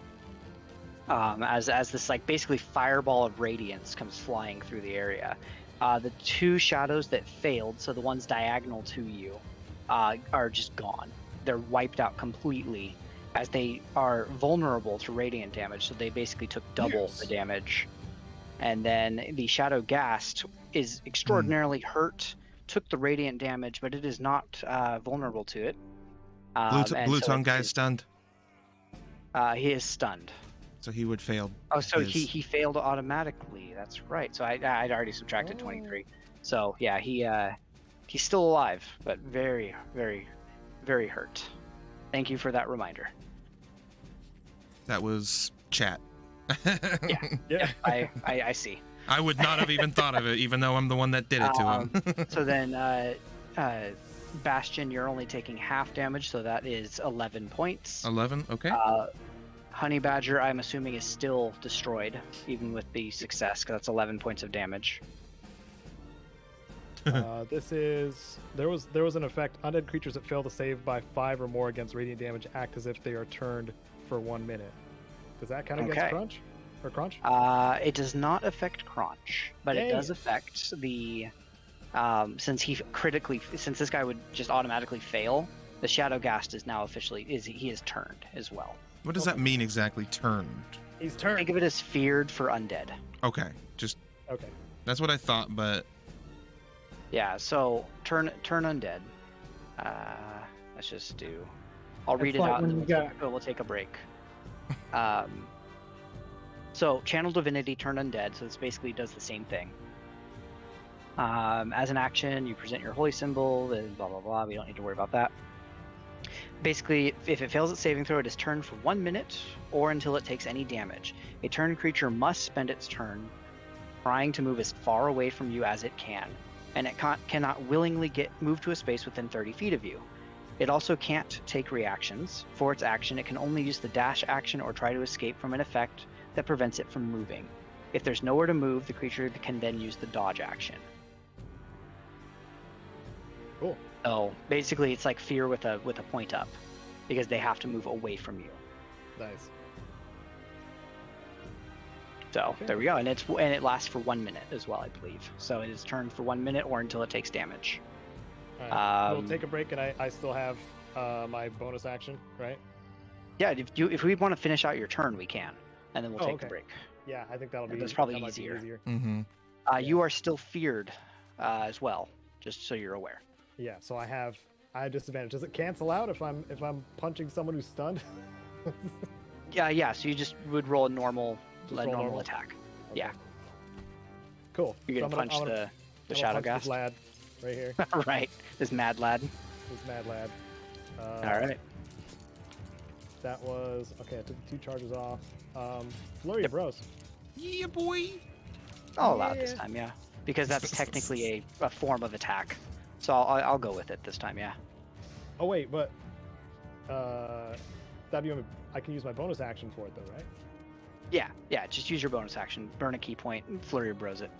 As this like basically fireball of radiance comes flying through the area. The 2 shadows that failed, so the ones diagonal to you, are just gone. They're wiped out completely, as they are vulnerable to radiant damage. So they basically took double the damage. And then the shadow ghast is extraordinarily hurt. Took the radiant damage, but it is not vulnerable to it. Blue tongue guy's stunned, He is stunned. so he would fail. Oh, so his- he failed automatically. That's right. So I'd already subtracted 23. So yeah, he's still alive, but very, very, very hurt. Thank you for that reminder. That was chat. Yeah. I see. I would not have even thought of it, even though I'm the one that did it to him. So then, Bastion, you're only taking half damage, so that is 11 points. 11, okay. Honey Badger, I'm assuming, is still destroyed, even with the success, because that's 11 points of damage. This is, there was an effect. Undead creatures that fail to save by 5 or more against radiant damage act as if they are turned for 1 minute. Does that kind of Okay. against Crunch? Or Crunch? It does not affect Crunch, but it Dang does it. affect the since this guy would just automatically fail, the Shadow Ghast is now officially he is turned as well. What does that mean exactly, turned? He's turned. Think of it as feared for undead. Okay, just Okay. that's what I thought, but Yeah, so turn undead. Let's just do. I'll read It's it like out and when then you we'll take a break. So Channel Divinity turn undead, so this basically does the same thing. As an action, you present your holy symbol, and blah blah blah. We don't need to worry about that. Basically, if it fails its saving throw, it is turned for 1 minute or until it takes any damage. A turned creature must spend its turn trying to move as far away from you as it can, and it cannot willingly move to a space within 30 feet of you. It also can't take reactions. For its action, it can only use the dash action or try to escape from an effect that prevents it from moving. If there's nowhere to move, the creature can then use the dodge action. Cool. So basically, it's like fear with a point up, because they have to move away from you. Nice. So Okay. there we go, and it lasts for 1 minute as well, I believe. So it is turned for 1 minute or until it takes damage. All right. We'll take a break, and I still have my bonus action, right? Yeah, if we want to finish out your turn, we can, and then we'll take the break. Yeah, I think that'll be. That's probably that might be easier. Mm-hmm. You are still feared as well, just so you're aware. Yeah, so I have disadvantage. Does it cancel out if I'm punching someone who's stunned? Yeah. So you just would roll a normal Just roll normal? attack. Okay. Yeah. Cool. You're gonna So punch I'm the I'm shadow gonna punch ghast. this lad right here. Right. This mad lad. This mad lad. All right. That was okay. I took 2 charges off. Flurry of Bros. Yeah, boy. I'll allow it this time, yeah, because that's technically a form of attack. So I'll go with it this time, yeah. Oh wait, but I can use my bonus action for it though, right? Yeah. Just use your bonus action, burn a key point, and Flurry of Bros it.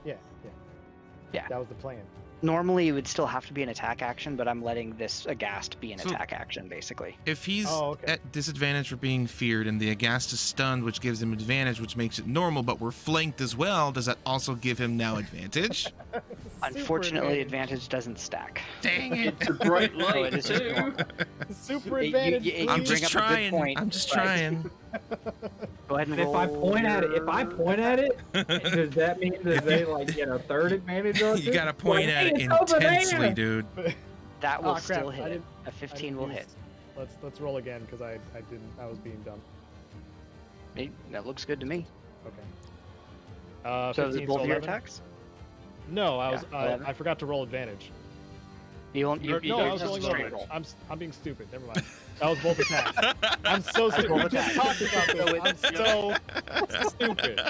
Yeah. Yeah. That was the plan. Normally, it would still have to be an attack action, but I'm letting this Aghast be an So- attack action, basically. If he's okay. at disadvantage for being feared and the Aghast is stunned, which gives him advantage, which makes it normal, but we're flanked as well, does that also give him now advantage? Unfortunately, advantage doesn't stack. Dang it. It's a bright So light it is too. Super You- advantage. you I'm bring just up a good trying. point, I'm just but- trying. Go ahead and And if I roll point at it, does that mean that they like get a third advantage on You it? gotta point Like, at hey, it it's over there! intensely, dude. That will Oh, crap. still I hit. didn't- A 15 will hit. Let's roll again because I was being dumb. That looks good to me. Okay. So is 15, it both of your 11? attacks? No, I was 11. I forgot to roll advantage. You No, I was just rolling straight normal. roll. I'm being stupid. Never mind. That was both attacks. I'm so stupid. both We just attacks. talked about this. I'm so stupid.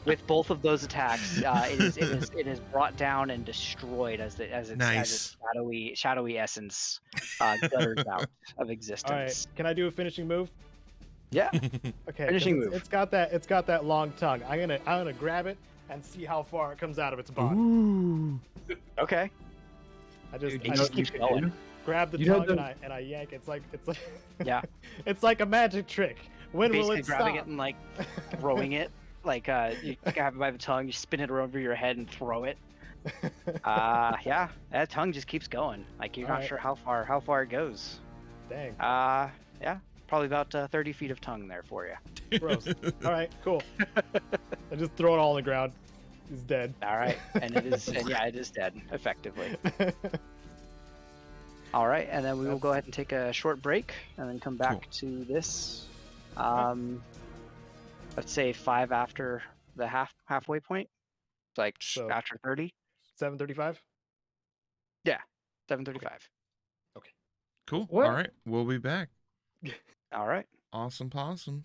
With both of those attacks, it is brought down and destroyed as its Nice. shadowy essence gutters out of existence. All right. Can I do a finishing move? Yeah. Okay. Finishing 'cause move. It's got that long tongue. I'm gonna grab it and see how far it comes out of its body. Ooh. Okay. I just It I just just keeps going. grab the You know tongue the- and I yank. It's like Yeah. it's like a magic trick. When will Basically it grabbing stop? it and like throwing it. Like you grab it by the tongue, you spin it over your head and throw it. Yeah, that tongue just keeps going. Like you're not Alright. sure how far it goes. Dang. Yeah, probably about 30 feet of tongue there for you. Gross. All right. Cool. I just throw it all on the ground. He's dead. All right, and it is dead effectively. All right, and then we will go ahead and take a short break, and then come back to this. Let's say 5 after the halfway point, like So- after 30. 7:35. 7:35. Cool. What? All right. We'll be back. All right. Awesome possum.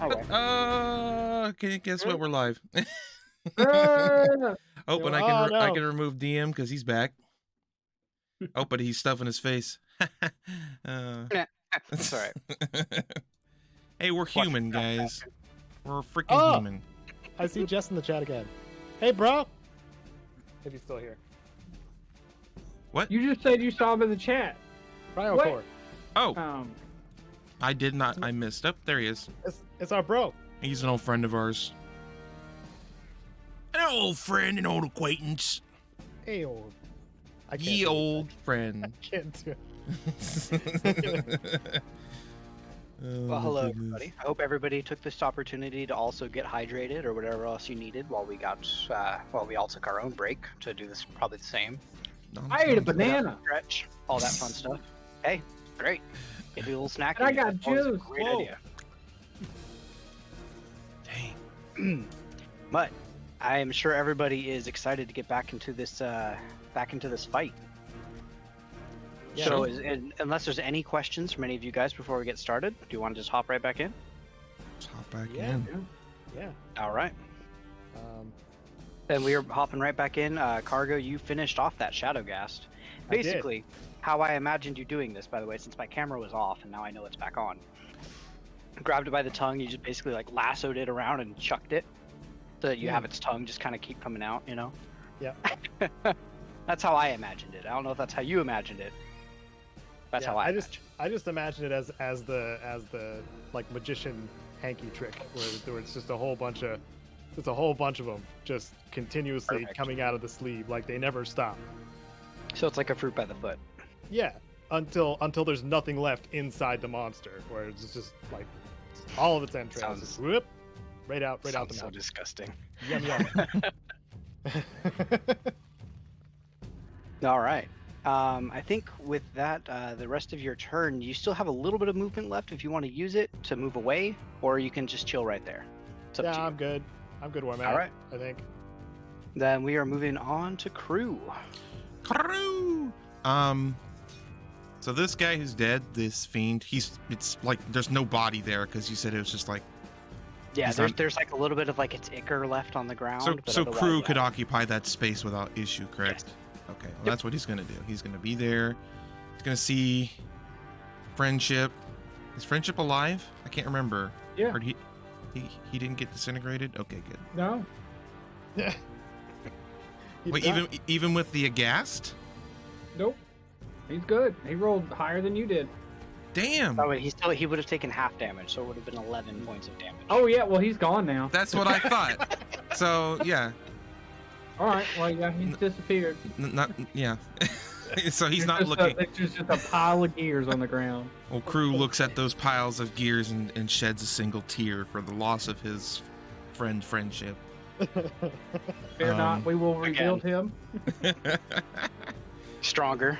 Okay. Can you guess what? We're live. Ah! Oh, and Oh, I no. can remove DM because he's back. Oh, but he's stuffing his face. That's all right. Hey, we're Watch human, it back, guys. We're freaking Oh! human. I see Jess in the chat again. Hey, bro. If he's still here. What? You just said you saw him in the chat. Cryo What? Core. Oh, I did not. I missed. Oh, there he is. It's our bro. He's an old friend of ours. An old friend, an old acquaintance. Hey, old. I can't Ye do it. old friend. I can't do it. Well, hello everybody. I hope everybody took this opportunity to also get hydrated or whatever else you needed while we all took our own break to do this. Probably the same. I ate a banana. Stretch, all that fun stuff. Hey, great. Get a little snack. And I got That's always a juice. Great Whoa. idea. Dang. But I am sure everybody is excited to get back into this fight. Yeah. So, unless there's any questions from any of you guys before we get started, do you want to just hop right back in? Let's hop back Yeah. in. Yeah. All right. Um, And we are hopping right back in. Cargo, you finished off that shadow ghast. I did. Basically, how I imagined you doing this, by the way, since my camera was off and now I know it's back on. Grabbed it by the tongue, you just basically like lassoed it around and chucked it, so that you have its tongue just kind of keep coming out, you know? Yeah. That's how I imagined it. I don't know if that's how you imagined it. That's yeah, how I imagined. I just imagine it as the like magician hanky trick where it's just a whole bunch of them just continuously Perfect. coming out of the sleeve, like they never stop. So it's like a fruit by the foot. Yeah, until there's nothing left inside the monster, where it's just like all of its entrails, Sounds- just whoop, right out the Sounds so mouth. disgusting. Yum yum. All right. I think with that, the rest of your turn, you still have a little bit of movement left if you want to use it to move away, or you can just chill right there. It's up to Yeah, you. I'm good. I'm good where I'm at. All right. I think. Then we are moving on to crew. Karoo! So this guy who's dead, this fiend, it's like there's no body there because you said it was just like. Yeah, He's there's like a little bit of like its ichor left on the ground. So but so otherwise, crew yeah. could occupy that space without issue, correct? Okay, well that's what he's gonna do. He's gonna be there. He's gonna see Friendship. Is Friendship alive? I can't remember. Yeah. Or he didn't get disintegrated? Okay, good. No. Yeah. Wait, even with the aghast? Nope. He's good. He rolled higher than you did. Damn. Oh wait, he would have taken half damage, so it would have been 11 points of damage. Oh yeah. Well, he's gone now. That's what I thought. So yeah, All right. Well, yeah, he's disappeared. not yeah. So he's not Just looking. It's just a pile of gears on the ground. Well, crew looks at those piles of gears and sheds a single tear for the loss of his friendship. Fear not, we will again. rebuild him. Stronger.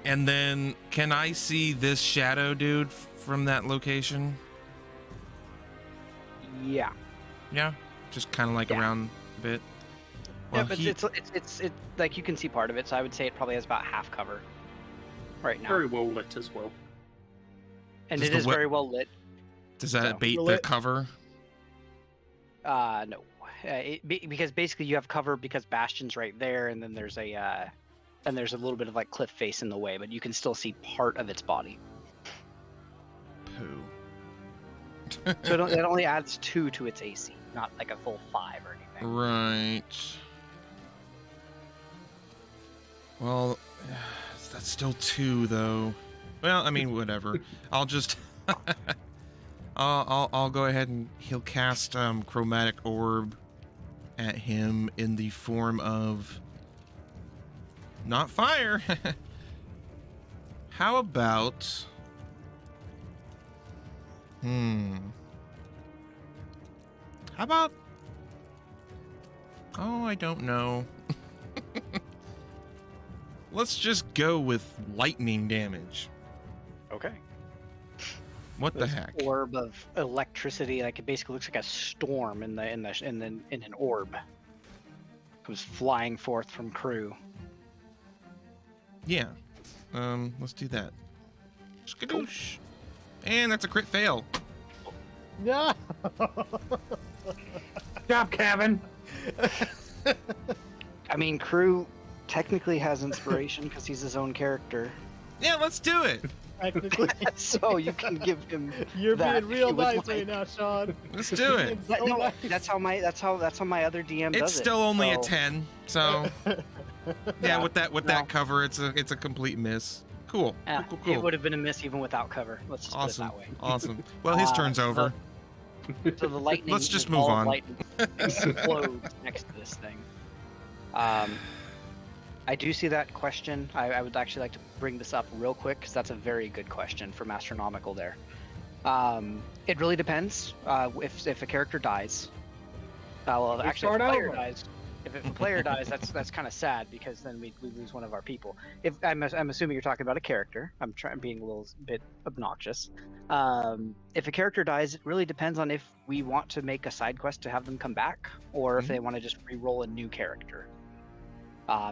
And then, can I see this shadow dude from that location? Yeah. Yeah, just kind of like Yeah. around a bit. Well, Yeah, but it's like you can see part of it, so I would say it probably has about half cover right now. Very well lit as well. And Does it the is web- very well lit. does that so- bait the Lit. cover? No. Because basically you have cover because Bastion's right there, and then there's a little bit of like cliff face in the way, but you can still see part of its body. Poo. So it only adds 2 to its AC, not like a full 5 or anything. Right. Well, that's still 2 though. Well, I mean, whatever. I'll just I'll go ahead and he'll cast chromatic orb at him in the form of not fire. How about how about oh, I don't know. Let's just go with lightning damage. Okay. What the This heck? orb of electricity, like it basically looks like a storm in an orb. Comes flying forth from crew. Yeah. Let's do that. Skadoosh. And that's a crit fail. No. Job, Kevin. I mean, Crew technically has inspiration because he's his own character. Yeah, let's do it. Technically. So you can give him. You're that being if real you would nice like. right now, Sean. Let's do it. So No, nice. that's how my other DM does It's it. still only a so- 10, so yeah. With that cover, it's a complete miss. Cool. Yeah, Cool. It would have been a miss even without cover. Let's just Awesome. put it that way. Awesome. Well, his turn's over. So the lightning. Let's just the move ball of on. Lightning explodes next to this thing. I do see that question. I would actually like to bring this up real quick because that's a very good question from Astronomical there. It really depends. If a character dies, well, actually, if a player dies. If a player dies, that's kind of sad because then we lose one of our people. If I'm assuming you're talking about a character, I'm being a little bit obnoxious. If a character dies, it really depends on if we want to make a side quest to have them come back, or if they want to just re-roll a new character.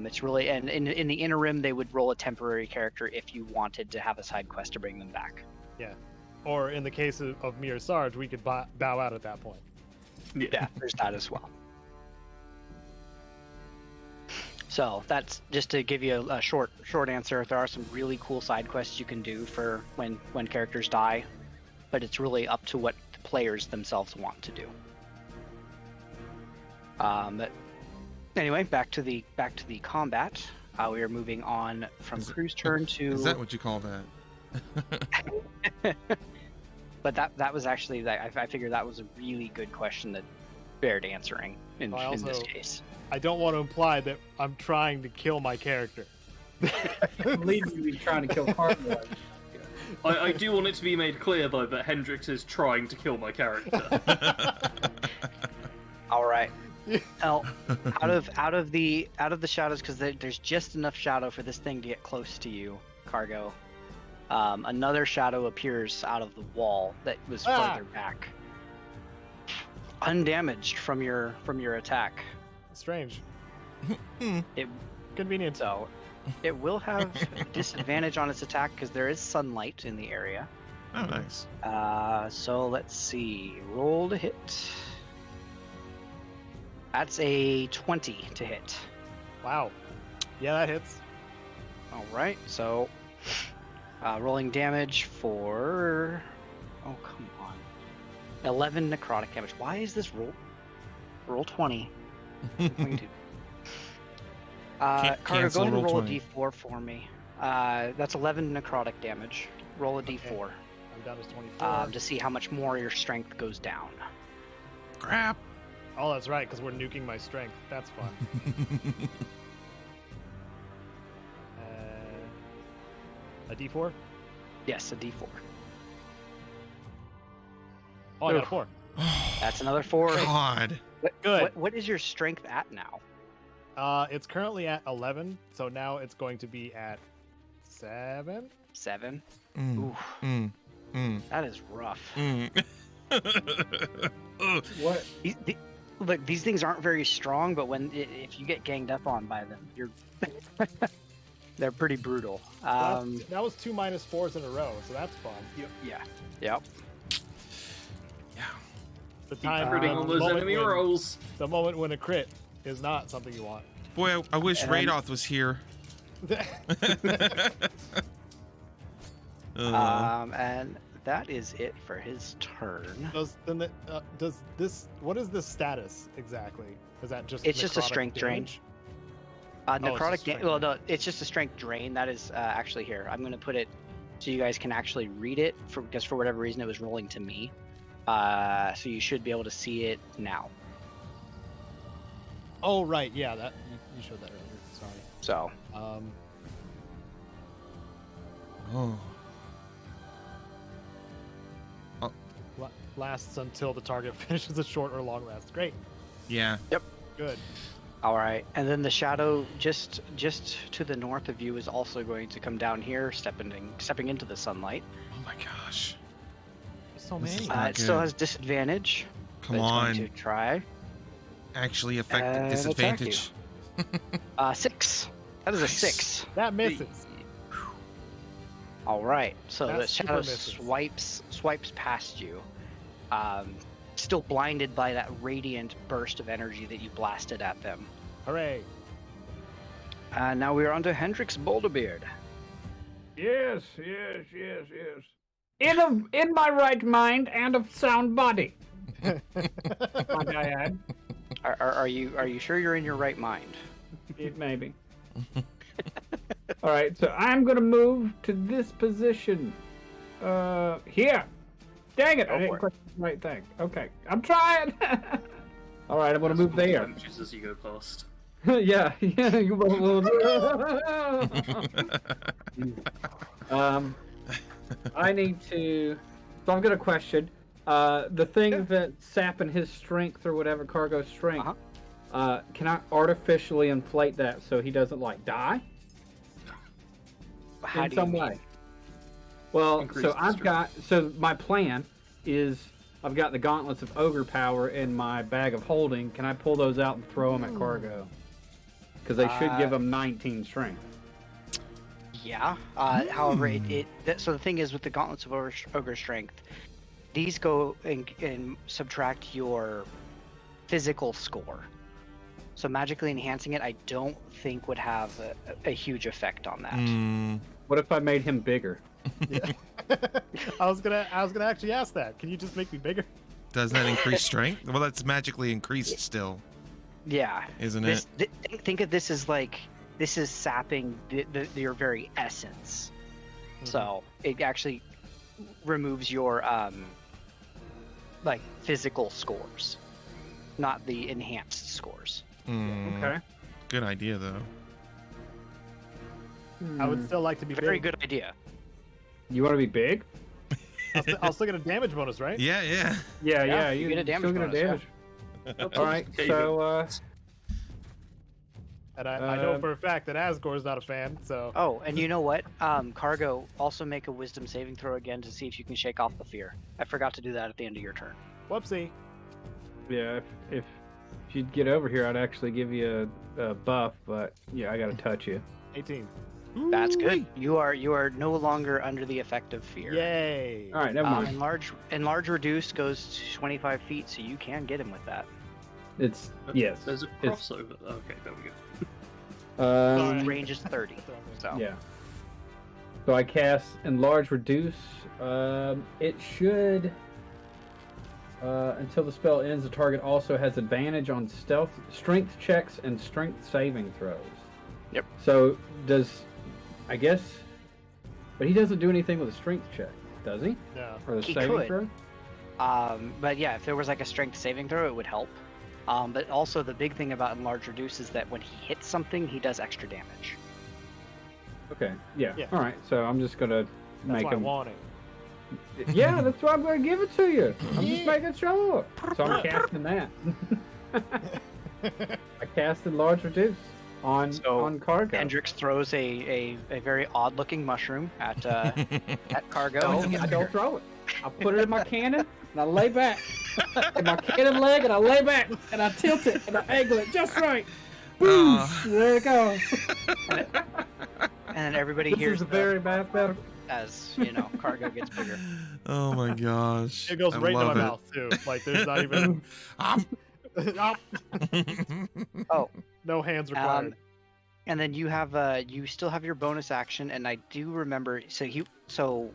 It's really, and in the interim, they would roll a temporary character if you wanted to have a side quest to bring them back. Yeah. Or in the case of me or Sarge, we could bow out at that point. Yeah, there's that as well. So that's just to give you a short answer. There are some really cool side quests you can do for when characters die, but it's really up to what the players themselves want to do. But anyway, back to the combat. We are moving on from Crew's turn to. Is that what you call that? But that was actually I figured that was a really good question that bared answering in this case. I don't want to imply that I'm trying to kill my character. Leave you trying to kill Cardboard. I do want it to be made clear though that Hendrix is trying to kill my character. All right. Now, out of the shadows, because there's just enough shadow for this thing to get close to you, Cargo. Another shadow appears out of the wall that was further back, undamaged from your attack. Strange. It Convenient. so it will have disadvantage on its attack because there is sunlight in the area. Oh, nice. So let's see. Roll to hit. That's a 20 to hit. Wow. Yeah, that hits. All right. So rolling damage for. Oh, come on. 11 necrotic damage. Why is this roll 20? Cancel Carter, go ahead and roll 20. a d4 for me. That's 11 necrotic damage. Roll a d4. I'm down to 24. To see how much more your strength goes down. Crap. Oh, that's right, because we're nuking my strength. That's fun. A d4? Yes, a d4. Oh, I got a 4. That's another 4. God. Good. What is your strength at now? It's currently at 11, so now it's going to be at 7. 7. Mm, Ooh, that is rough. What? Look, these things aren't very strong, but if you get ganged up on by them, you're they're pretty brutal. That was 2 -4s in a row, so that's fun. Yeah. Yep. The time Critting on those enemy rolls. The moment when a crit is not something you want. Boy, I wish Radoth was here. And that is it for his turn. What is this status exactly? Is that just It's just a necrotic strength drain. damage? Necrotic strength well, no, it's just a strength drain. That is actually here. I'm going to put it so you guys can actually read it because for whatever reason it was rolling to me. So you should be able to see it now. Oh right, yeah, that you showed that earlier. Sorry. So lasts until the target finishes a short or long rest. Great. Yeah. Good. all right, and then the shadow just to the north of you is also going to come down here, stepping into the sunlight. Oh my gosh. So This many. is not It still good. has disadvantage. Come but it's on. going to try. Actually affect the And disadvantage. 6. That is a 6. That misses. All right, so That the super shadow misses. swipes past you, still blinded by that radiant burst of energy that you blasted at them. Hooray! Now we're on to Hendrix Boulderbeard. Yes. In my right mind and of sound body. Might I add? Are you sure you're in your right mind? It may be. All right, so I'm gonna move to this position. Here. Dang it! I didn't click the right thing. Okay, I'm trying. All right, I'm gonna move there. Just as you go past. yeah. I need to. So I'm gonna question the thing that's sapping his strength or whatever, Cargo's strength. Can I artificially inflate that so he doesn't like die? How in do some you way. mean? Well, Increase so the I've strength. got. So my plan is I've got the gauntlets of ogre power in my bag of holding. Can I pull those out and throw them at Cargo? Because they should give him 19 strength. Yeah. However, so the thing is with the gauntlets of ogre strength, these go and subtract your physical score. So magically enhancing it, I don't think would have a huge effect on that. What if I made him bigger? Yeah. I was gonna actually ask that. Can you just make me bigger? Doesn't that increase strength? Well, that's magically increased still, Yeah. isn't it? Think of this as like this is sapping your very essence. So it actually removes your like physical scores, not the enhanced scores. Okay. Good idea, though. I would still like to be Very big. good idea. You want to be big? I'll still get a damage bonus, right? Yeah. Yeah. you get a damage still get bonus, a damage. All right. So. And I know for a fact that Asgore's not a fan, so. Oh, and you know what? Cargo, also make a wisdom saving throw again to see if you can shake off the fear. I forgot to do that at the end of your turn. Whoopsie. Yeah. If you'd get over here, I'd actually give you a buff, but yeah, I gotta touch you. 18. That's good. You are no longer under the effect of fear. Yay. All right, never mind. Enlarge reduce goes to 25 feet, so you can get him with that. It's yes. There's a It's- crossover. Okay, there we go. His range is 30. So Yeah. So I cast Enlarge Reduce. It should. Until the spell ends, the target also has advantage on stealth, strength checks, and strength saving throws. Yep. So I guess, but he doesn't do anything with a strength check, does he? No. Or the He saving could. throw? but yeah, if there was like a strength saving throw, it would help. But also the big thing about Enlarge Reduce is that when he hits something, he does extra damage. Okay. Yeah. Yeah. All right. So I'm just gonna That's make why I him. want it. Yeah, that's why I'm gonna give it to you. I'm just making sure. So I'm casting that. I cast Enlarge Reduce on Cargo. Hendrix throws a very odd looking mushroom at Cargo. I don't throw it. I put it in my cannon and I lay back. In my cannon leg and I lay back and I tilt it and I angle it just right. Boom! There it goes. And then everybody This hears is a very mathematical. as Cargo gets bigger. Oh my gosh. It goes I right into my love it. mouth, too. Like, there's not even. Oh, No hands required. and then you have you still have your bonus action, and I do remember. So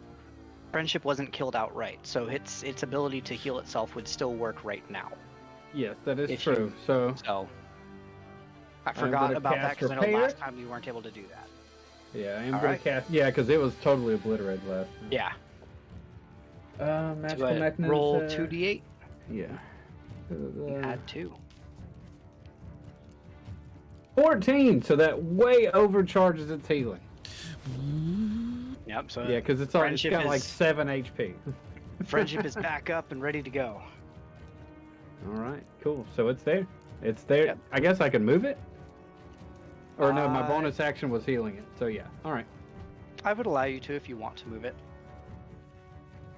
friendship wasn't killed outright, so its ability to heal itself would still work right now. Yes, that is If true. So So I I'm forgot gonna about that cast because I know Repair. last time you weren't able to do that. yeah, I am All gonna right. cast. Yeah, because it was totally obliterated last time. Yeah. Magical So, mechanism. roll 2d8. Yeah. Add 2. 14, so that way overcharges its healing. Yep. So Yeah, because it's got friendship like is- 7 HP. friendship is back up and ready to go. All right, cool. So it's there. It's there. Yep. I guess I can move it. Or no, my Uh, bonus action was healing it. So yeah. All right. I would allow you to if you want to move it.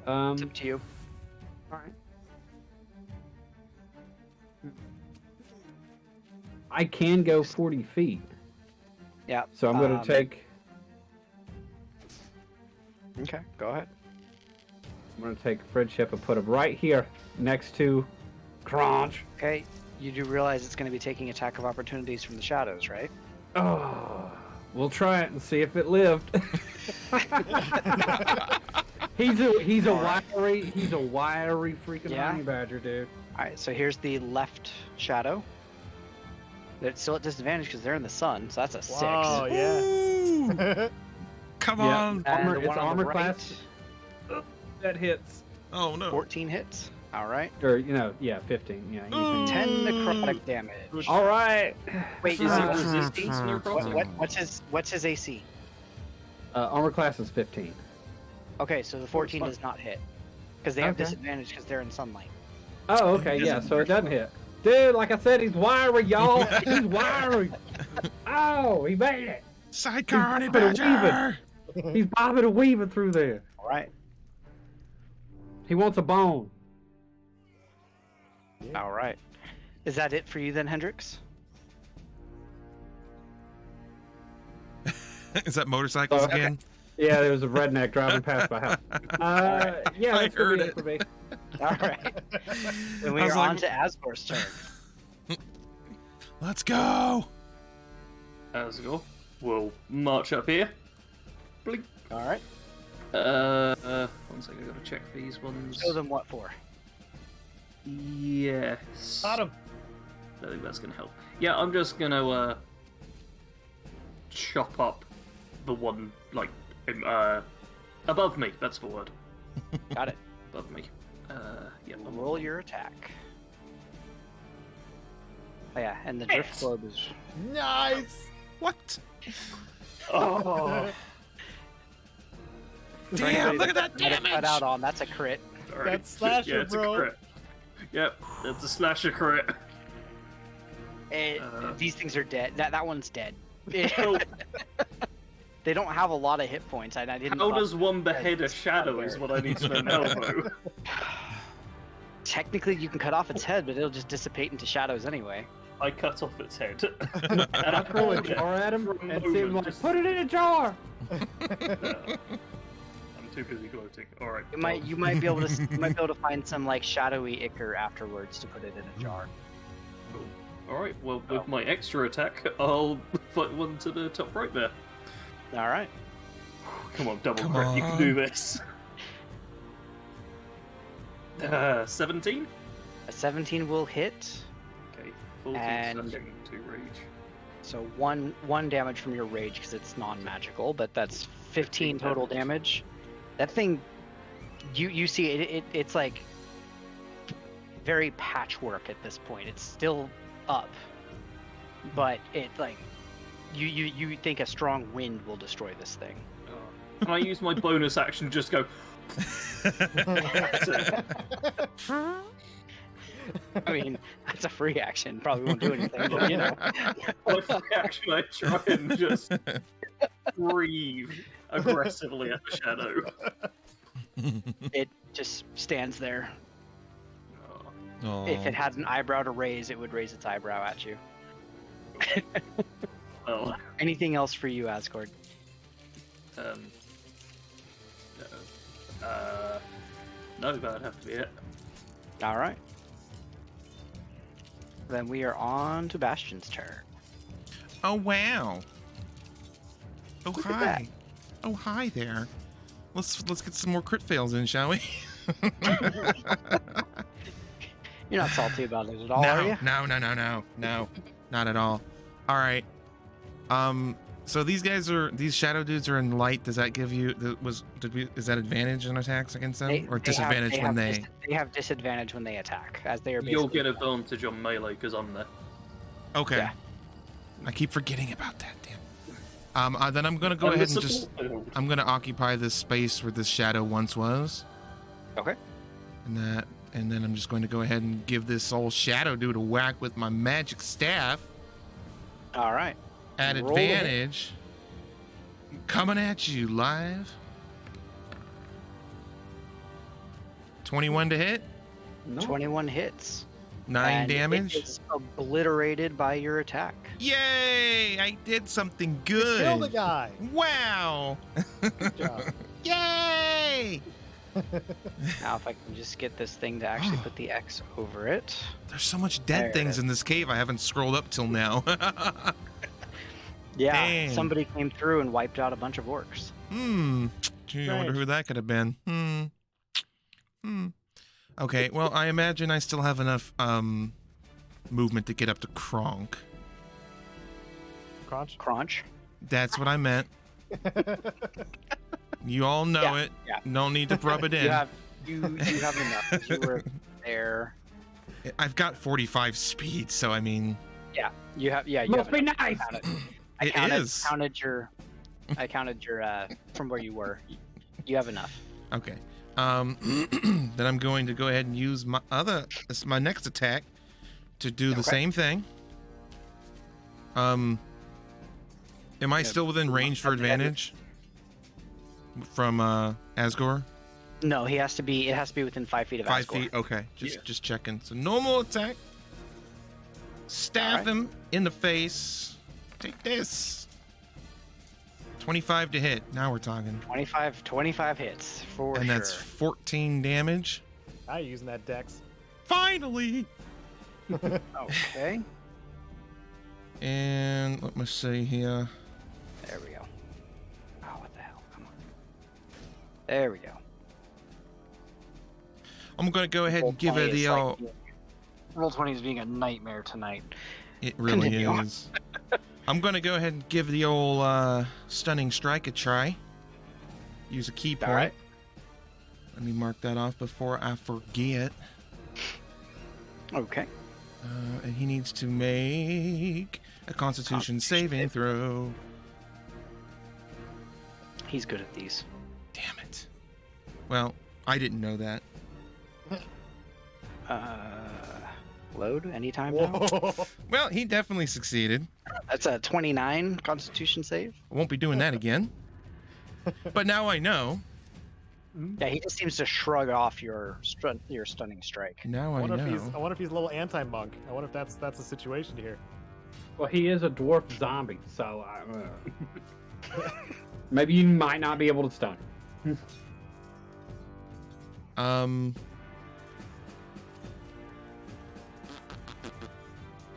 It's up to you. All right. I can go 40 feet. Yeah. So I'm going to take. Okay, go ahead. I'm gonna take Friendship and put him right here next to Crunch. Okay, you do realize it's going to be taking attack of opportunities from the shadows, right? Oh, we'll try it and see if it lived. he's a wiry freaking honey badger, dude. All right, so here's the left shadow. They're still at disadvantage because they're in the sun, so that's a 6. Oh yeah. Come on. And Armor, the one it's on armor the class. That hits. Oh no. 14 hits. All right. Or 15. Yeah. 10 necrotic damage. All right. Wait, Is it resistance in your what's his AC? Armor class is 15. Okay, so the 14 does not hit because they have disadvantage because they're in sunlight. Oh, okay, yeah, so it doesn't hit. Dude, like I said, he's wiry, y'all. He's wiry. Oh, he made it. Sidecar honey badger. He's bobbing and weaving through there. All right. He wants a bone. All right. Is that it for you then, Hendrix? Is that motorcycles again? Yeah, there was a redneck driving past my house. Yeah, I that's gonna heard be it. for me. All right. Then we I are was on like- to Asgore's turn. Let's go. As we go, we'll march up here. Blink. All right. 1 second, I gotta check these ones. Show them what for. Yes. Got him. I think that's gonna help. Yeah, I'm just gonna chop up the one above me. That's the word. Got it. Above me. Yeah. Roll your attack. Oh yeah, and the drift globe is. Nice. What? Oh. Damn! Look at that Let it damage. cut out on. That's a crit. Alright. That's slasher, yeah, it's bro. A crit. Yep, that's a slasher crit. These things are dead. That one's dead. Oh. They don't have a lot of hit points. I didn't. How thought- does one behead a shadow is what I need to know. Technically, you can cut off its head, but it'll just dissipate into shadows anyway. I cut off its head. And I throw a jar at him and see him like, put it in a jar. I'm too busy gloating. All right. You might be able to find some like shadowy ichor afterwards to put it in a jar. Cool. All right. Well, with my extra attack, I'll put one to the top right there. All right. Come on, double Come crit. You can on. do this. 17. A 17 will hit. Okay. 14 And- slashing, 2 rage. So one damage from your rage because it's non-magical, but that's 15 total damage. That thing, you see it's like very patchwork at this point. It's still up, but it like you think a strong wind will destroy this thing. Can I use my bonus action? Just go. I mean, that's a free action. Probably won't do anything, but you know. My free action, I try and just breathe aggressively at the shadow. It just stands there. Oh. If it had an eyebrow to raise, it would raise its eyebrow at you. Well, Anything else for you, Asgard? no, that'd have to be it. All right. Then we are on to Bastion's turn. Oh wow. Oh Look at hi. that. Oh hi there. Let's get some more crit fails in, shall we? You're not salty about it at all, no, are you? no, not at all. All right. So these shadow dudes are in light. Does that give you is that advantage on attacks against them, or disadvantage when they? They have disadvantage when they attack, as they are. You'll basically- get advantage on melee because I'm there. Okay. Yeah. I keep forgetting about that. Damn. Then I'm gonna go ahead and just I'm gonna occupy this space where this shadow once was. Okay. And then I'm just going to go ahead and give this old shadow dude a whack with my magic staff All right. at Roll to hit. advantage. Coming at you live. 21 to hit. No. 21 hits. 9 and damage. It is obliterated by your attack. Yay! I did something good. Kill the guy. Wow. Good job. Yay! Now, if I can just get this thing to actually put the X over it. There's so much dead things in this cave. I haven't scrolled up till now. Yeah, Dang. somebody came through and wiped out a bunch of orcs. Gee, I wonder who that could have been. Okay, well, I imagine I still have enough movement to get up to Kronk. Crunch? That's what I meant. You all know it. Yeah. No need to rub it in. You have enough. You were there. I've got 45 speed, so I mean. Yeah, you have. Yeah, you Must have be enough. nice. I It counted your from where you were. You have enough. Okay. Then I'm going to go ahead and use my next attack to do the same thing. Am I still within range for advantage from Asgore? No, it has to be within 5 feet of 5 Asgore. feet. Okay, just checking. So normal attack. Staff him in the face. Take this. 25 to hit. Now we're talking. 25 hits for And sure. that's 14 damage. I using that dex. Finally. Okay. And let me see here. There we go. Oh, what the hell? Come on. There we go. I'm gonna go ahead and give it the old. Roll20 is being a nightmare tonight. It really Continue. is. I'm gonna go ahead and give the old stunning strike a try. Use a key point. All right. Let me mark that off before I forget. Okay. And he needs to make a Constitution saving throw. He's good at these. Damn it. Well, I didn't know that. Load anytime now. Whoa. Well, he definitely succeeded. That's a 29 Constitution save. I won't be doing that again. But now I know. Yeah, he just seems to shrug off your stunning strike. Now I I wonder know. if he's a little anti-monk. I wonder if that's the situation here. Well, he is a dwarf zombie, so maybe you might not be able to stun him.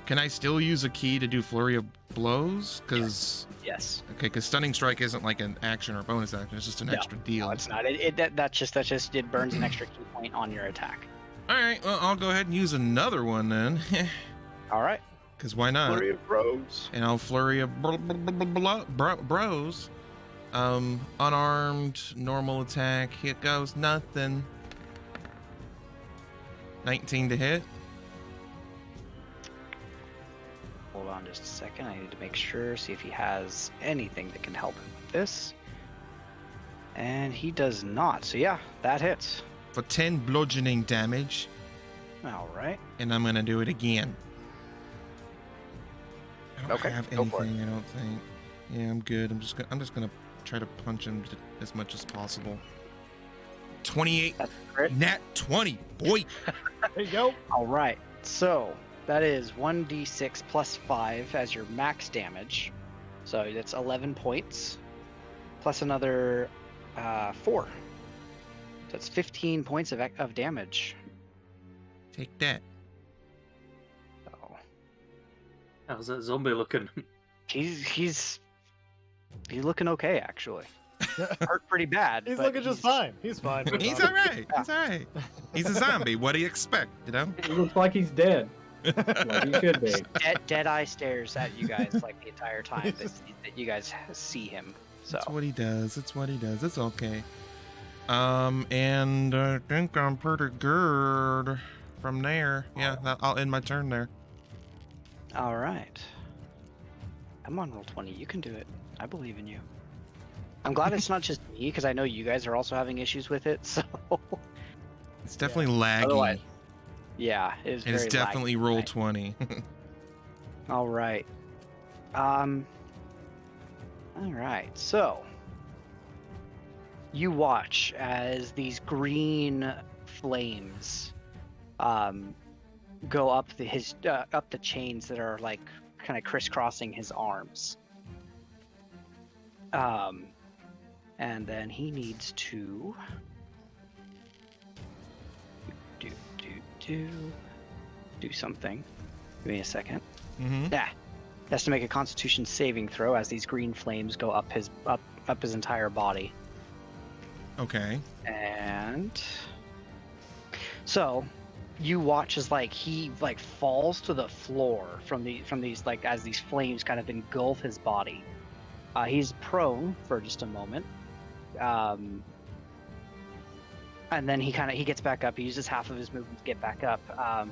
Can I still use a key to do flurry of blows? Because Yes. okay, because stunning strike isn't like an action or bonus action; it's just an extra deal. No, it's not. That's just it burns an extra key point on your attack. All right, well, I'll go ahead and use another one then, All right. because why not? Flurry of bros. And I'll flurry of bros. Unarmed, normal attack. Hit goes nothing. 19 to hit. Hold on just a second. I need to make sure, see if he has anything that can help him with this. And he does not. So yeah, that hits. For 10 bludgeoning damage. All right. And I'm gonna do it again. I don't Okay, have go for it. anything, I don't think. Yeah, I'm good. I'm just gonna try to punch him as much as possible. 28. That's crit. Nat 20, boy. There you go. All right. So that is 1d6 plus 5 as your max damage. So that's 11 points. Plus another 4. So that's 15 points of damage. Take that. So How's that zombie looking? he's looking okay actually. Hurt pretty bad. He's but looking just fine. He's fine. He's all right. He's all right. He's a zombie. What do you expect? You know. He looks like he's dead. Like he should be. Dead eye stares at you guys like the entire time that you guys see him. So That's what he does. That's what he does. It's okay. And I think I'm pretty good from there. Yeah, I'll end my turn there. all right. Come on, Roll20. You can do it. I believe in you. I'm glad it's not just me because I know you guys are also having issues with it. So It's definitely laggy. Otherwise, yeah, it is. And it's very definitely laggy roll tonight. 20. All right. All right. So you watch as these green flames go up the chains that are like kind of crisscrossing his arms. And then he needs to to do something. Give me a second. Mm-hmm. Yeah. He has to make a Constitution saving throw as these green flames go up his entire body. Okay. And so you watch as he falls to the floor from these as these flames kind of engulf his body. He's prone for just a moment. And then he gets back up. He uses half of his movement to get back up.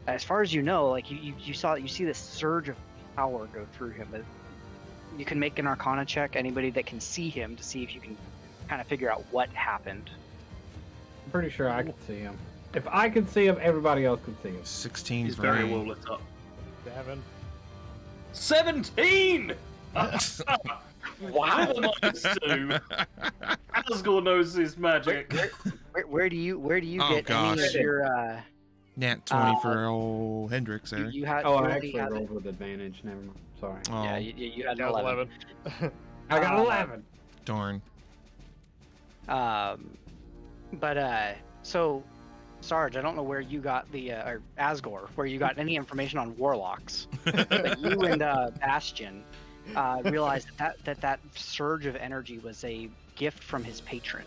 As far as you know, you see this surge of power go through him. You can make an Arcana check, anybody that can see him, to see if you can kind of figure out what happened. I'm pretty sure I can see him. If I can see him, everybody else can see him. 16 He's for very me. well lit up. 7. 17! Wow! -2. Asgore knows his magic. Where do you Oh, get any gosh. of your Nat 20 for old Hendrix there. you had Oh, you I already actually had rolled with advantage. Never mind. Sorry. Oh, Yeah, you had an That was 11. 11. I got 11. darn. So Sarge, I don't know where you got or Asgore, where you got any information on warlocks, but you and Bastion realized that surge of energy was a gift from his patron.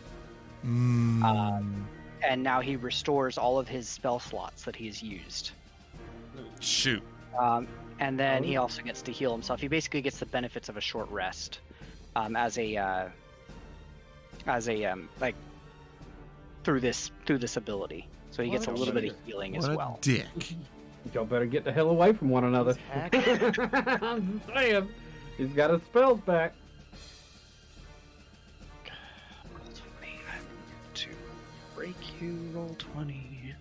And now he restores all of his spell slots that he's used. Shoot. And then he also gets to heal himself. He basically gets the benefits of a short rest, through this ability. So he gets a little bit of healing as What well. a dick. Y'all better get the hell away from one another. I'm just saying. He's got his spells back. Roll 20. I need to break you. Roll 20.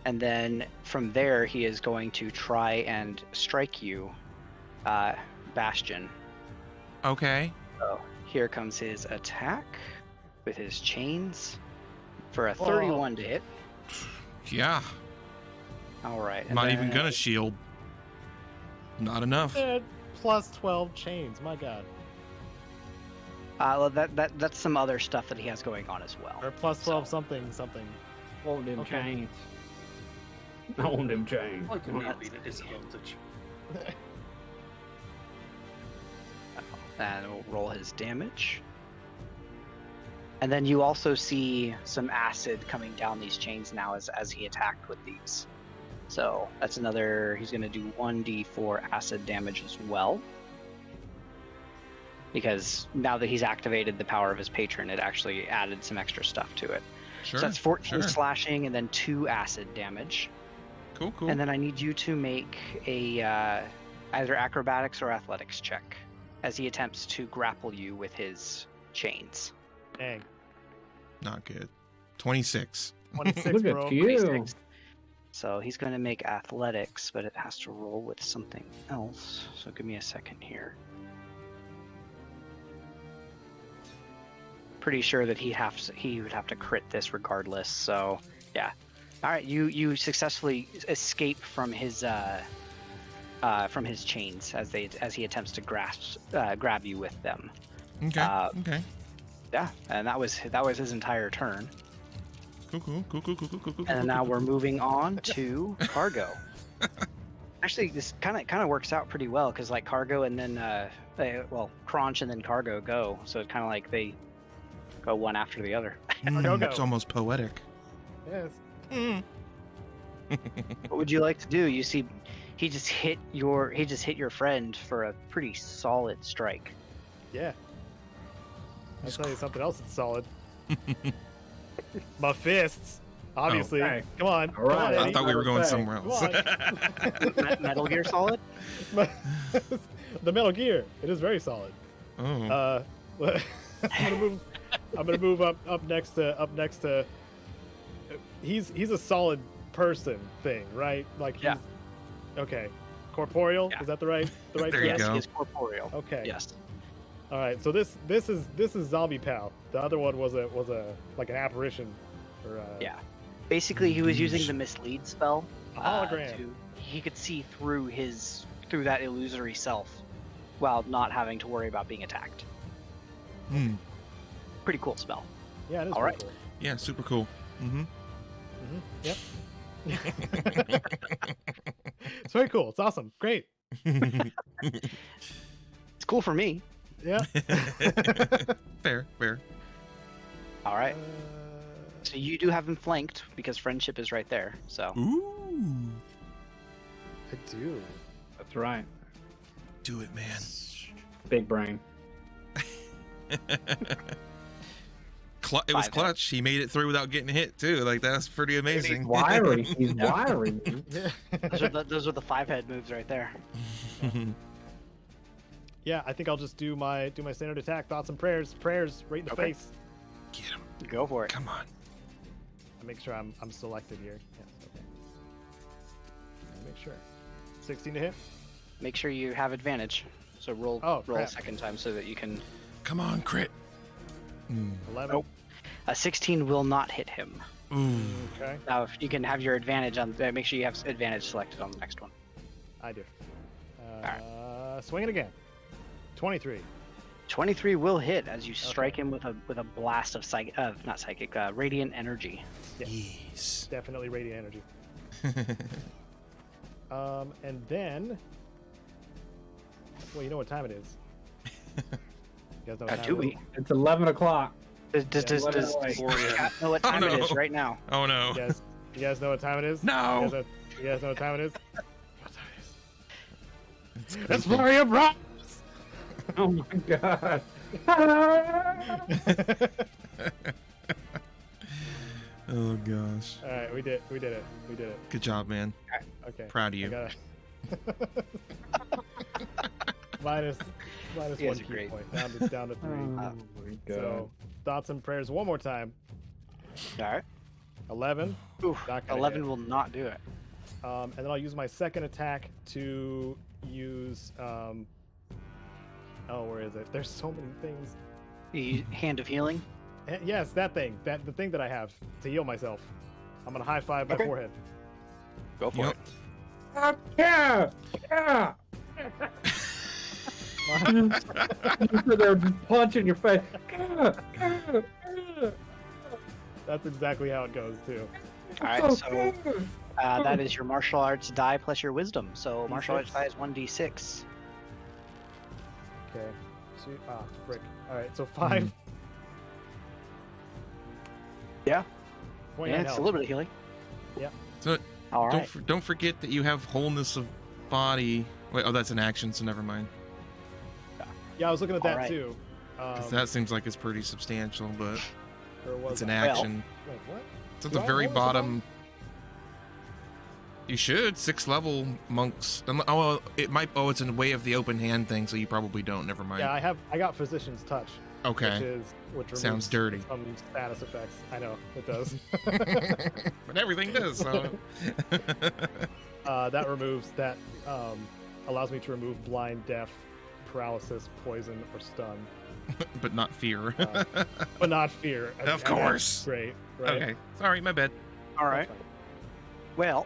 And then from there, he is going to try and strike you, Bastion. Okay. So here comes his attack with his chains for a 31 to hit. Yeah. All right. I'm not even gonna shield. Not enough. Plus 12 chains. My God. Well, that's some other stuff that he has going on as well. Or plus 12 something. Hold them Okay. chains. Hold them chains. I can now be at a disadvantage. And we'll roll his damage. And then you also see some acid coming down these chains now as he attacked with these. So that's another, he's going to do 1d4 acid damage as well. Because now that he's activated the power of his patron, it actually added some extra stuff to it. Sure. So that's 14 sure. slashing and then 2 acid damage. Cool, cool. And then I need you to make a either acrobatics or athletics check as he attempts to grapple you with his chains. Dang. Not good. 26. 26, Look bro. at you. 26. So he's going to make athletics, but it has to roll with something else. So give me a second here. Pretty sure that he would have to crit this regardless. So yeah. All right, you successfully escape from his chains as he attempts to grab you with them. Okay. Okay. Yeah, and that was his entire turn. Cool. And now we're moving on to Cargo. Actually, this kind of works out pretty well because like Cargo and then Crunch and then Cargo go. So it's kind of like they go one after the other. Go. It's almost poetic. Yes. What would you like to do? You see, he just hit your friend for a pretty solid strike. Yeah. I'll tell you something else that's solid. My fists. Obviously. Okay. Come on. All right. Come on, I Eddie. thought we were going Okay. somewhere Come else. on. Metal Gear Solid? The Metal Gear. It is very solid. Oh. I'm gonna move up next to. He's a solid person thing, right? Like he's, Yeah. Okay. Corporeal. Yeah. Is that the right There you term? Yes, go. he is corporeal. Okay. Yes. All right. So this is Zombie Pal. The other one was like an apparition. Or, Yeah. Basically, he was using Douche. the mislead spell. A hologram. He could see through his through that illusory self while not having to worry about being attacked. Pretty cool spell. Yeah, it is. All right. Cool. Yeah, super cool. Yep. It's very cool. It's awesome. Great. It's cool for me. Yeah. Fair. All right. So you do have him flanked because friendship is right there. So. Ooh. I do. That's right. Do it, man. Big brain. It was clutch. He made it through without getting hit too. Like that's pretty amazing. He's wiry. He's wiry. Those are the 5-head moves right there. Yeah, I think I'll just do my standard attack. Thoughts and prayers. Prayers right in the face. Get him. Go for it. Come on. I'll make sure I'm selected here. Yes. Okay. Make sure. 16 to hit. Make sure you have advantage. So roll a second time so that you can. Come on, crit. 11. Nope. A 16 will not hit him. Ooh. Okay. Now, if you can have your advantage on, make sure you have advantage selected on the next one. I do. Swing it again. 23. 23 will hit as you strike him with a blast of radiant energy. Yes. Definitely radiant energy. And then, well, you know what time it is. You guys know what time it is? It's 11 o'clock. Does Scott know what time it is right now? Oh no. You guys know what time it is? No. You guys know what time it is? What time It's it is? It's Mario Bros. Oh my god. Oh gosh. All right, we did it. Good job, man. Okay. Proud of you. minus You one guys are key great. point. Down to 3. Oh my god. So thoughts and prayers one more time. All right. 11. Oof, Not gonna 11 hit. will not do it. And then I'll use my second attack to use. Oh, where is it? There's so many things. The Hand of Healing. Yes, that thing. The thing that I have to heal myself. I'm gonna high five my forehead. Go for it. Yeah. They're punching your face. That's exactly how it goes too. All right, so that is your martial arts die plus your wisdom. So martial arts D6. die is 1d6. Okay. Frick. All right, so 5. Yeah. Point Yeah, nine it's a health. little bit of healing. So All right. don't forget that you have wholeness of body. Wait, oh, that's an action, so never mind. Yeah, I was looking at that Alright. too. 'Cause that seems like it's pretty substantial, but Or was it's an I? action. Wait, what? It's at Do the I very have wholeness of bottom. You should 6th level monks. Oh, it might. Oh, it's in the way of the open hand thing, so you probably don't. Never mind. Yeah, I got Physician's Touch. Okay. Which removes Sounds dirty. Some status effects. I know it does. But everything does. So. That allows me to remove blind, deaf, paralysis, poison, or stun, But not fear. but not fear. Of And course. that's great. Right? Okay. Sorry, my bad. All That's right. fine. Well,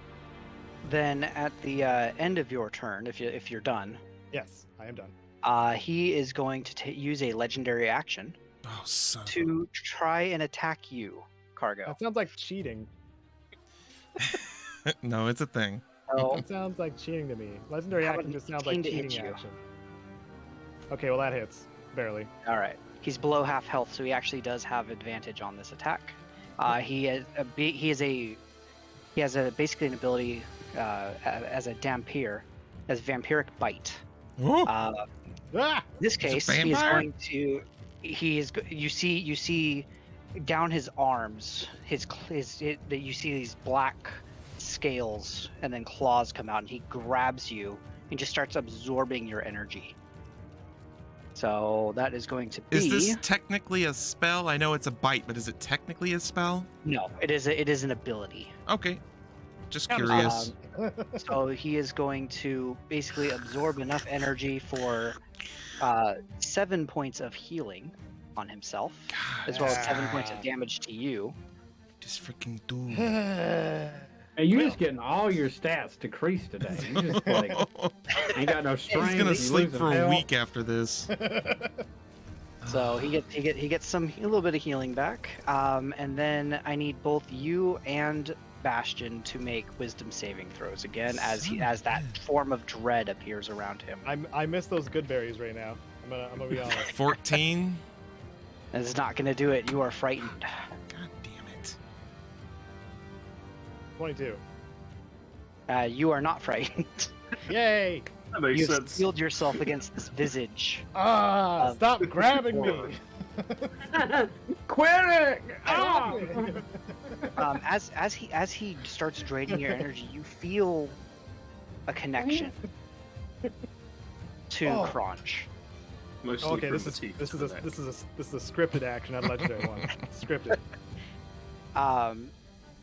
then at the end of your turn, if you're done, Yes, I am done. he is going to use a legendary action Oh, son. to try and attack you, Cargo. That sounds like cheating. No, it's a thing. So, It sounds like cheating to me. Legendary How action about just sounds 18 like to hit cheating you? action. Okay, well that hits barely. all right. He's below half health, so he actually does have advantage on this attack. He has basically an ability as a Dampier, as Vampiric Bite. Oh, Ah! In this case, he is vampire? going to. You see down his arms, you see these black scales and then claws come out, and he grabs you and just starts absorbing your energy. So that is going to be. is this technically a spell? I know it's a bite, but is it technically a spell? No, it is an ability. Okay. Just Yeah, curious. So he is going to basically absorb enough energy for 7 points of healing on himself, as well as 7 points of damage to you. Just freaking do. And you're just getting all your stats decreased today. You just like ain't got no strength. He's gonna sleep losing for a health. week after this. So he gets a little bit of healing back, and then I need both you and Bastion to make wisdom saving throws again as that form of dread appears around him. I miss those good berries right now. I'm gonna be honest. 14. It's not gonna do it. You are frightened. God damn it. 22. You are not frightened. Yay! That makes You've sense. steeled yourself against this visage. Stop grabbing me! Quit it! Ah! As he starts draining your energy, you feel a connection to Crunch. Mostly Okay, from this the is teeth this to is the a neck. this is a scripted action, not a legendary one. Scripted.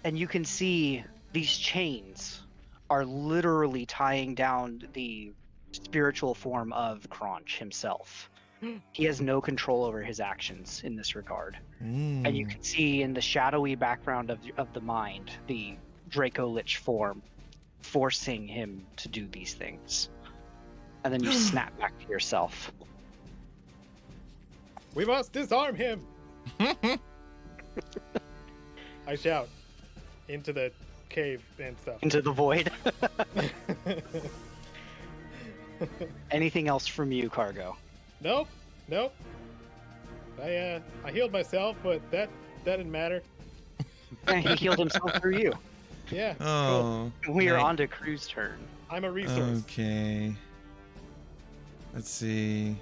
And you can see these chains are literally tying down the spiritual form of Crunch himself. He has no control over his actions in this regard. And you can see in the shadowy background of the mind, the Draco Lich form forcing him to do these things. And then you snap back to yourself. We must disarm him! I shout into the cave and stuff. Into the void. Anything else from you, Cargo? Nope. I healed myself, but that didn't matter. He healed himself through you. Yeah. Oh. We are right. on to Crew's turn. I'm a resource. Okay. Let's see.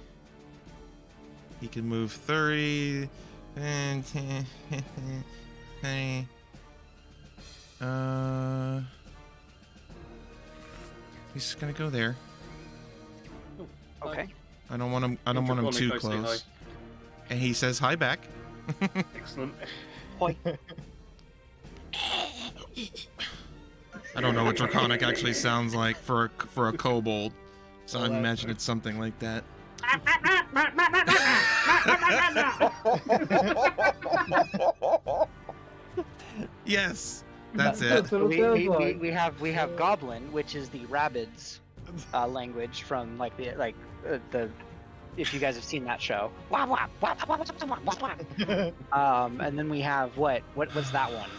He can move 30. And he's gonna go there. Okay. I don't want him too close. And he says hi back. Excellent. Hoi. I don't know what draconic actually sounds like for a kobold, so I Well, imagine it's something like that. Yes, that's it. That's what it sounds like. We have Goblin, which is the Rabbids language from the if you guys have seen that show. And then we have what's that one?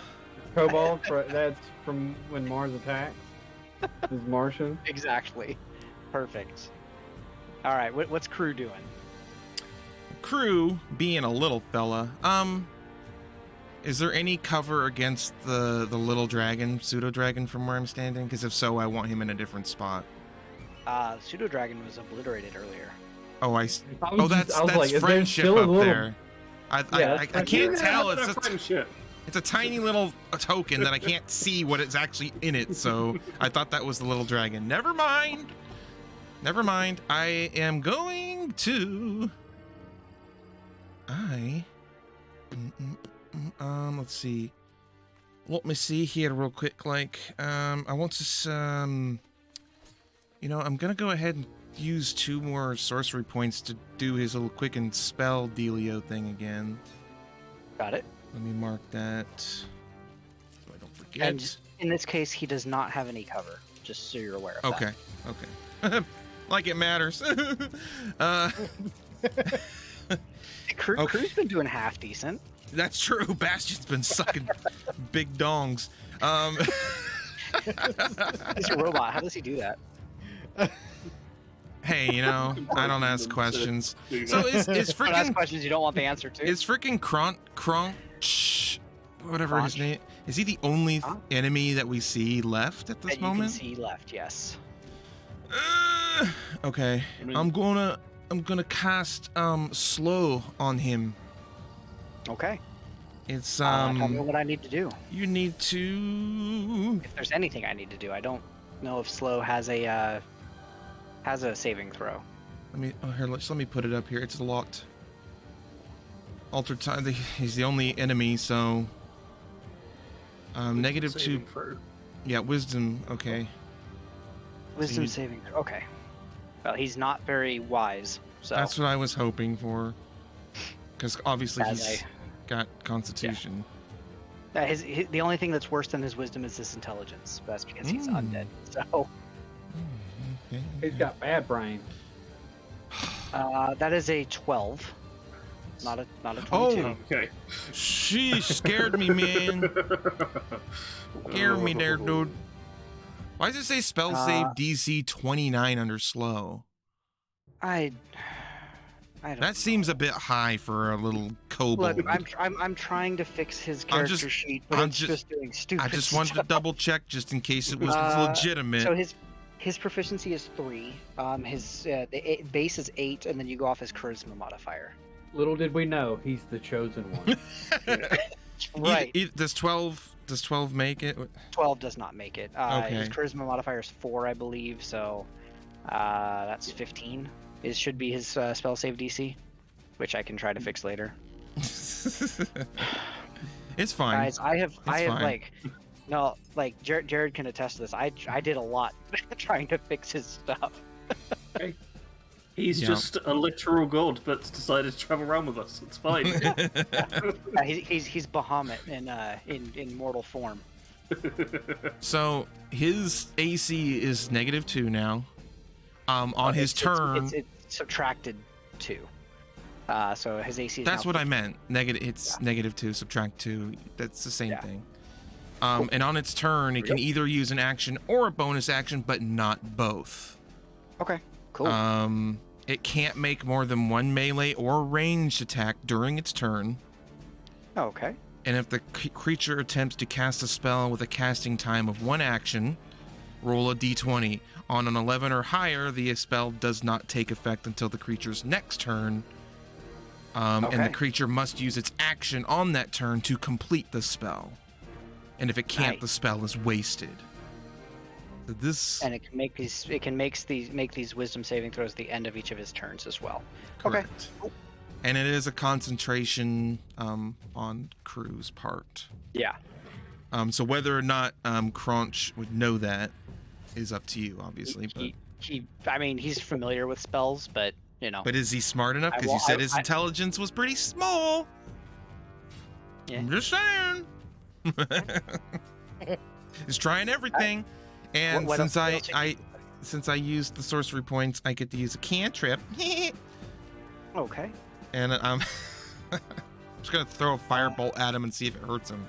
Cobalt, that's from when Mars attacks. Is Martian. Exactly. Perfect. All right, what's Crew doing? Crew, being a little fella, is there any cover against the little dragon, Pseudo Dragon, from where I'm standing? Because if so, I want him in a different spot. Pseudo Dragon was obliterated earlier. Oh, is that's there friendship still a up little- there. I can't tell. It's a tiny little token that I can't see what is actually in it. So I thought that was the little dragon. Never mind. I am going to. Let's see. Let me see here real quick. I want to I'm gonna go ahead and use 2 more sorcery points to do his little quicken spell dealio thing again. Got it. Let me mark that so I don't forget. And in this case, he does not have any cover, just so you're aware of that. Okay. Like it matters. Crew's been doing half decent. That's true. Bastion's been sucking big dongs. He's a robot. How does he do that? Hey, I don't ask questions. So is Don't ask freaking questions you don't want the answer to. is freaking Crunch, whatever his Crunch? name, is he the only Huh? enemy that we see left at this that moment? you can see left, yes. Okay, I mean- I'm gonna cast slow on him. Okay. It's Tell me what I need to do. you need to If there's anything I need to do, I don't know if Slow has a saving throw. let me put it up here. It's locked. Altered time. He's the only enemy, so -2. Saving throw. Yeah, wisdom. Okay. Wisdom you- saving throw. Okay. Well, he's not very wise, so That's what I was hoping for. Because obviously As he's got Constitution. The only thing that's worse than his wisdom is his intelligence. That's because he's undead. So Okay. He's got bad brain. that is a 12, not a 22. Oh. Okay. Sheesh, scared me, man. Scared me there, dude. Why does it say spell save DC 29 under slow? I don't That seems a bit high for a little kobold. Look, I'm trying to fix his character sheet, but it's just doing stupid I just wanted to stuff. double check just in case it was legitimate. So his proficiency is 3. His base is 8, and then you go off his charisma modifier. Little did we know, he's the chosen one. Right. Does 12 make it? 12 does not make it. Okay. His charisma modifier is 4, I believe. So that's 15. It should be his spell save DC, which I can try to fix later. It's fine. Guys, I have fine. Jared can attest to this. I did a lot trying to fix his stuff. He's just a literal god that's decided to travel around with us. It's fine. He's Bahamut in mortal form. So his AC is -2 now. On his turn, it's subtracted 2. So his AC is that's now what I 15. meant. It's -2 subtract 2. That's the same thing. And on its turn, it can either use an action or a bonus action, but not both. Okay, cool. It can't make more than one melee or ranged attack during its turn. Okay. And if the creature attempts to cast a spell with a casting time of 1 action, roll a d20. On an 11 or higher, the spell does not take effect until the creature's next turn. And the creature must use its action on that turn to complete the spell. And if it can't, the spell is wasted. So this And it can make these wisdom saving throws at the end of each of his turns as well. correct. Okay. And it is a concentration on Crew's part. Yeah. So whether or not Crunch would know that is up to you, obviously. He's familiar with spells, but you know. But is he smart enough? Because you said his intelligence was pretty small. Yeah. I'm just saying. He's trying everything. And What since else since I used the sorcery points, I get to use a cantrip. Okay. And I'm just gonna throw a firebolt at him and see if it hurts him.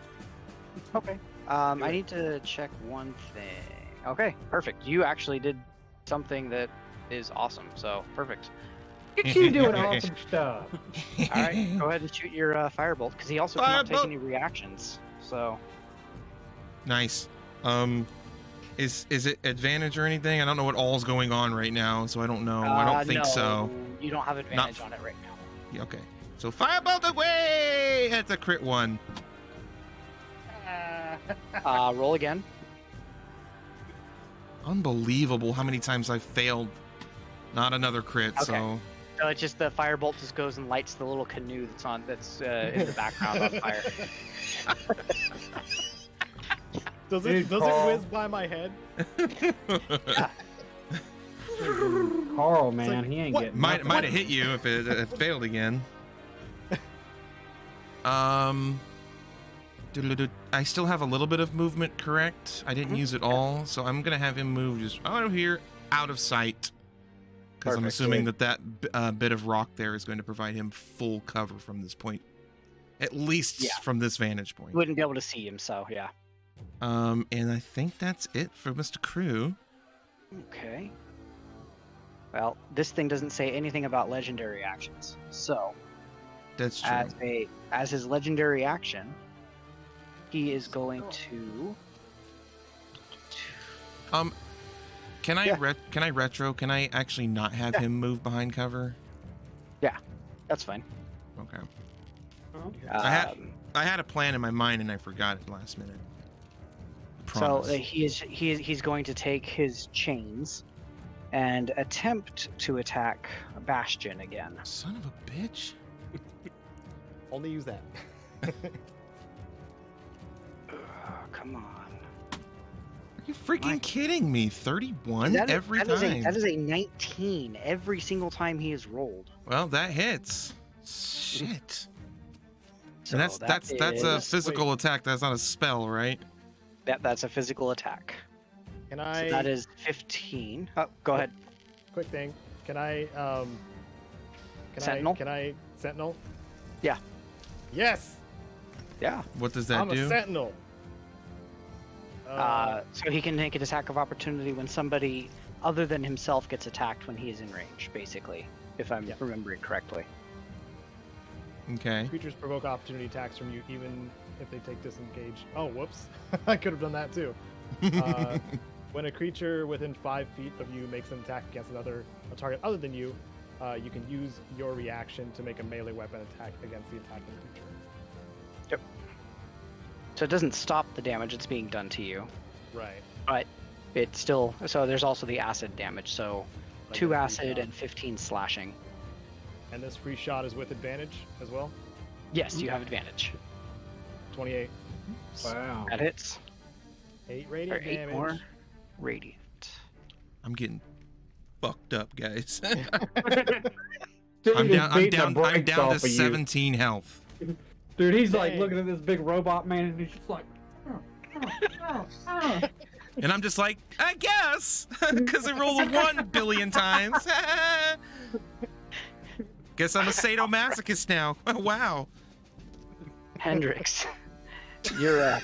Okay. I need to check one thing. Okay, perfect. You actually did something that is awesome. So perfect. Look at you doing awesome stuff. All right, go ahead and shoot your firebolt because he also cannot take any reactions. So Nice. Is it advantage or anything? I don't know what all's going on right now, so I don't know. I don't think no, so. You don't have advantage on it right now. Yeah, okay. So firebolt away! That's a crit 1. Roll again. Unbelievable how many times I've failed. Not another crit, Okay. so No, it's just the firebolt just goes and lights the little canoe that's in the background on fire. Does it whiz by my head? Carl, man, he ain't what? getting might nothing. have hit you if it failed again. I still have a little bit of movement, correct? I didn't use it all, so I'm gonna have him move just out of here, out of sight, because I'm Perfect. assuming that bit of rock there is going to provide him full cover from this point, at least from this vantage point. You wouldn't be able to see him, so yeah. And I think that's it for Mr. Crew. Okay. Well, this thing doesn't say anything about legendary actions. So, That's true. as his legendary action, he is going to. Can I retro? Can I actually not have him move behind cover? Yeah, that's fine. Okay. Um, I had a plan in my mind and I forgot it last minute. So Promise. he's going to take his chains and attempt to attack Bastion again. Son of a bitch. Only use that. Come on. Are you freaking kidding me? 31 every that time. That is a 19 every single time he is rolled. Well, that hits. Shit. So And that's a physical attack. That's not a spell, right? That's a physical attack. Can I? So that is 15. Oh, go ahead. Quick thing. Can I? Sentinel? Can I sentinel? Yeah. Yes. Yeah. What does that I'm do? a sentinel. So he can take an attack of opportunity when somebody other than himself gets attacked when he is in range, basically, if I'm remembering correctly. Okay. Creatures provoke opportunity attacks from you even if they take disengage. Oh, whoops. I could have done that too. When a creature within 5 feet of you makes an attack against a target other than you, you can use your reaction to make a melee weapon attack against the attacking creature. Yep. So it doesn't stop the damage that's being done to you. Right. But it's still... So there's also the acid damage, so Like 2 a free acid shot. and 15 slashing. And this free shot is with advantage as well? Yes, you have advantage. 28. Wow. That hits. 8 Or radiant 8 damage. more radiant. I'm getting fucked up, guys. Dude I'm is down beating the I'm brakes down off to of you. 17 health. Dude, he's like Dang. looking at this big robot man, and he's just like. And I'm just like, I guess, because I rolled a 1 billion times. Guess I'm a sadomasochist now. Wow. Hendrix, you're up.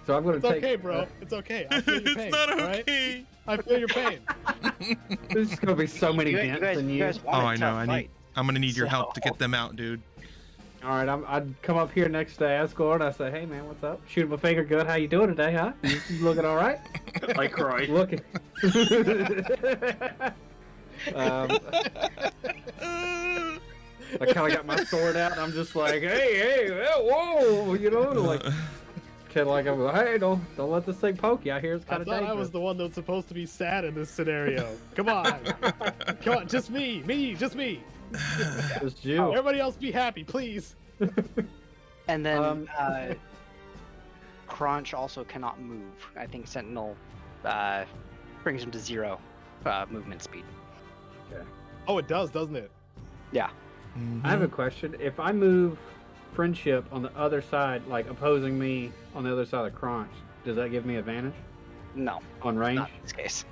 So I'm gonna It's take. okay, bro. It's okay. I feel your pain. It's not all right? okay. I feel your pain. There's gonna be so many You dents guys, in you you. guys want Oh, a I know. tough fight. I'm gonna need your help to So- get them out, dude. All right, I'd come up here next to Asgore and I say, "Hey man, what's up? Shoot him a finger good. How you doing today, huh? You looking all right? I cry. Looking." I kind of got my sword out and I'm just like, "Hey, whoa," you know, like, kind of like I'm like, "Hey, don't let this thing poke you. I hear it's I kind of thought dangerous." I was the one that's supposed to be sad in this scenario. Come on. Come on, just me. Just me. It's you. Everybody else be happy, please. And then Crunch also cannot move. I think Sentinel brings him to 0 movement speed. Oh, it does, doesn't it? Yeah. I have a question. If I move Friendship on the other side, like opposing me on the other side of Crunch, does that give me advantage No, on range? not in this case.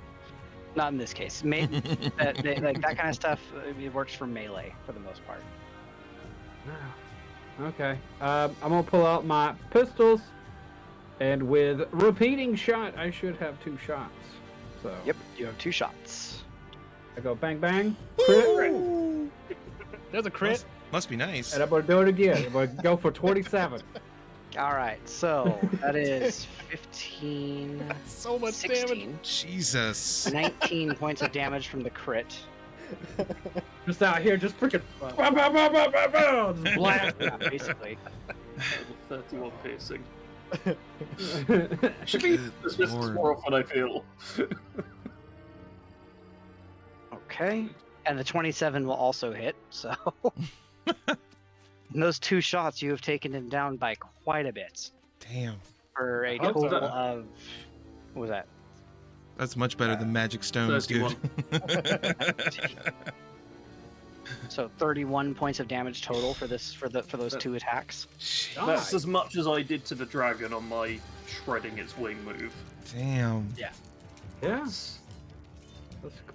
Not in this case. Like that kind of stuff, it works for melee for the most part. Okay. I'm gonna pull out my pistols, and with repeating shot, I should have 2 shots. So Yep, you have 2 shots. I go bang bang, crit, There's a crit. Must be nice. and I'm gonna do it again. I'm gonna go for 27. All right, so that is 15, That's so much 16, damage. Jesus. 19 points of damage from the crit. Just out here, just freaking, just blast. Basically. 31 piercing. Good Should be dismissed Lord. more often, I feel. Okay, and the 27 will also hit, so... In those 2 shots, you have taken him down by quite a bit. Damn. For a What's total that? of... What was that? That's much better than magic stones, dude. 31. So 31 points of damage total for those 2 attacks. That's as much as I did to the dragon on my shredding its wing move. Damn. Yeah, that's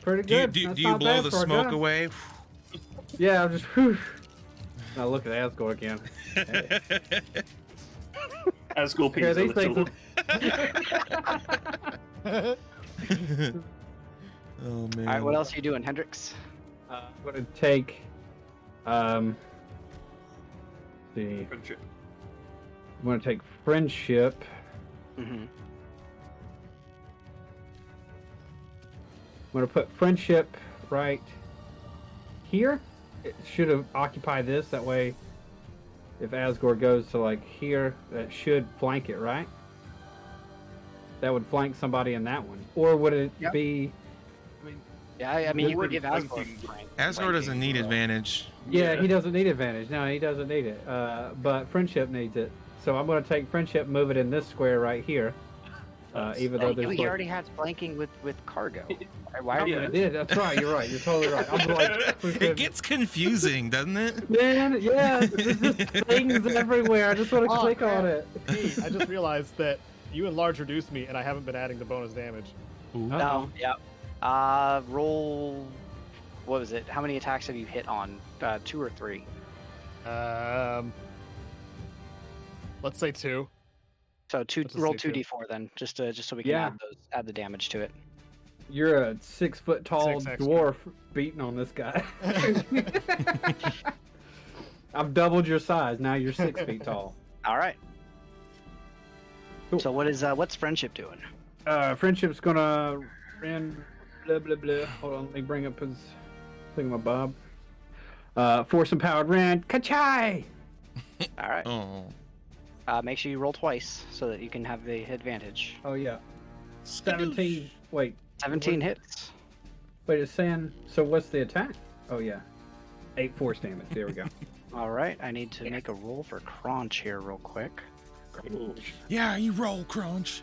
pretty Do you, good. do, That's do you not blow bad the for a smoke gun. away? Yeah, I'm just. Whew. Now look at Asgore again. Asgore Yeah, pees a these little. things. Oh man. All right, what else are you doing, Hendrix? I'm gonna take. See, Friendship. I'm gonna take friendship. Mm-hmm. I'm gonna put friendship right here. It should have occupied this. That way, if Asgore goes to like here, that should flank it, right? That would flank somebody in that one. Or would it Yep. be? Yeah, I mean, you could Already give Asgore flanking. flank. Asgore doesn't need advantage. Yeah, he doesn't need advantage. No, he doesn't need it. But friendship needs it. So I'm gonna take friendship, move it in this square right here. Even though there's he already has flanking with cargo. Why are I did. That's right. You're right. You're totally right. I'm like, It gets confusing, doesn't it? man, yeah, there's just things everywhere. I just want to click on it. Hey, I just realized that you and Large reduced me, and I haven't been adding the bonus damage. No, yeah. Roll. What was it? How many attacks have you hit on? 2 or 3? Let's say 2. So roll 2d4 then, just so we can Yeah. add the damage to it. You're a 6 foot tall 6 extra. dwarf beating on this guy. I've doubled your size. Now you're 6 feet tall. All right. Cool. So what's friendship doing? Friendship's gonna ran blah blah blah. Hold on, let me bring up his thingamabob. Force empowered Rand. Kachai! All right. Oh. Make sure you roll twice so that you can have the advantage. Oh yeah. 17. Wait. 17 hits. Wait, it's saying. So what's the attack? Oh yeah. 8 force damage. There we go. All right. I need to make a roll for Crunch here real quick. Yeah, you roll, Crunch.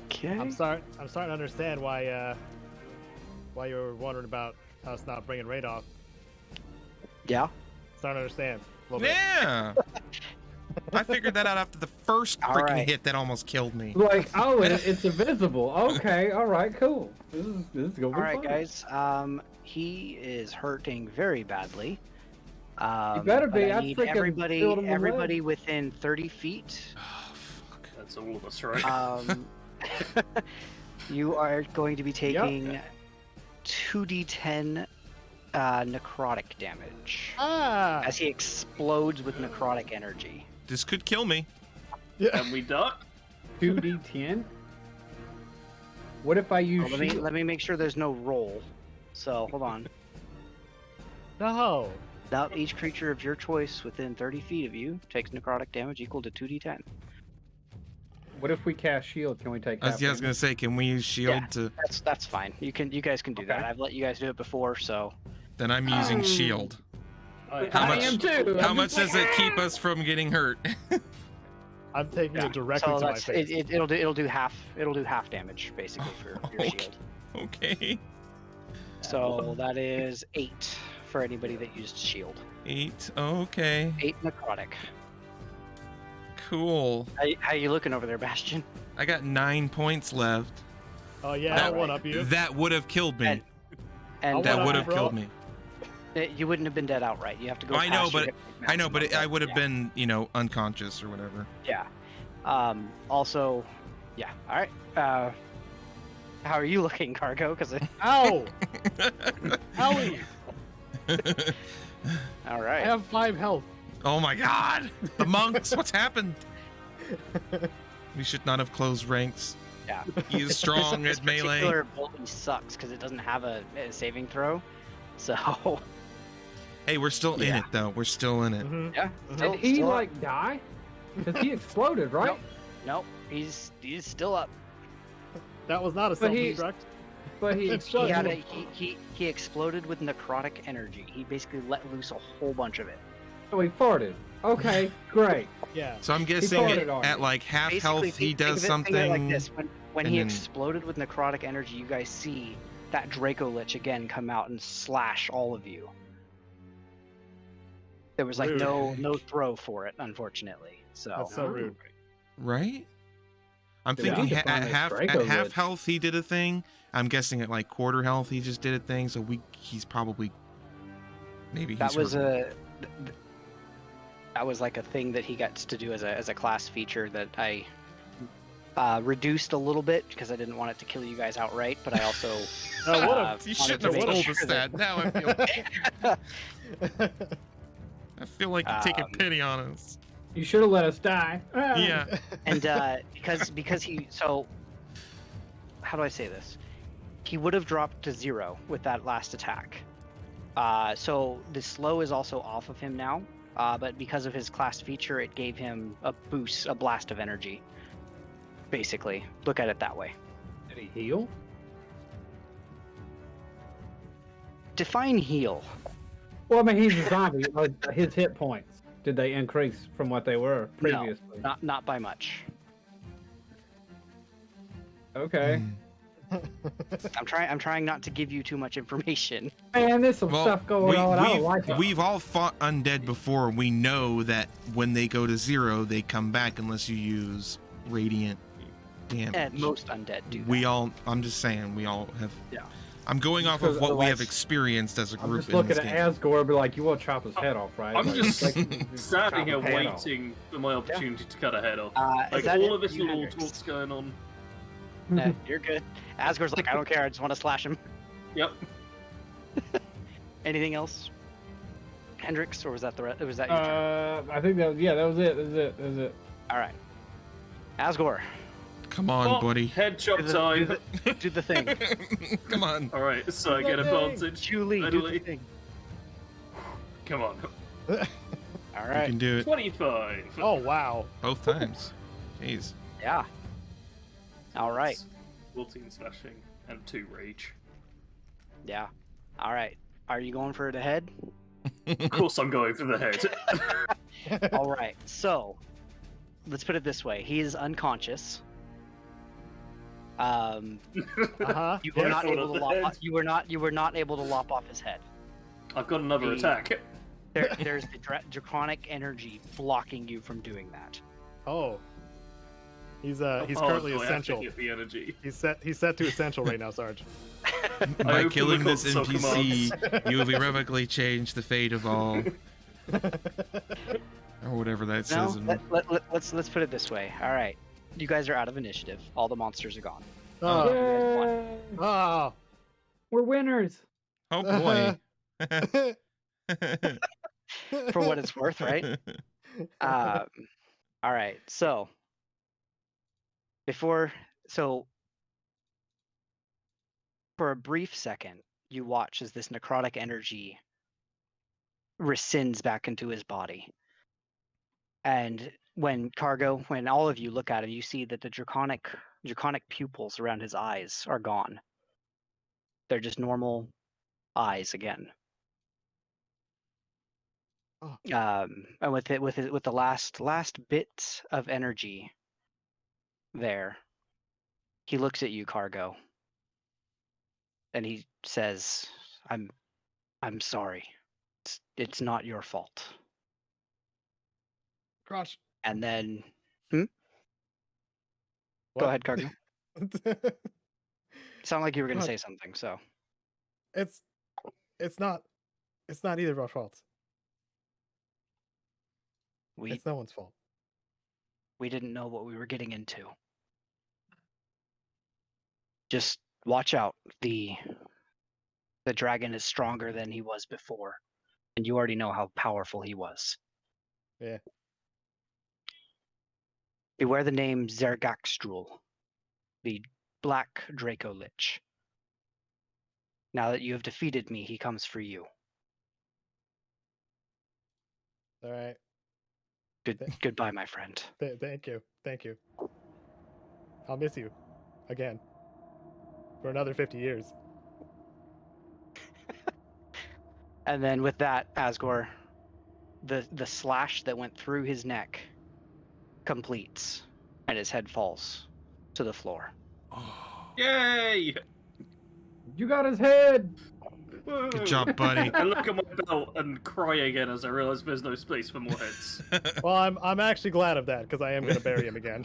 Okay. I'm starting to understand why you were wondering about us not bringing Raid off. Yeah. Starting to understand a little bit. Yeah. I figured that out after the first All freaking right. hit that almost killed me. Like, oh, it's invisible. Okay, all right, cool. This is gonna be All right, fun. guys. He is hurting very badly. You better but be. I I need freaking filled him with everybody within 30 feet. Oh, fuck. That's all of us, right? You are going to be taking 2d10 necrotic damage as he explodes with necrotic energy. This could kill me. Yeah. And we duck. 2d10. What if I use shield? Let me make sure there's no roll. So hold on. No. Now each creature of your choice within 30 feet of you takes necrotic damage equal to 2d10. What if we cast shield? Can we take? I was half gonna say, can we use shield Yeah. to? That's fine. You guys can do Okay. that. I've let you guys do it before, so Then I'm using shield. I How much- am too. How I'm much just does it keep us from getting hurt? I'm taking it directly so to my that's face. it'll do half damage basically for your Okay. shield. Okay. So that is 8 for anybody that used shield. 8. Okay. 8 necrotic. Cool. How you looking over there, Bastion? I got 9 points left. Oh yeah, That- I'll one up you. That would have killed me. And That one would up have you, bro. killed me. you wouldn't have been dead outright. You have to go. I know, past your but hit I know, but maximum, I would have yeah. been, unconscious or whatever. Yeah. Also, yeah. All right. How are you looking, Cargo? Because Ow! Owie! all I right. have 5 health. Oh my God! The monks! What's happened? We should not have closed ranks. Yeah. He is strong this at melee. particular ability sucks because it doesn't have a saving throw. So Hey, we're still in Yeah. it though. We're still in it. Mhm. yeah. Did he still up. like die? Because he exploded, right? Nope. He's still up. That was not a But he- self-destruct. But he It's He Shut had up. he exploded with necrotic energy. He basically let loose a whole bunch of it. Oh, he farted. Okay, great. Yeah. So I'm guessing farted on at you. like half Basically, health, he think does of it- think of it something. like this. When and he then- exploded with necrotic energy, you guys see that Draco Lich again come out and slash all of you. There was like Rude. no throw for it, unfortunately. So That's so rude. Right? I'm Dude, I thinking need to at find this half Draco at half Lich. health he did a thing. I'm guessing at like quarter health he just did a thing. So he's probably maybe he's that was hurt. that was like a thing that he got to do as a class feature that I reduced a little bit because I didn't want it to kill you guys outright, but I also Oh, what uh, a- You wanted shouldn't to have make told sure us that. Now I feel like you're taking pity on us. You should have let us die. Yeah. And because he so how do I say this? He would have dropped to 0 with that last attack. So the slow is also off of him now. But because of his class feature, it gave him a boost, a blast of energy. Basically, look at it that way. Did he heal? Define heal. Well, I mean, he's a zombie. His hit points, did they increase from what they were previously? No, not by much. Okay. I'm trying not to give you too much information. Man, there's some stuff going on. I don't like it. We've all fought undead before. We know that when they go to 0, they come back unless you use radiant damage. And most undead do that. I'm just saying, we all have. Yeah. I'm going off of what we have experienced as a group. I'm just looking at Asgore and be like, you will chop his head off, right? I'm like, just standing here waiting for my opportunity to cut a head off. Like, that all it? of this You little Hendrix? talk's going on. You're good. Asgore's like, I don't care. I just want to slash him. Yep. Anything else, Hendrix, or was that your turn? I think that was it. That was it. All right, Asgore, Come on, buddy. Head chop time. do the thing. Come on. Alright, so I get advantage. Julie, do Finally. the thing. Come on. All You right. can do it 25. Oh wow. both times. Jeez. Yeah. All right. 14 slashing and 2 rage. Yeah. All right. Are you going for the head? Of course I'm going for the head. All right. So, let's put it this way. He is unconscious. Uh-huh. You were Yes. not able to The lop. head. You were not able to lop off his head. I've got another The- attack. There's the draconic energy blocking you from doing that. Oh. He's Oh, currently do I have to essential. hit the energy. He's set to essential right now, Sarge. By open killing the this console NPC, you have irrevocably changed the fate of all. Or whatever that No, says. let's put it this way. All right, you guys are out of initiative. All the monsters are gone. Oh. Yay! Oh. We're winners. Oh boy. For what it's worth, right? All right. So for a brief second, you watch as this necrotic energy rescinds back into his body. And when all of you look at him, you see that the draconic pupils around his eyes are gone. They're just normal eyes again. Oh. And with the last bit of energy there, he looks at you, Cargo, and he says, I'm sorry. It's not your fault." Crotch. And then What? go ahead, Cargo. Sound like you were going to God. say something, so It's not either of our faults. we It's no one's fault. didn't know what we were getting into. Just watch out. The dragon is stronger than he was before, and you already know how powerful he was. Yeah. Beware the name Zergakstrul, the Black Draco Lich. Now that you have defeated me, he comes for you. All right. Goodbye, my friend. Thank you. Thank you. I'll miss you again for another 50 years. And then with that, Asgore, the slash that went through his neck completes, and his head falls to the floor. Yay! You got his head. Good job, buddy. I look at my belt and cry again as I realize there's no space for more heads. Well, I'm actually glad of that because I am going to bury him again.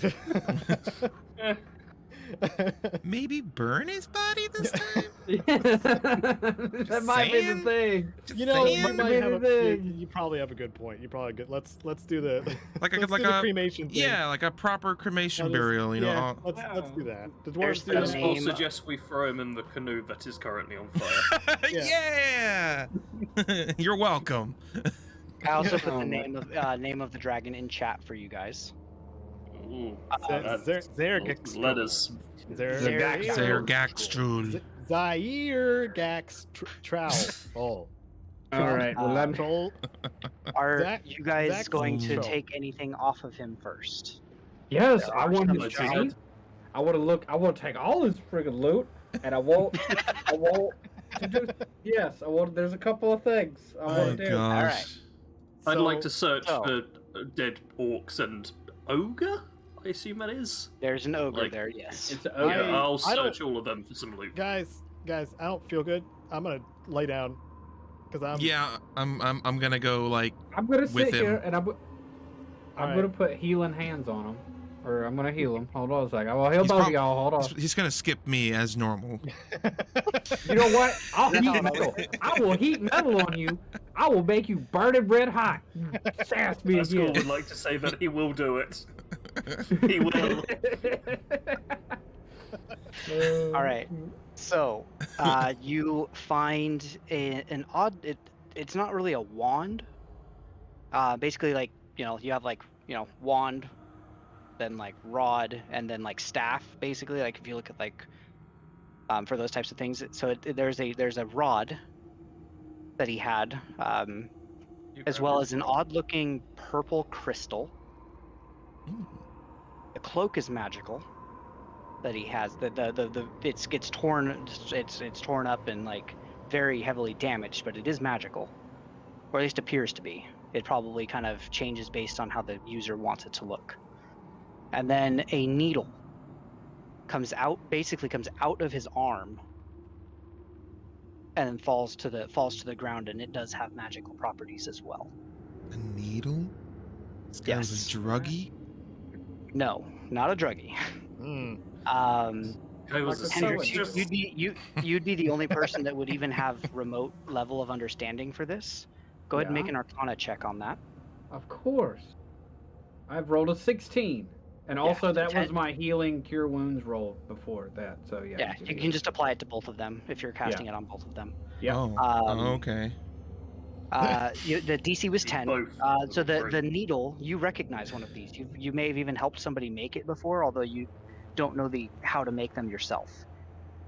Maybe burn his body this time? That might be the saying. thing. You know, saying. you, might Maybe have the- you probably have a good point. You probably good. Let's do the Like let's a do the cremation thing. yeah, like a proper cremation I'll just- burial. You know. yeah, all- let's do that. The There's dwarves the do And that. name- I'll suggest we throw him in the canoe that is currently on fire. Yeah. You're welcome. I also put Oh the my- name of the dragon in chat for you guys. Ooh, Zergakstrul. Zergakstrul. Zaire Gax Trow. Oh. All right. Well, let me. Troll. Are Zach- you guys Zach's going to troll. take anything off of him first? Yes, I want his Let's chain. I want to take all his friggin' loot, and I won't to do. Yes, there's a couple of things I want to do. Gosh. All right. I'd like to search so- for dead orcs and ogre. I assume that is. There's an ogre Like, there, yes. It's an Yeah, ogre. I'll I don't- search all of them for some loot. Guys, I don't feel good. I'm gonna lay down because I'm. Yeah, I'm gonna go like. I'm gonna with sit here him. and I'm Alright. gonna put healing hands on him, or I'm gonna heal him. Hold on a second. Well, heal He's both prob- of y'all. Hold on. He's gonna skip me as normal. You know what? I'll No, heat no. metal. I will heat metal on you. I will make you burn it red hot. Sass me Pascal again. would like to say that he will do it. He will. All right. So, you find an odd. It's not really a wand. Basically, like you have like wand, then like rod, and then like staff. Basically, like if you look at like for those types of things. So there's a rod that he had, as well as an odd-looking purple crystal. Ooh. The cloak is magical. That he has. It gets torn. It's torn up and like very heavily damaged, but it is magical, or at least appears to be. It probably kind of changes based on how the user wants it to look. And then a needle comes out of his arm, and then falls to the ground, and it does have magical properties as well. A needle? This guy was Yes. a druggie? No, not a druggie. Mm. I was a Henry, seamstress. You'd be the only person that would even have remote level of understanding for this. Go ahead and make Yeah. an Arcana check on that. Of course. I've rolled a 16. And also that was 10. my healing cure wounds roll before that. So yeah. Yeah, you can just apply it to both of them if you're casting it on both of them. Yeah. Oh, okay. The DC was 10. Both. So the Three. needle, you recognize one of these. You may have even helped somebody make it before, although you don't know how to make them yourself.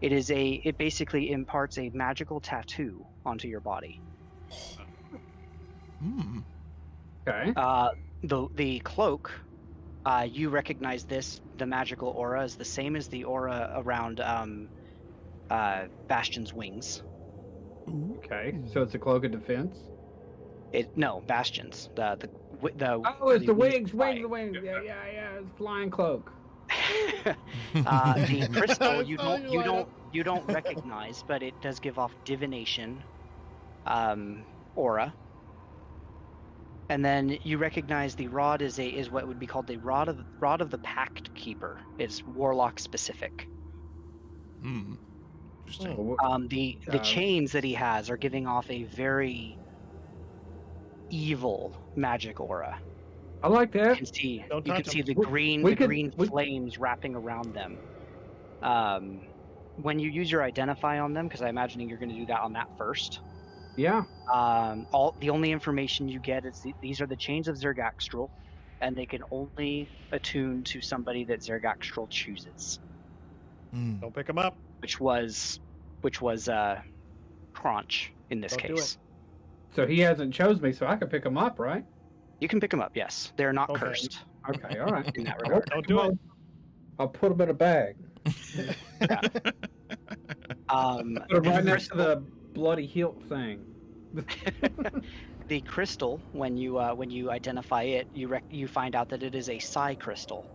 It basically imparts a magical tattoo onto your body. Hmm. Okay. The cloak, you recognize the magical aura is the same as the aura around Bastion's wings. Okay. So it's a cloak of defense. No, Bastion's the Oh, it's the wings, flying. wings. Yeah. It's flying cloak. The crystal It's you all don't you you light don't up. you don't recognize, but it does give off divination aura. And then you recognize the rod is what would be called the rod of the Pact Keeper. It's warlock specific. Hmm. Interesting. The chains that he has are giving off a very evil magic aura. I like You that. can see Don't you can touch see 'em. the We- green we the could- green we- flames wrapping around them. When you use your identify on them, because I'm imagining you're going to do that on that first. Yeah. The only information you get is these are the chains of Zergaxtrel, and they can only attune to somebody that Zergaxtrel chooses, Hmm. Don't pick him up. which was Crunch in this Don't do case. So he hasn't chose me, so I can pick him up, right? You can pick them up, yes. They're not Okay. cursed Okay. All right. in that I regard. won't Don't pick do him it. up. I'll put him in a bag. Put him right next to the bloody hilt thing. The crystal, when you identify it, you find out that it is a psi crystal,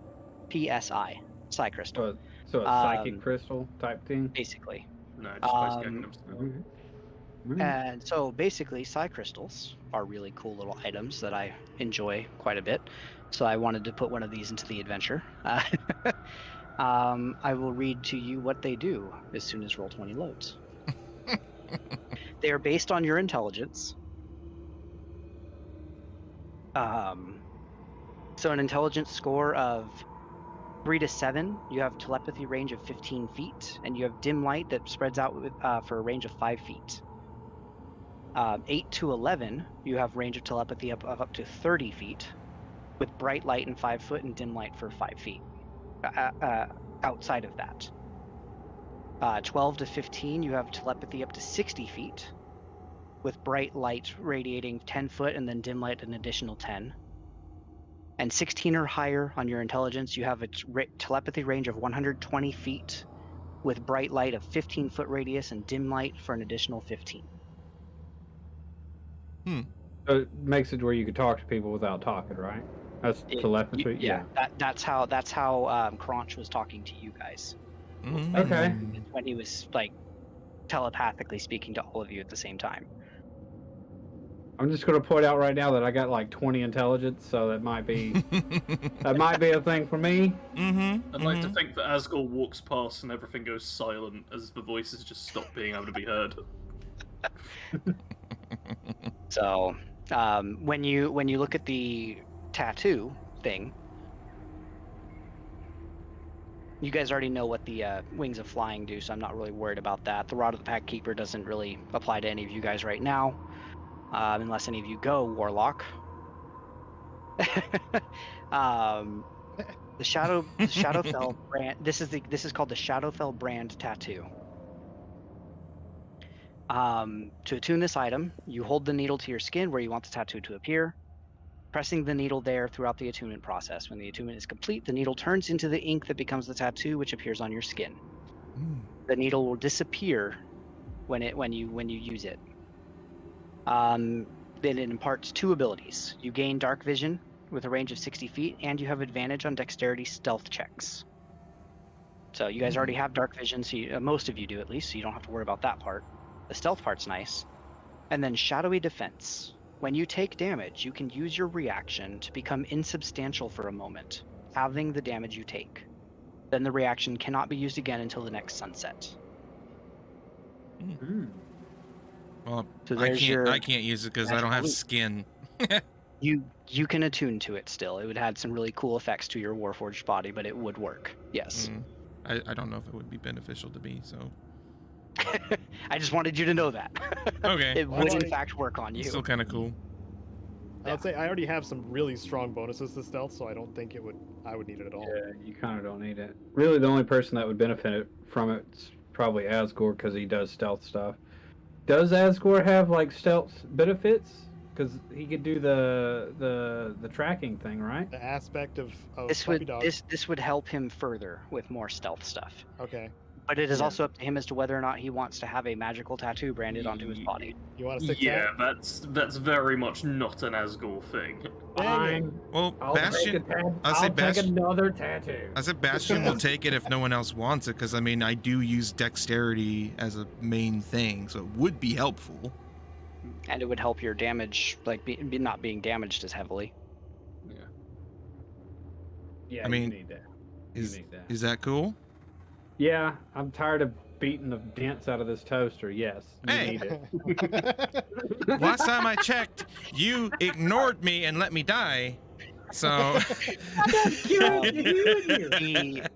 PSI, psi crystal, So a psychic Um, crystal type thing. basically. No, just place Um, Gangnam Style. And so basically, psi crystals are really cool little items that I enjoy quite a bit. So I wanted to put one of these into the adventure. I will read to you what they do as soon as Roll20 loads. They are based on your intelligence. So an intelligence score of 3 to 7, you have telepathy range of 15 feet, and you have dim light that spreads out for a range of 5 feet. 8 to 11, you have range of telepathy of up to 30 feet, with bright light and 5 foot and dim light for 5 feet. Outside of that. 12 to 15, you have telepathy up to 60 feet, with bright light radiating 10 foot and then dim light an additional 10. And 16 or higher on your intelligence, you have a telepathy range of 120 feet, with bright light of 15-foot radius and dim light for an additional 15. So it makes it where you could talk to people without talking, right? That's telepathy. Yeah. That's how Kronch was talking to you guys. Okay. When he was like telepathically speaking to all of you at the same time. I'm just going to point out right now that I got like 20 intelligence, so that might be a thing for me. I'd like to think that Asgore walks past and everything goes silent as the voices just stop being able to be heard. So, when you look at the tattoo thing, you guys already know what the Wings of Flying do, so I'm not really worried about that. The Rod of the Pack Keeper doesn't really apply to any of you guys right now, unless any of you go Warlock. The Shadowfell brand. This is called the Shadowfell brand tattoo. To attune this item, you hold the needle to your skin where you want the tattoo to appear, pressing the needle there throughout the attunement process. When the attunement is complete, the needle turns into the ink that becomes the tattoo, which appears on your skin. The needle will disappear when you use it. Then it imparts 2 abilities. You gain dark vision with a range of 60 feet, and you have advantage on dexterity stealth checks. So you guys already have dark vision, so most of you do at least, so you don't have to worry about that part. The stealth part's nice. And then shadowy defense. When you take damage, you can use your reaction to become insubstantial for a moment, halving the damage you take. Then the reaction cannot be used again until the next sunset. Well, So I can't use it because I don't have skin. You can attune to it still. It would add some really cool effects to your Warforged body, but it would work. Yes. I don't know if it would be beneficial to me, so. I just wanted you to know that. Okay. It would in fact work on you. Still kind of cool. I'd say I already have some really strong bonuses to stealth, so I don't think I would need it at all. Yeah, you kind of don't need it. Really, the only person that would benefit from it's probably Asgore because he does stealth stuff. Does Asgore have like stealth benefits? Because he could do the tracking thing, right? The aspect of this would help him further with more stealth stuff. Okay. But it is also up to him as to whether or not he wants to have a magical tattoo branded onto his body. You want to stick Yeah, that's very much not an Asgore thing. Fine. Well, I'll Bastion. take another tattoo. I said Bastion will take it if no one else wants it, because I mean I do use dexterity as a main thing, so it would be helpful. And it would help your damage, like not being damaged as heavily. Yeah, I mean, you need that. Is that cool? Yeah, I'm tired of beating the dents out of this toaster. Yes, you need it. Last time I checked, you ignored me and let me die. So. The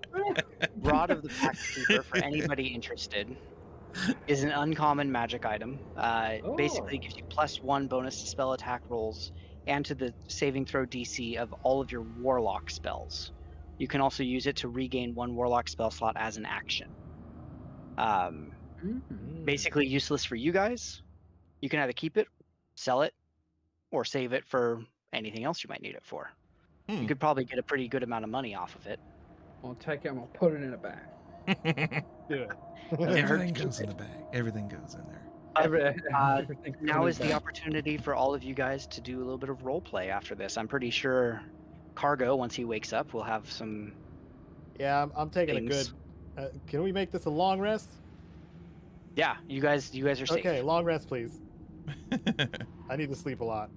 Rod of the Pack Keeper, for anybody interested, is an uncommon magic item. Basically gives you +1 bonus to spell attack rolls and to the saving throw DC of all of your Warlock spells. You can also use it to regain 1 Warlock spell slot as an action. Basically useless for you guys. You can either keep it, sell it, or save it for anything else you might need it for. You could probably get a pretty good amount of money off of it. I'll take it. I'm gonna put it in a bag. Do it. Everything goes in the bag. Everything goes in there. Now is the opportunity for all of you guys to do a little bit of role play after this. I'm pretty sure Cargo, once he wakes up, will have some. Yeah, I'm taking things. a good. Can we make this a long rest? Yeah, you guys are safe. Okay, long rest, please. I need to sleep a lot.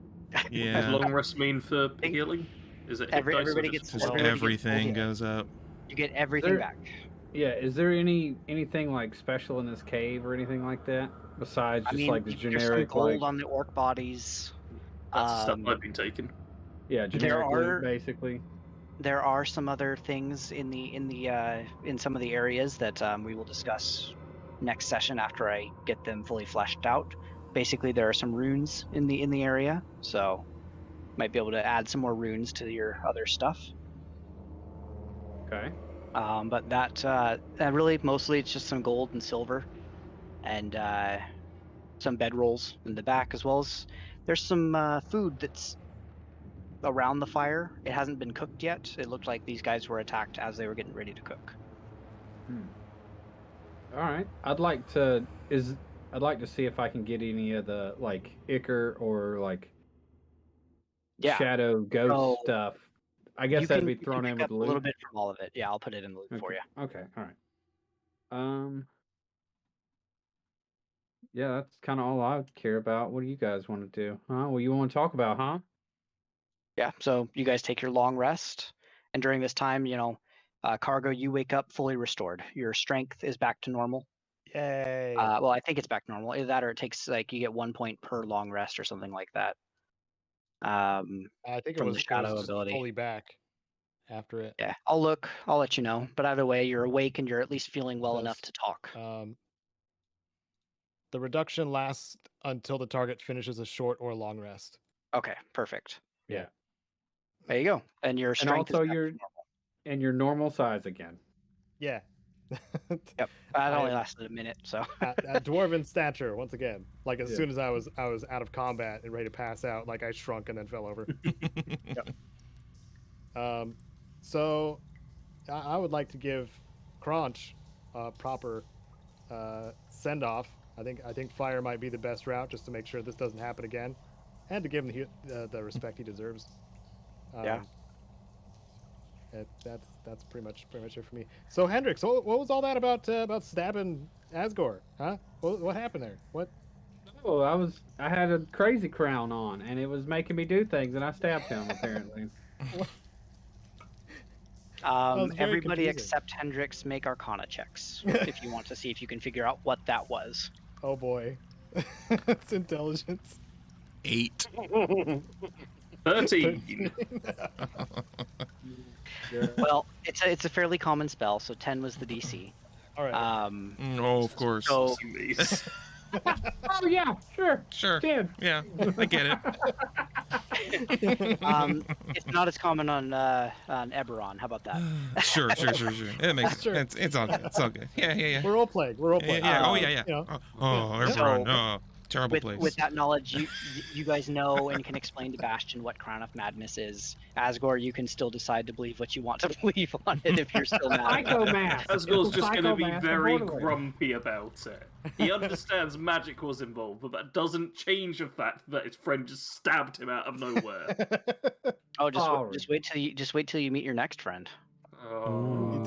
Yeah. Does long rest mean for healing? Is it hit dice or everybody just gets full? Everything goes up. You get everything back. Yeah, is there anything like special in this cave or anything like that besides just like the there's some generic gold on the orc bodies. That's stuff I've been taking. Yeah, generic loot, basically. There are some other things in some of the areas that we will discuss next session after I get them fully fleshed out. Basically, there are some runes in the area, so might be able to add some more runes to your other stuff. Okay. But that really mostly it's just some gold and silver, and some bedrolls in the back, as well as there's some food that's around the fire. It hasn't been cooked yet. It looked like these guys were attacked as they were getting ready to cook. All right. I'd like to see if I can get any of the like ichor or like shadow ghost stuff. I guess that'd be thrown in with a loot. little bit from all of it. Yeah, I'll put it in the loot for you. Okay. All right. Yeah, that's kind of all I care about. What do you guys want to do? Huh? What you want to talk about, huh? Yeah. So you guys take your long rest, and during this time, Cargo, you wake up fully restored. Your strength is back to normal. Yay! Well, I think it's back to normal. Either that, or it takes you get 1 point per long rest or something like that. I think from it was the shadow just ability. fully back after it. Yeah, I'll look. I'll let you know. But either way, you're awake and you're at least feeling well enough to talk. The reduction lasts until the target finishes a short or long rest. Okay, perfect. Yeah. There you go. And your strength and also is back to normal. And your normal size again. Yeah. Yep. That only lasted a minute, so. at dwarven stature once again. Like as soon as I was out of combat and ready to pass out, like I shrunk and then fell over. Yep. So I would like to give Crunch a proper send off. I think fire might be the best route, just to make sure this doesn't happen again, and to give him the respect he deserves. Yeah. That's pretty much it for me. So Hendrix, what was all that about stabbing Asgore? Huh? What happened there? What? Oh, I had a crazy crown on, and it was making me do things, and I stabbed him apparently. Everybody confusing. except Hendrix make Arcana checks if you want to see if you can figure out what that was. Oh boy, it's intelligence. 8. 13. Well, it's a fairly common spell, so 10 was the DC. All right. Oh, of course. So, Oh yeah, sure. 10. Yeah, I get it. it's not as common on Eberron. How about that? Sure. It makes sense. It's all good. It's all good. Yeah. We're role playing. Yeah. You know. Everyone. Oh, terrible place. With that knowledge, you guys know and can explain to Bastion what Crown of Madness is. Asgore, you can still decide to believe what you want to believe on it if you're still mad. Psychomath. Asgore's just going to be very totally. grumpy about it. He understands magic was involved, but that doesn't change the fact that his friend just stabbed him out of nowhere. Oh, just wait till you meet your next friend. Oh.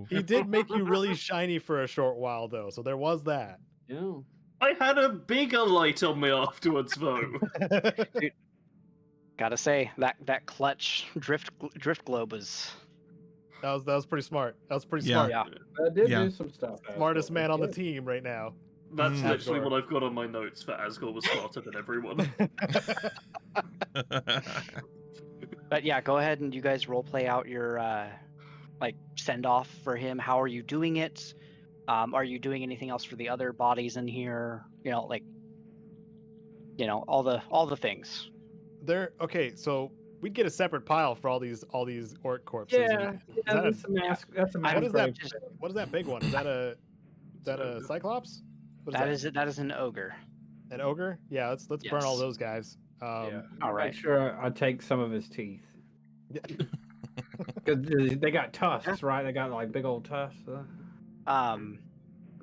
He did make you really shiny for a short while though, so there was that. Yeah. I had a bigger light on me afterwards, though. Dude, gotta say that clutch drift globe was. That was pretty smart. That was pretty Yeah. smart. Yeah. I did do some stuff. Smartest man on the team right now. That's literally Asgore. what I've got on my notes, that Asgore was smarter than everyone. But yeah, go ahead and you guys role play out your send off for him. How are you doing it? Are you doing anything else for the other bodies in here? All the things. Okay, so we'd get a separate pile for all these orc corpses. Yeah, that's a mask. That's a mask. What is that big one? Is that a Cyclops? That is an ogre. An ogre? Yeah, let's burn all those guys. Yeah. All right. Make sure I take some of his teeth. Because they got tusks, right? They got like big old tusks.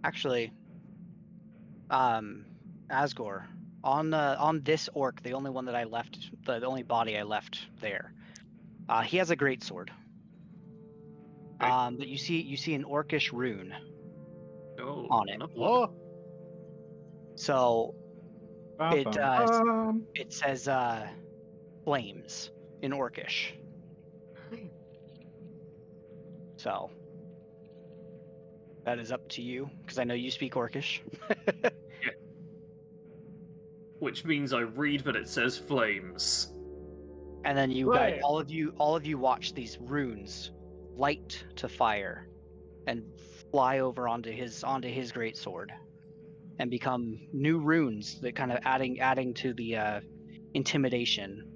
Actually, Asgore, on this orc, the only one that I left, the only body I left there, he has a great sword. But you see an orcish rune on it. Oh. So it says flames in orcish. So that is up to you, because I know you speak orcish. Yeah. Which means I read that it says flames. And then you guys, all of you watch these runes light to fire and fly over onto his great sword and become new runes that kind of adding to the intimidation.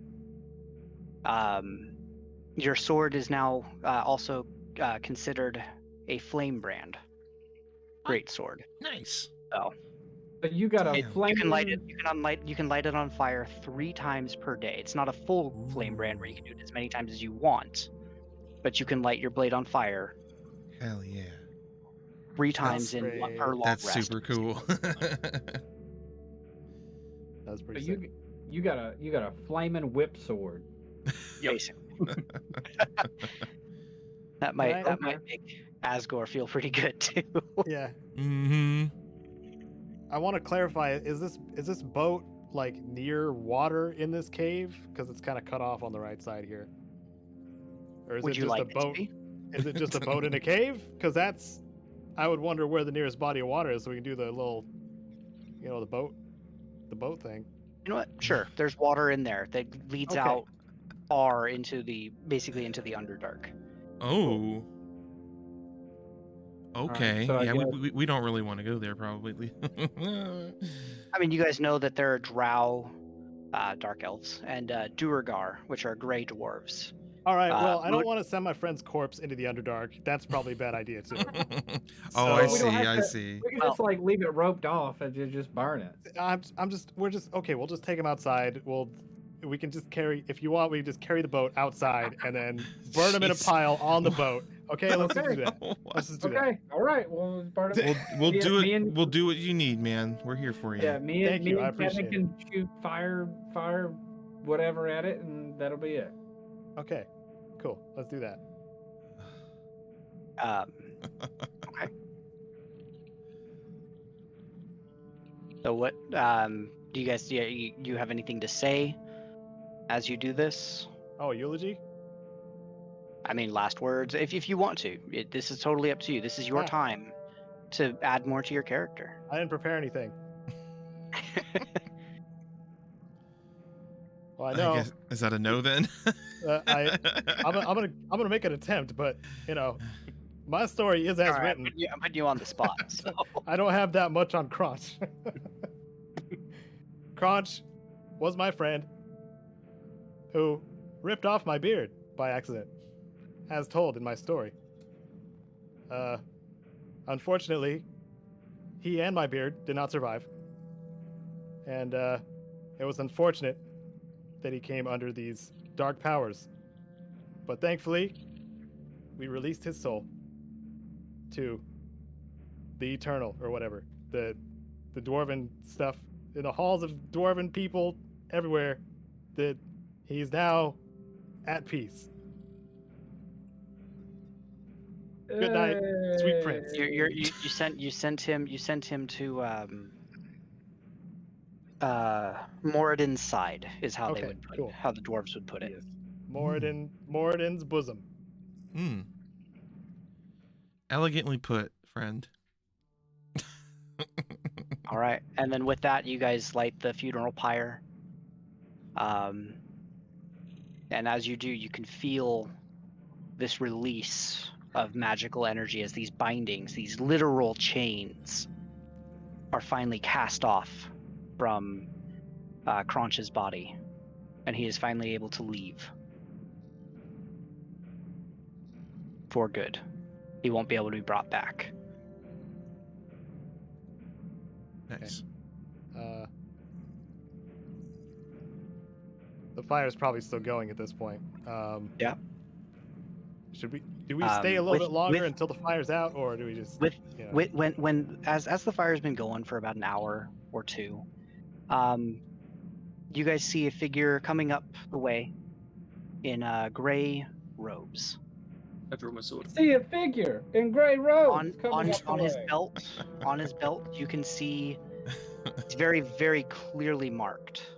Your sword is now also considered a flame brand great sword. Nice. So but you got a flame. You can light it. You can light it on fire 3 times per day. It's not a full flame brand where you can do it as many times as you want, but you can light your blade on fire. Hell yeah. 3 times in her long That's rest. super cool. That's pretty So sick. you got a flaming whip sword. Basically. that might make Asgore feel pretty good too. Yeah. Mm-hmm. I want to clarify: is this boat like near water in this cave? Because it's kind of cut off on the right side here. Or is Would it you just like a it to boat? be? Is it just a boat in a cave? Because I would wonder where the nearest body of water is, so we can do the little, the boat thing. You know what? Sure. There's water in there that leads Okay. out far into basically into the Underdark. Oh. Okay. so I yeah, guess- we don't really want to go there, probably. I mean, you guys know that there are Drow, dark elves, and Duergar, which are gray dwarves. All right. Well, I don't Mo- want to send my friend's corpse into the Underdark. That's probably a bad idea too. Oh, I So- We don't see. have I to- see. We can just like leave it roped off and just burn it. We're just okay. We'll just take him outside. We can just carry. If you want, we just carry the boat outside and then burn him in a Jeez. pile on the boat. Okay, let's just do Okay. that. Let's just do that. Okay, all right. Well, burn it. We'll Me- do me it. and- We'll do what you need, man. We're here for you. Yeah, me and Thank you, I Kevin appreciate can shoot fire, whatever at it, and that'll be it. Okay, cool. Let's do that. Okay. So what? Do you guys? You have anything to say as you do this? Oh, eulogy. I mean, last words, if you want to. This is totally up to you. This is your Yeah. time to add more to your character. I didn't prepare anything. Well, I know. guess, is that a no then? I'm gonna make an attempt, but my story is as All right, written. I'm putting you on the spot. So. I don't have that much on Crunch. Crunch was my friend who ripped off my beard by accident, as told in my story. Unfortunately, he and my beard did not survive. And it was unfortunate that he came under these dark powers. But thankfully, we released his soul to the eternal, or whatever, the dwarven stuff in the halls of dwarven people everywhere, that he's now at peace. Good night, sweet prince. You sent him to Moradin's side is how they Okay, would put cool. it, how the dwarves would put it. Yes. Moradin's bosom. Hmm. Elegantly put, friend. All right, and then with that, you guys light the funeral pyre. And as you do, you can feel this release of magical energy as these bindings, these literal chains, are finally cast off from Kronch's body, and he is finally able to leave for good. He won't be able to be brought back. Nice. The fire's probably still going at this point. Yeah. Do we stay a little bit longer with- until the fire's out, or do we just with- you know? When as the fire's been going for about an hour or two, you guys see a figure coming up the way in gray robes. I draw my sword. See a figure in gray robes On coming up his the way. belt, you can see it's very, very clearly marked.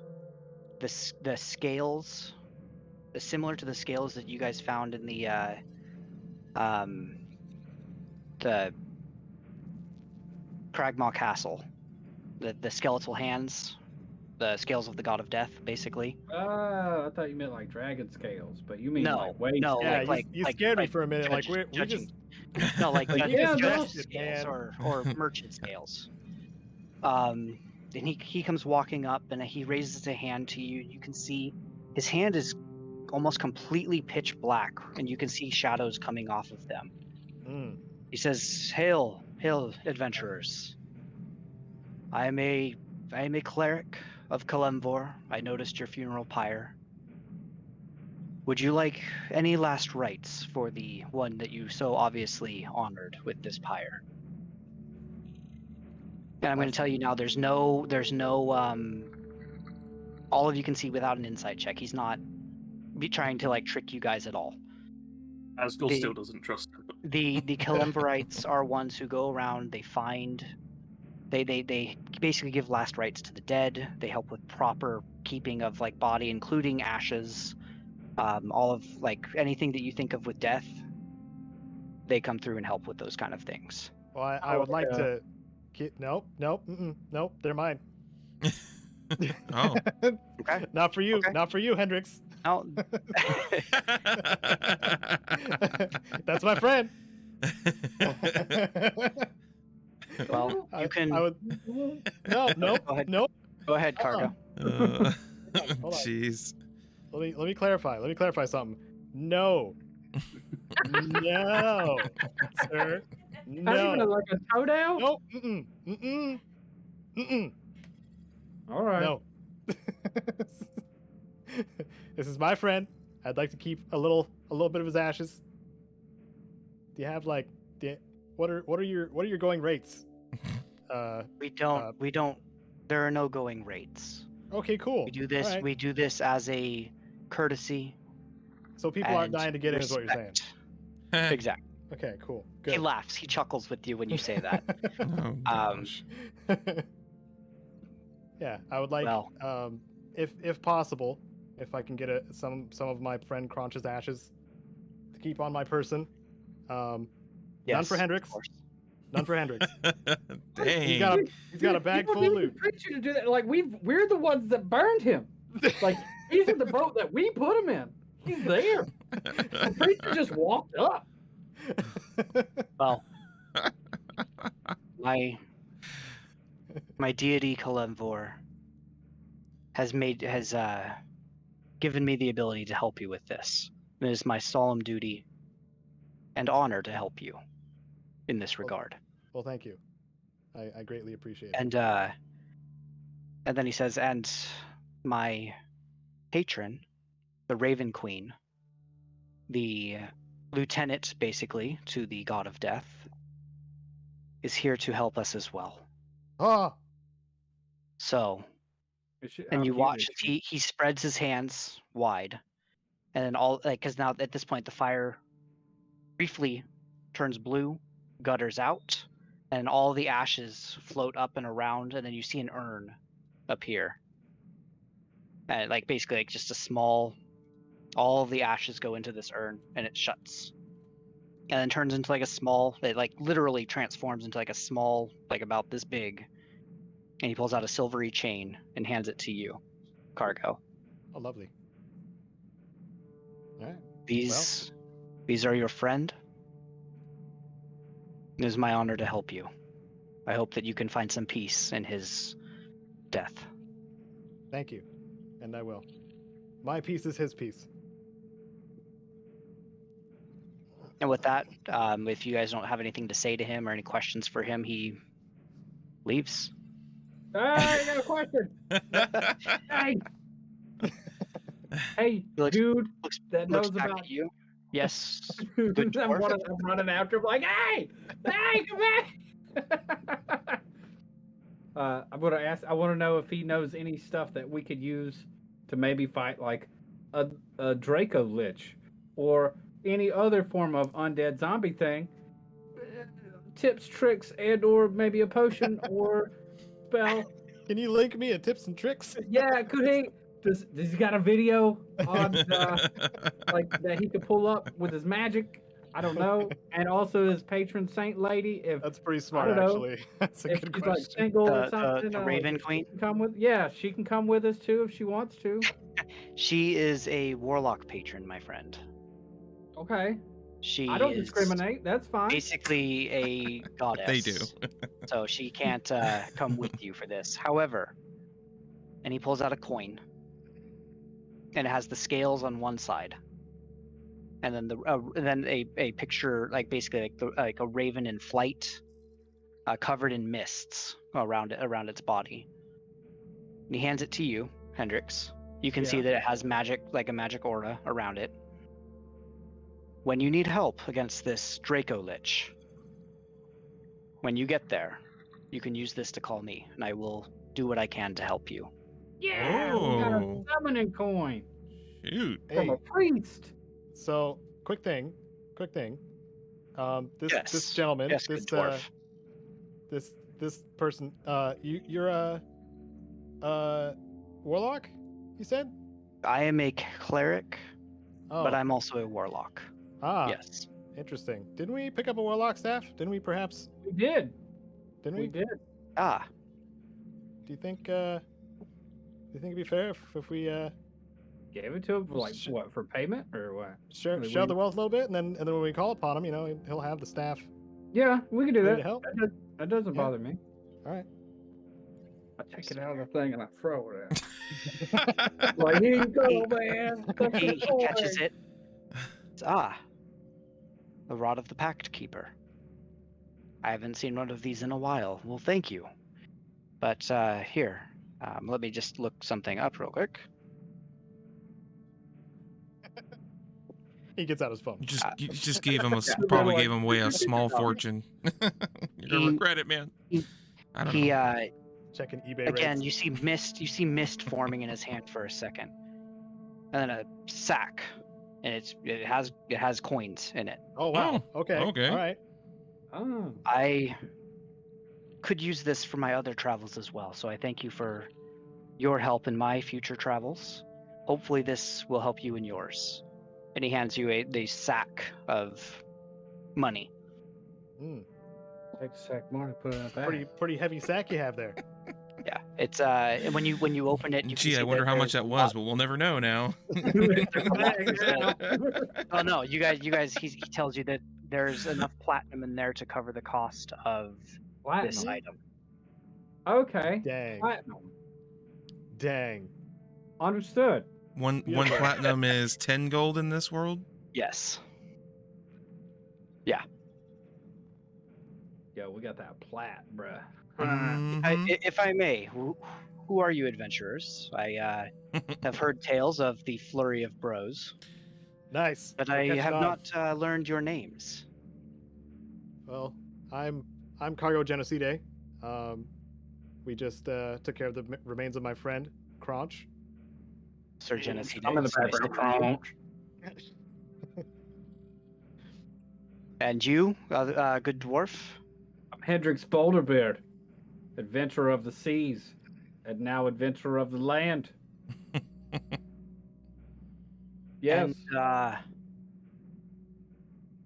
The scales, similar to the scales that you guys found in the Cragmaw Castle, the skeletal hands, the scales of the god of death, basically. Oh, I thought you meant like dragon scales, but you mean No, like weights. no, Yeah, like you scared me for a minute. judge- Like we judging. just No, like Like, yeah, judge no. scales Man. or merchant scales. And he comes walking up and he raises a hand to you. You can see his hand is almost completely pitch black, and you can see shadows coming off of them. He says, "Hail, hail, adventurers! I am a cleric of Kalemvor. I noticed your funeral pyre. Would you like any last rites for the one that you so obviously honored with this pyre?" And I'm going to tell you now, there's no, all of you can see without an insight check. He's not trying to like trick you guys at all. Asgore still doesn't trust him. The Caelenverites are ones who go around, they find, they basically give last rites to the dead. They help with proper keeping of like body, including ashes, all of like anything that you think of with death. They come through and help with those kind of things. Well, I would like to. Nope, they're mine. Oh. Okay. Not for you. Okay. Not for you, Hendrix. No. That's my friend. Well, you can. I would. No. Go ahead. Nope. Go ahead, Cargo. Hold on. Jeez. Let me clarify. Let me clarify something. No. No, sir. Not No. even like a toenail? Nope. Mm-mm. All right. No. This is my friend. I'd like to keep a little bit of his ashes. Do you have like what are your going rates? We don't. There are no going rates. Okay, cool. We do this. All right. We do this as a courtesy. So people aren't and dying to get in, is what you're saying. respect. Exactly. Okay, cool. He Good. laughs. He chuckles with you when you say that. Oh, gosh. Yeah, I would like, Well- if possible, if I can get some of my friend Crunch's ashes to keep on my person. None Yes, for Hendrix. of course. None for Hendrix. Dang. He's got a bag People full of need to loot. preach you to do that. Like we're the ones that burned him. Like he's in the boat that we put him in. He's there. The preacher just walked up. Well, my deity Caelenvor has given me the ability to help you with this. It is my solemn duty and honor to help you in this regard. Well, thank you. I greatly appreciate it. And then he says, and my patron, the Raven Queen, the lieutenant basically to the god of death, is here to help us as well. Ah, So, and you watch as he spreads his hands wide, and then all like because now at this point the fire briefly turns blue, gutters out, and all the ashes float up and around, and then you see an urn appear. And like basically like just a small, all of the ashes go into this urn and it shuts. And then turns into like a small, it like literally transforms into like a small, like about this big. And he pulls out a silvery chain and hands it to you, Cargo. oh, lovely. All right. These are your friend. It is my honor to help you. I hope that you can find some peace in his death. Thank you, and I will. My piece is his piece. And with that, if you guys don't have anything to say to him or any questions for him, he leaves. I got a question. Hey, hey, Looks- dude that knows Looks back about at you. Yes. I'm Good dwarf. running after him like, hey, come back. I'm gonna ask. I want to know if he knows any stuff that we could use to maybe fight like a Draco Lich or any other form of undead zombie thing. Tips, tricks, and/or maybe a potion or spell. Can you link me a tips and tricks? Yeah, could he? Does he got a video on like that he could pull up with his magic? I don't know. And also his patron saint lady. If That's pretty smart, don't know. actually. That's a if good she's like question. single or something, The Raven she Queen. can come with. Yeah, she can come with us too if she wants to. She is a warlock patron, my friend. Okay. She I don't is discriminate. That's fine. basically a goddess. They do. So she can't come with you for this. However, and he pulls out a coin, and it has the scales on one side, and then a picture like basically like a raven in flight, covered in mists around its body. And he hands it to you, Hendrix. You can see that it has magic, like a magic aura around it. When you need help against this Draco Lich, when you get there, you can use this to call me, and I will do what I can to help you. Yeah, we got a Oh. summoning coin Shoot. from a priest. So, quick thing. This Yes. gentleman, Yes, good dwarf. this person, you're a warlock, you said? I am a cleric, Oh. but I'm also a warlock. Yes. Interesting. Didn't we pick up a warlock staff? Didn't we perhaps? We did. Didn't we? We did. Ah, Do you think it'd be fair if we Gave it to him for what, for payment or what? share Really, the wealth a little bit, and then when we call upon him, he'll have the staff. Yeah, we can do Ready that. to help? That doesn't Yeah. bother me. All right. I take it out of the thing and I throw it out. Like, here you go, man. he catches it. The Rod of the Pact Keeper. I haven't seen one of these in a while. Well, thank you. But here, let me just look something up real quick. He gets out his phone. You just gave him probably gave him away a small fortune. You're gonna regret it, man. I don't know. Checking eBay Again, rates. you see mist forming in his hand for a second, and then a sack, and it has coins in it. Oh wow. Okay. okay. All right. Oh. I could use this for my other travels as well, so I thank you for your help in my future travels. Hopefully this will help you in yours. And he hands you the sack of money. Mm. Take a sack more and put it in a bag. Pretty heavy sack you have there. Yeah, it's and when you open it, you can Gee, see I wonder that how much there's that a was, lot- but we'll never know now. Oh no, you guys, he tells you that there's enough platinum in there to cover the cost of this Platinum. item. Okay. Dang. Platinum. Dang. Understood. One Beautiful. platinum is 10 gold in this world. Yes. Yo, we got that plat, bruh. Mhm. If I may, who are you adventurers? I have heard tales of the flurry of bros, Nice. but We're I catching have on. not learned your names. Well, I'm Cargo Genocide. We just took care of the remains of my friend Crunch. Sir Genocide. I'm in the it's nice background. to meet you. And you, good dwarf? I'm Hendrix Boulderbeard, adventurer of the seas, and now adventurer of the land. Yes. And,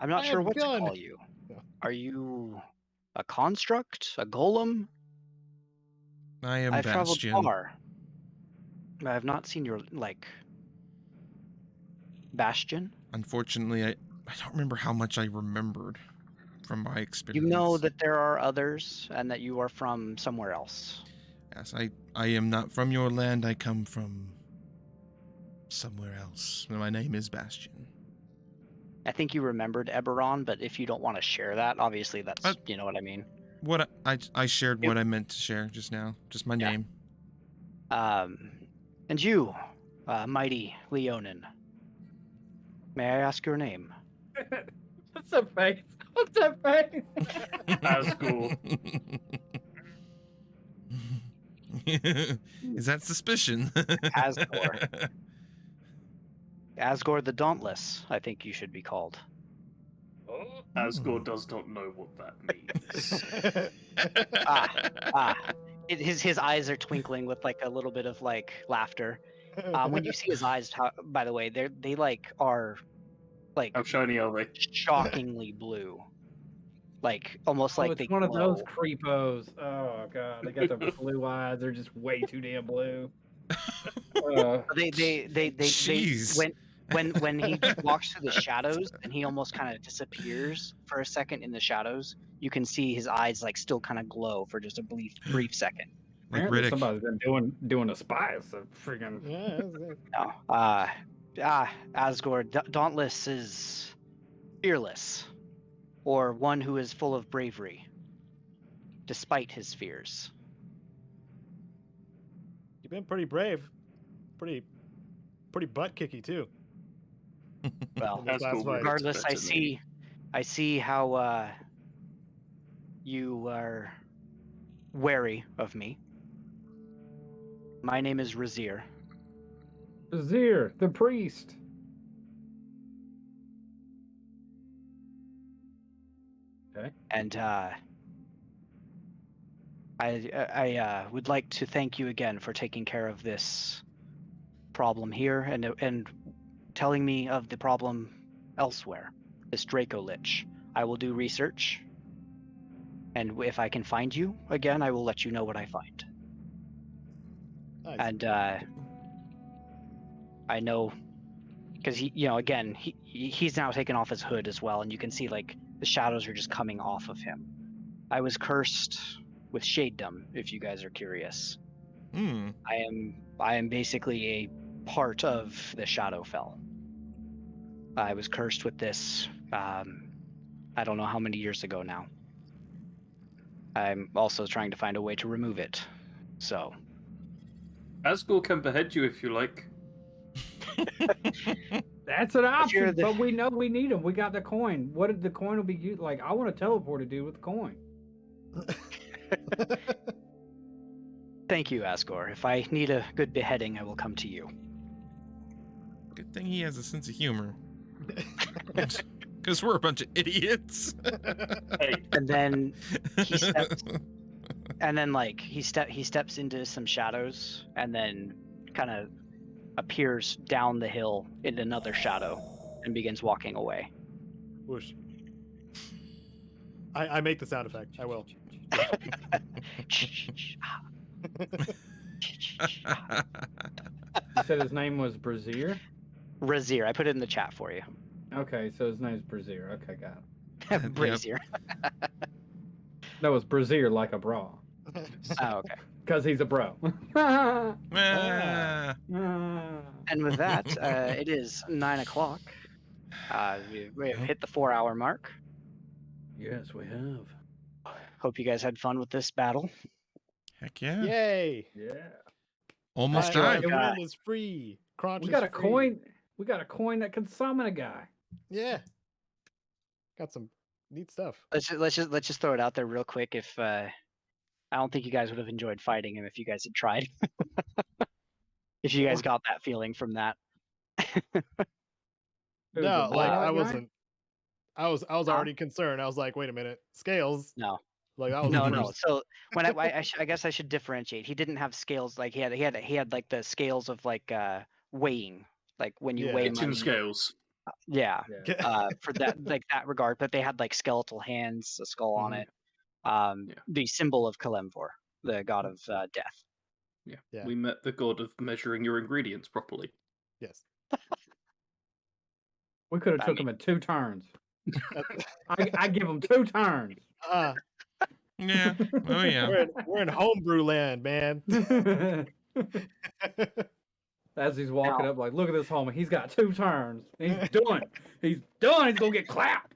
I'm not I sure have what gun. to call you. No. Are you a construct? A golem? I am I've traveled Bastion. far. I have not seen your, Bastion? Unfortunately, I don't remember how much I remembered from my experience. You know that there are others and that you are from somewhere else. Yes, I am not from your land. I come from somewhere else. My name is Bastion. I think you remembered Eberron, but if you don't want to share that, obviously that's, you know what I mean. What I shared what I meant to share just now. Just my name. And you, mighty Leonin, may I ask your name? What's that face? What's that face? Asgore. Is that suspicion? Asgore. Asgore the Dauntless, I think you should be called. Asgore does not know what that means. His eyes are twinkling with a little bit of laughter. When you see his eyes, by the way, they are How shiny are they? shockingly blue, almost Oh, like it's they one of glow. those creepos. Oh god, they got the blue eyes. They're just way too damn blue. They Jeez. when he walks through the shadows and he almost kind of disappears for a second in the shadows, you can see his eyes still kind of glow for just a brief second. Like Apparently Riddick. somebody's been doing a spy. So freaking. Yeah. No, Asgore, Dauntless is fearless, or one who is full of bravery, despite his fears. You've been pretty brave. Pretty butt kicky too. Well, That's Asgore why- regardless, better than I see how you are wary of me. My name is Razir. Azir, the priest. Okay. And I would like to thank you again for taking care of this problem here and telling me of the problem elsewhere, this Draco Lich. I will do research, and if I can find you again, I will let you know what I find. Nice. And I know, because he's now taken off his hood as well, and you can see like the shadows are just coming off of him. I was cursed with shadedom, if you guys are curious. I am basically a part of the Shadowfell. I was cursed with this, I don't know how many years ago now. I'm also trying to find a way to remove it, so... Asgore can behead you if you like. That's an option, but we know we need them. We got the coin. What did the coin will be used? Like, I want to teleport to do with the coin. Thank you, Asgore. If I need a good beheading, I will come to you. Good thing he has a sense of humor. Because we're a bunch of idiots. Hey. And then he steps, and then like he steps into some shadows, and then kind of appears down the hill in another shadow, and begins walking away. Whoosh. I make the sound effect. I will. You said his name was Brazier? Razir. I put it in the chat for you. Okay, so his name's Brazier. Okay, got it. Brazier. No, it's Brazier like a bra. Oh, okay. Because he's a bro. Ah. And with that, it is 9 o'clock. We have hit the 4-hour mark. Yes, we have. Hope you guys had fun with this battle. Heck yeah. Yay! Yeah. Almost Alright, died. The God. win is free. Crunch We is got a free. coin. We got a coin that can summon a guy. Yeah. Got some neat stuff. Let's just throw it out there real quick. If I don't think you guys would have enjoyed fighting him if you guys had tried. If you guys got that feeling from that. No, like bald I guy? wasn't. I was already concerned. I was like, wait a minute, scales. No. Like that was No, the no. first- So when I guess I should differentiate. He didn't have scales like he had like the scales of like weighing, like when you Yeah. weigh Kitchen money. scales. Yeah. Yeah. For that like that regard, but they had like skeletal hands, a skull on Mhm. it. Yeah. The symbol of Kalemvor, the god of death. Yeah. Yeah. We met the god of measuring your ingredients properly. Yes. We could have I took mean- him in 2 turns. I give him 2 turns. Yeah. Oh yeah. We're in homebrew land, man. As he's walking Now- up, like, look at this homie. He's got 2 turns. He's done. He's done. He's gonna get clapped.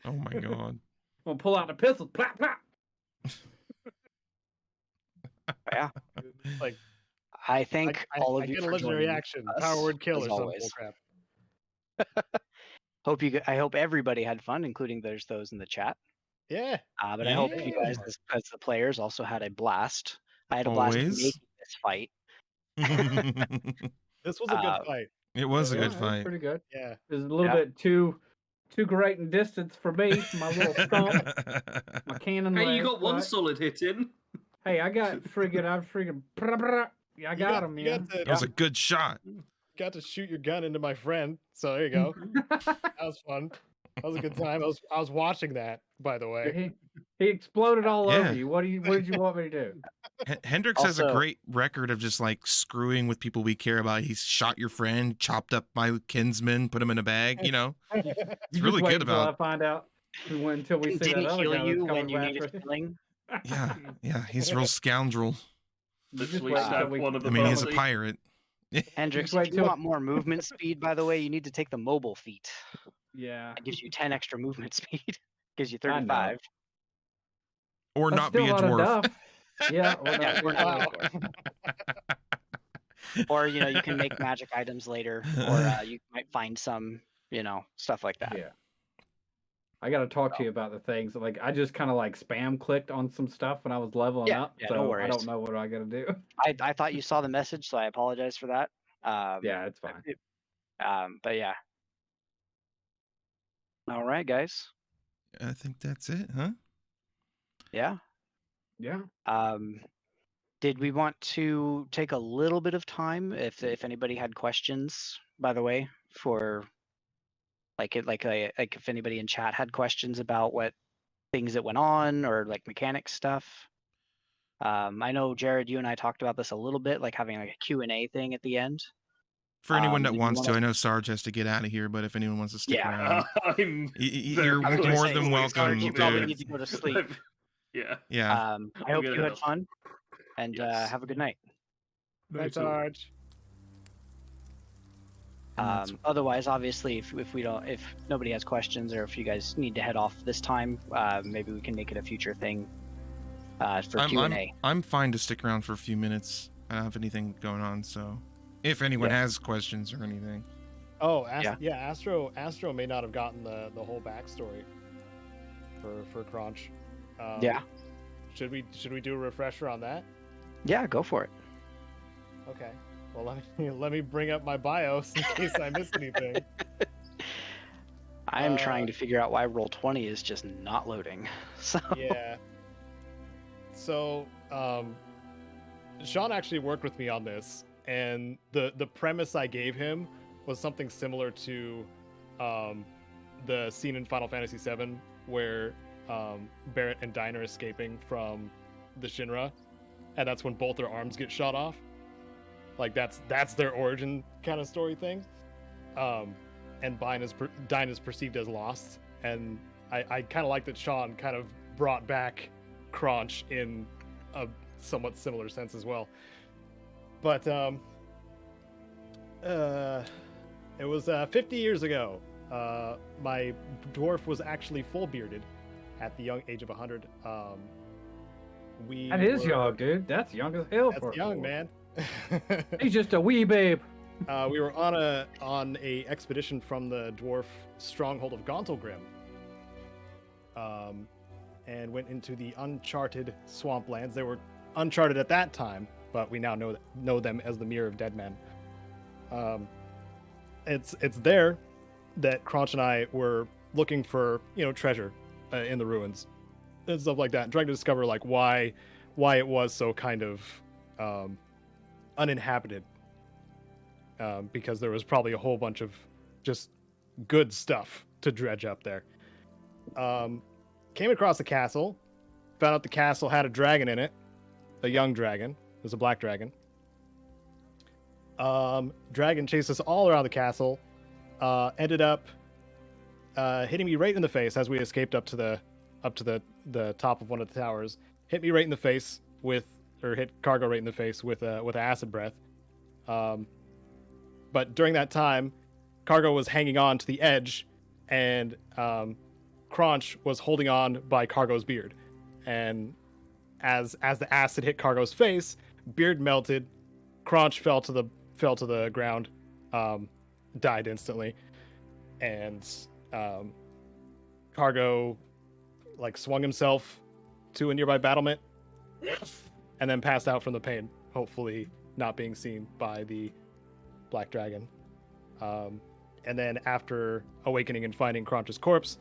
Oh my god. Gonna pull out the pistols. Plap plap. Yeah. Like I thank all of I you get a for legendary joining action, us, power word kill as or some always. bullcrap. I hope everybody had fun, including those in the chat. Yeah. But I hope you guys, Yeah. as the players, also had a blast. I had a blast Always. making this fight. This was a good fight. It was a Yeah, good that was fight. pretty good. Yeah. It was a little Yeah. bit too great in distance for me. My little stump. My cannon Hey, you leg, got one right? solid hit in. Hey, I got friggin'. Yeah, I got him, yeah. That was a good shot. Got to shoot your gun into my friend. So there you go. That was fun. That was a good time. I was watching that, by the way. He exploded all Yeah. over you. What did you want me to do? Hendrix has a Also- great record of just like screwing with people we care about. He's shot your friend, chopped up my kinsman, put him in a bag. You know, You just really wait good until about- I find out. Until we see that Didn't other heal guy you that's when coming you back needed for- healing. yeah, he's a real scoundrel. You just Literally wait stabbed until we- one of the I mean, he's a party. pirate. Hendrix, wait if you till- want more movement speed, by the way, you need to take the mobile feat. Yeah. It gives you 10 extra movement speed. Gives you I know. 35. Or That's not be a still not dwarf. enough. Yeah, or Yeah, not- we're not Wow. Or you can make magic items later, or you might find some, stuff like that. Yeah. I got to talk to you about the things. Like, I just kind of like spam clicked on some stuff when I was leveling up. Yeah, So no I worries. don't know what I got to do. I thought you saw the message, so I apologize for that. Yeah, it's fine. But yeah. All right, guys. I think that's it, huh? Yeah. Yeah. Did we want to take a little bit of time if anybody had questions, by the way, for like if anybody in chat had questions about what things that went on or like mechanic stuff? I know Jared, you and I talked about this a little bit, like having like a Q&A thing at the end. For anyone that Did you wants to, wanna- I know Sarge has to get out of here, but if anyone wants to stick Yeah. around, I'm you're very more close than to welcome, Sarge, you probably dude. need to go to sleep. Yeah. Yeah. I hope good you had enough. fun, and Yes. have a good night. Night, Sarge. Otherwise, obviously, if nobody has questions or if you guys need to head off this time, maybe we can make it a future thing for Q&A. I'm fine to stick around for a few minutes. I don't have anything going on, so if anyone has questions or anything. Oh, Astro may not have gotten the whole backstory for Crunch. Yeah. Should we do a refresher on that? Yeah, go for it. Okay. Well, let me bring up my BIOS in case I missed anything. I am trying to figure out why Roll20 is just not loading. So Yeah. So, Sean actually worked with me on this, and the premise I gave him was something similar to the scene in Final Fantasy VII where Barrett and Dyna are escaping from the Shinra, and that's when both their arms get shot off. Like that's their origin kind of story thing. And Dyna's perceived as lost, and I kind of like that Sean kind of brought back Crunch in a somewhat similar sense as well. But it was 50 years ago. My dwarf was actually full bearded at the young age of 100. That is young, dude. That's young as hell. That's young, man. He's just a wee babe. We were on a expedition from the dwarf stronghold of Gauntlgrim, and went into the uncharted swamplands. They were uncharted at that time, but we now know them as the Mirror of Dead Men. It's there that Crunch and I were looking for treasure in the ruins and stuff like that, and trying to discover like why it was so kind of uninhabited. Because there was probably a whole bunch of just good stuff to dredge up there. Came across a castle, found out the castle had a dragon in it, a young dragon. It was a black dragon. Dragon chased us all around the castle. Ended up hitting me right in the face as we escaped up to the top of one of the towers. Hit me right in the face hit Cargo right in the face with acid breath. But during that time, Cargo was hanging on to the edge, and Crunch was holding on by Cargo's beard. And as the acid hit Cargo's face, beard melted. Crunch fell to the ground, died instantly, and Cargo swung himself to a nearby battlement, and then passed out from the pain. Hopefully, not being seen by the Black Dragon. And then after awakening and finding Crunch's corpse,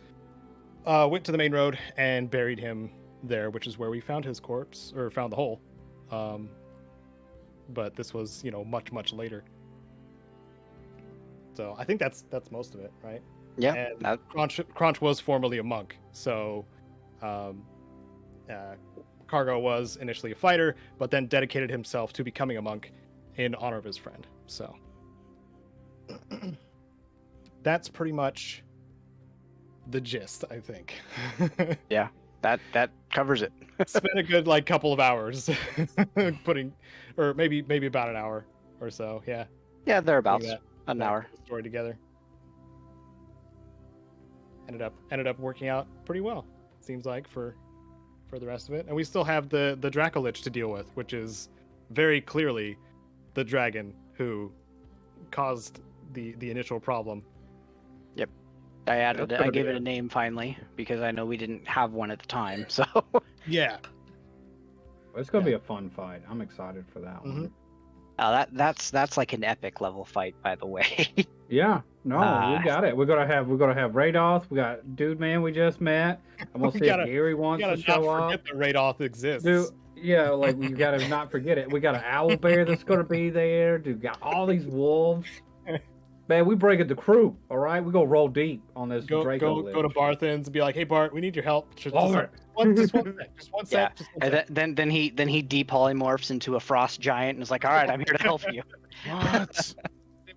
went to the main road and buried him there, which is where we found his corpse, or found the hole. But this was, much, much later. So I think that's most of it, right? Yeah. And Crunch was formerly a monk, so Cargo was initially a fighter, but then dedicated himself to becoming a monk in honor of his friend. So that's pretty much the gist, I think. Yeah, that covers it. Spent a good couple of hours putting, or maybe about an hour or so. Yeah. Yeah, thereabouts. An hour. Story together. Ended up working out pretty well. Seems like for the rest of it, and we still have the Dracolich to deal with, which is very clearly the dragon who caused the initial problem. Yep. I gave it a name finally because I know we didn't have one at the time. So Yeah. It's gonna be a fun fight. I'm excited for that one. that's like an epic level fight, by the way. Yeah, no, we got it. We're gonna have Radoth. We got Dude Man we just met. I'm gonna see if Gary wants to show up. Forget that Radoth exists. Dude, yeah, like we gotta not forget it. We got an owl bear that's gonna be there. Dude, got all these wolves. Man, we breaking the crew. All right, we gonna roll deep on this. Go to Barthens and be like, hey Bart, we need your help. Just one sec. And then he depolymorphs into a frost giant and is like, all right, I'm here to help you. What?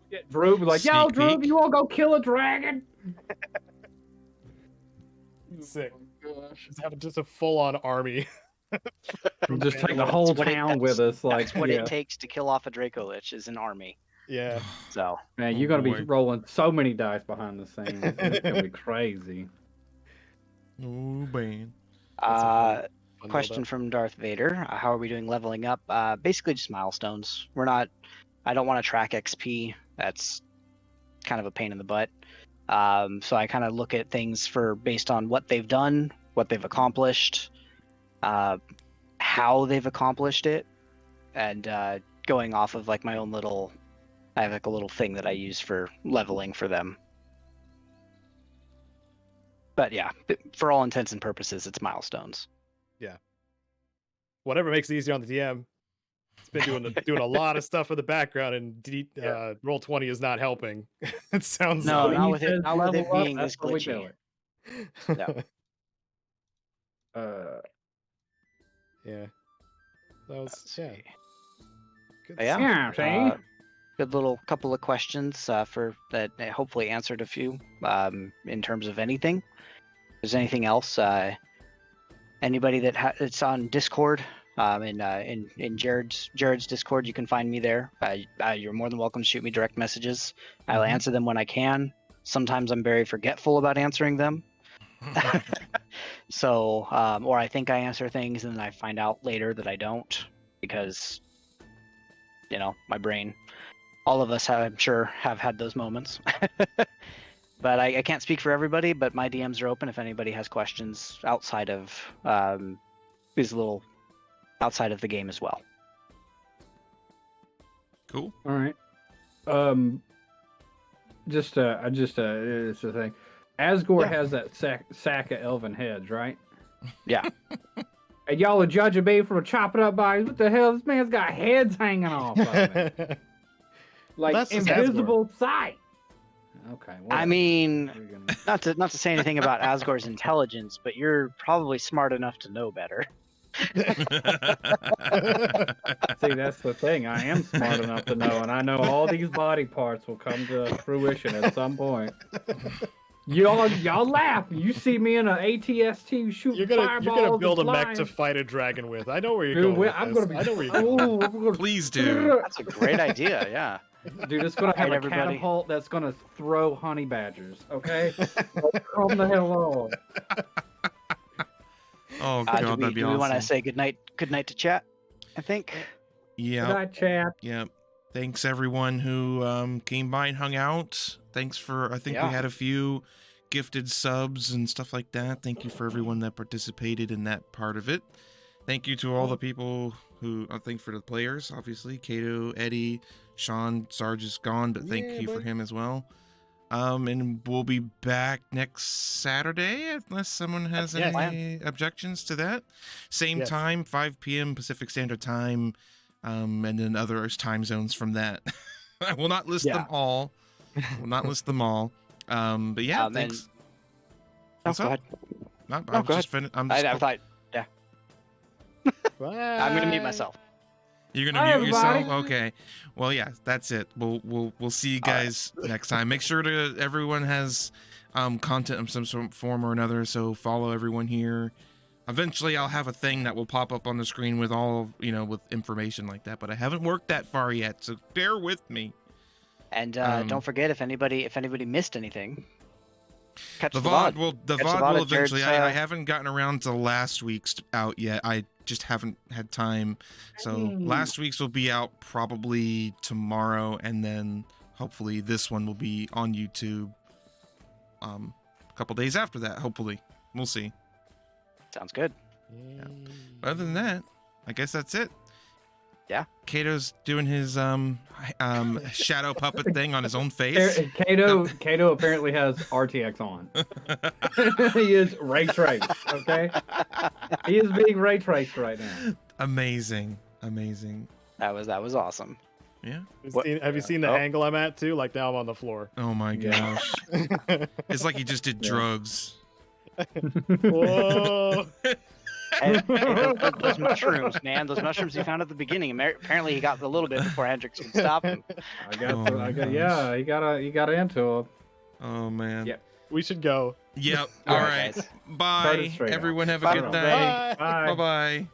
Get Drew, be like, yo, Drew, you wanna go kill a dragon? Sick. Just have just a full-on army. Just take the whole town with us. Like, that's what it takes to kill off a Draco Lich is an army. Yeah. So man, you're gonna be rolling so many dice behind the scenes. It's gonna be crazy. Oh man. Question from Darth Vader: how are we doing leveling up? Basically just milestones. I don't want to track XP. That's kind of a pain in the butt. So I kind of look at things based on what they've done, what they've accomplished, how they've accomplished it, and going off of like my own little. I have like a little thing that I use for leveling for them. But yeah, for all intents and purposes, it's milestones. Yeah. Whatever makes it easier on the DM. It's been doing a lot of stuff in the background, and Roll20 is not helping. It sounds not with it being this glitchy. No. Yeah. That was Good good little couple of questions for that hopefully answered a few in terms of anything. If there's anything else, anybody it's on Discord, in Jared's Discord, you can find me there. You're more than welcome to shoot me direct messages. I'll answer them when I can. Sometimes I'm very forgetful about answering them. So, or I think I answer things and then I find out later that I don't because, my brain. All of us, I'm sure, have had those moments. But I can't speak for everybody, but my DMs are open if anybody has questions outside of outside of the game as well. Cool. All right. It's the thing. Asgore has that sack of elven heads, right? Yeah. And y'all are judging me for chopping up bodies. What the hell? This man's got heads hanging off of it. Like invisible sight. Okay. Whatever. I mean, not to say anything about Asgore's intelligence, but you're probably smart enough to know better. See, that's the thing. I am smart enough to know, and I know all these body parts will come to fruition at some point. Y'all laugh. You see me in an ATST shooting fireballs. You're gonna build a mech to fight a dragon with. I know where you're going. I know where you're going. Please do. That's a great idea. Yeah. Dude, it's gonna have a catapult that's gonna throw honey badgers. Okay, calm the hell on. Oh god, that'd be awesome. Do we want to say goodnight to chat? I think. Yeah. Good night, chat. Yeah. Thanks everyone who came by and hung out. Thanks for. I think we had a few gifted subs and stuff like that. Thank you for everyone that participated in that part of it. Thank you to all the people who. I think for the players, obviously, Caedo, Eddie. Sean, Sarge is gone, but thank you for him as well. And we'll be back next Saturday, unless someone has any objections to that. Same time, 5 p.m. Pacific Standard Time, and then other time zones from that. I will not list them all. But yeah, thanks. Go ahead. I'm just finished. I thought, yeah. I'm gonna mute myself. You're gonna mute yourself? Okay. Well, yeah, that's it. We'll see you guys next time. Make sure everyone has content of some form or another. So follow everyone here. Eventually, I'll have a thing that will pop up on the screen with all with information like that. But I haven't worked that far yet, so bear with me. And don't forget if anybody missed anything. Catch the VOD will eventually. I haven't gotten around to last week's out yet. I just haven't had time. So last week's will be out probably tomorrow, and then hopefully this one will be on YouTube couple days after that. Hopefully, we'll see. Sounds good. Yeah. Other than that, I guess that's it. Yeah. Caedo's doing his shadow puppet thing on his own face. Caedo apparently has RTX on. He is ray traced. Okay. He is being ray traced right now. Amazing. That was awesome. Yeah. Have you seen the angle I'm at too? Like now I'm on the floor. Oh my gosh. It's like he just did drugs. Whoa. And those mushrooms, man. Those mushrooms he found at the beginning. Apparently he got a little bit before Hendrix could stop him. He got into him. Oh man. Yeah. We should go. Yep. All right. Guys. Bye. Everyone have a good night. Bye. Bye-bye.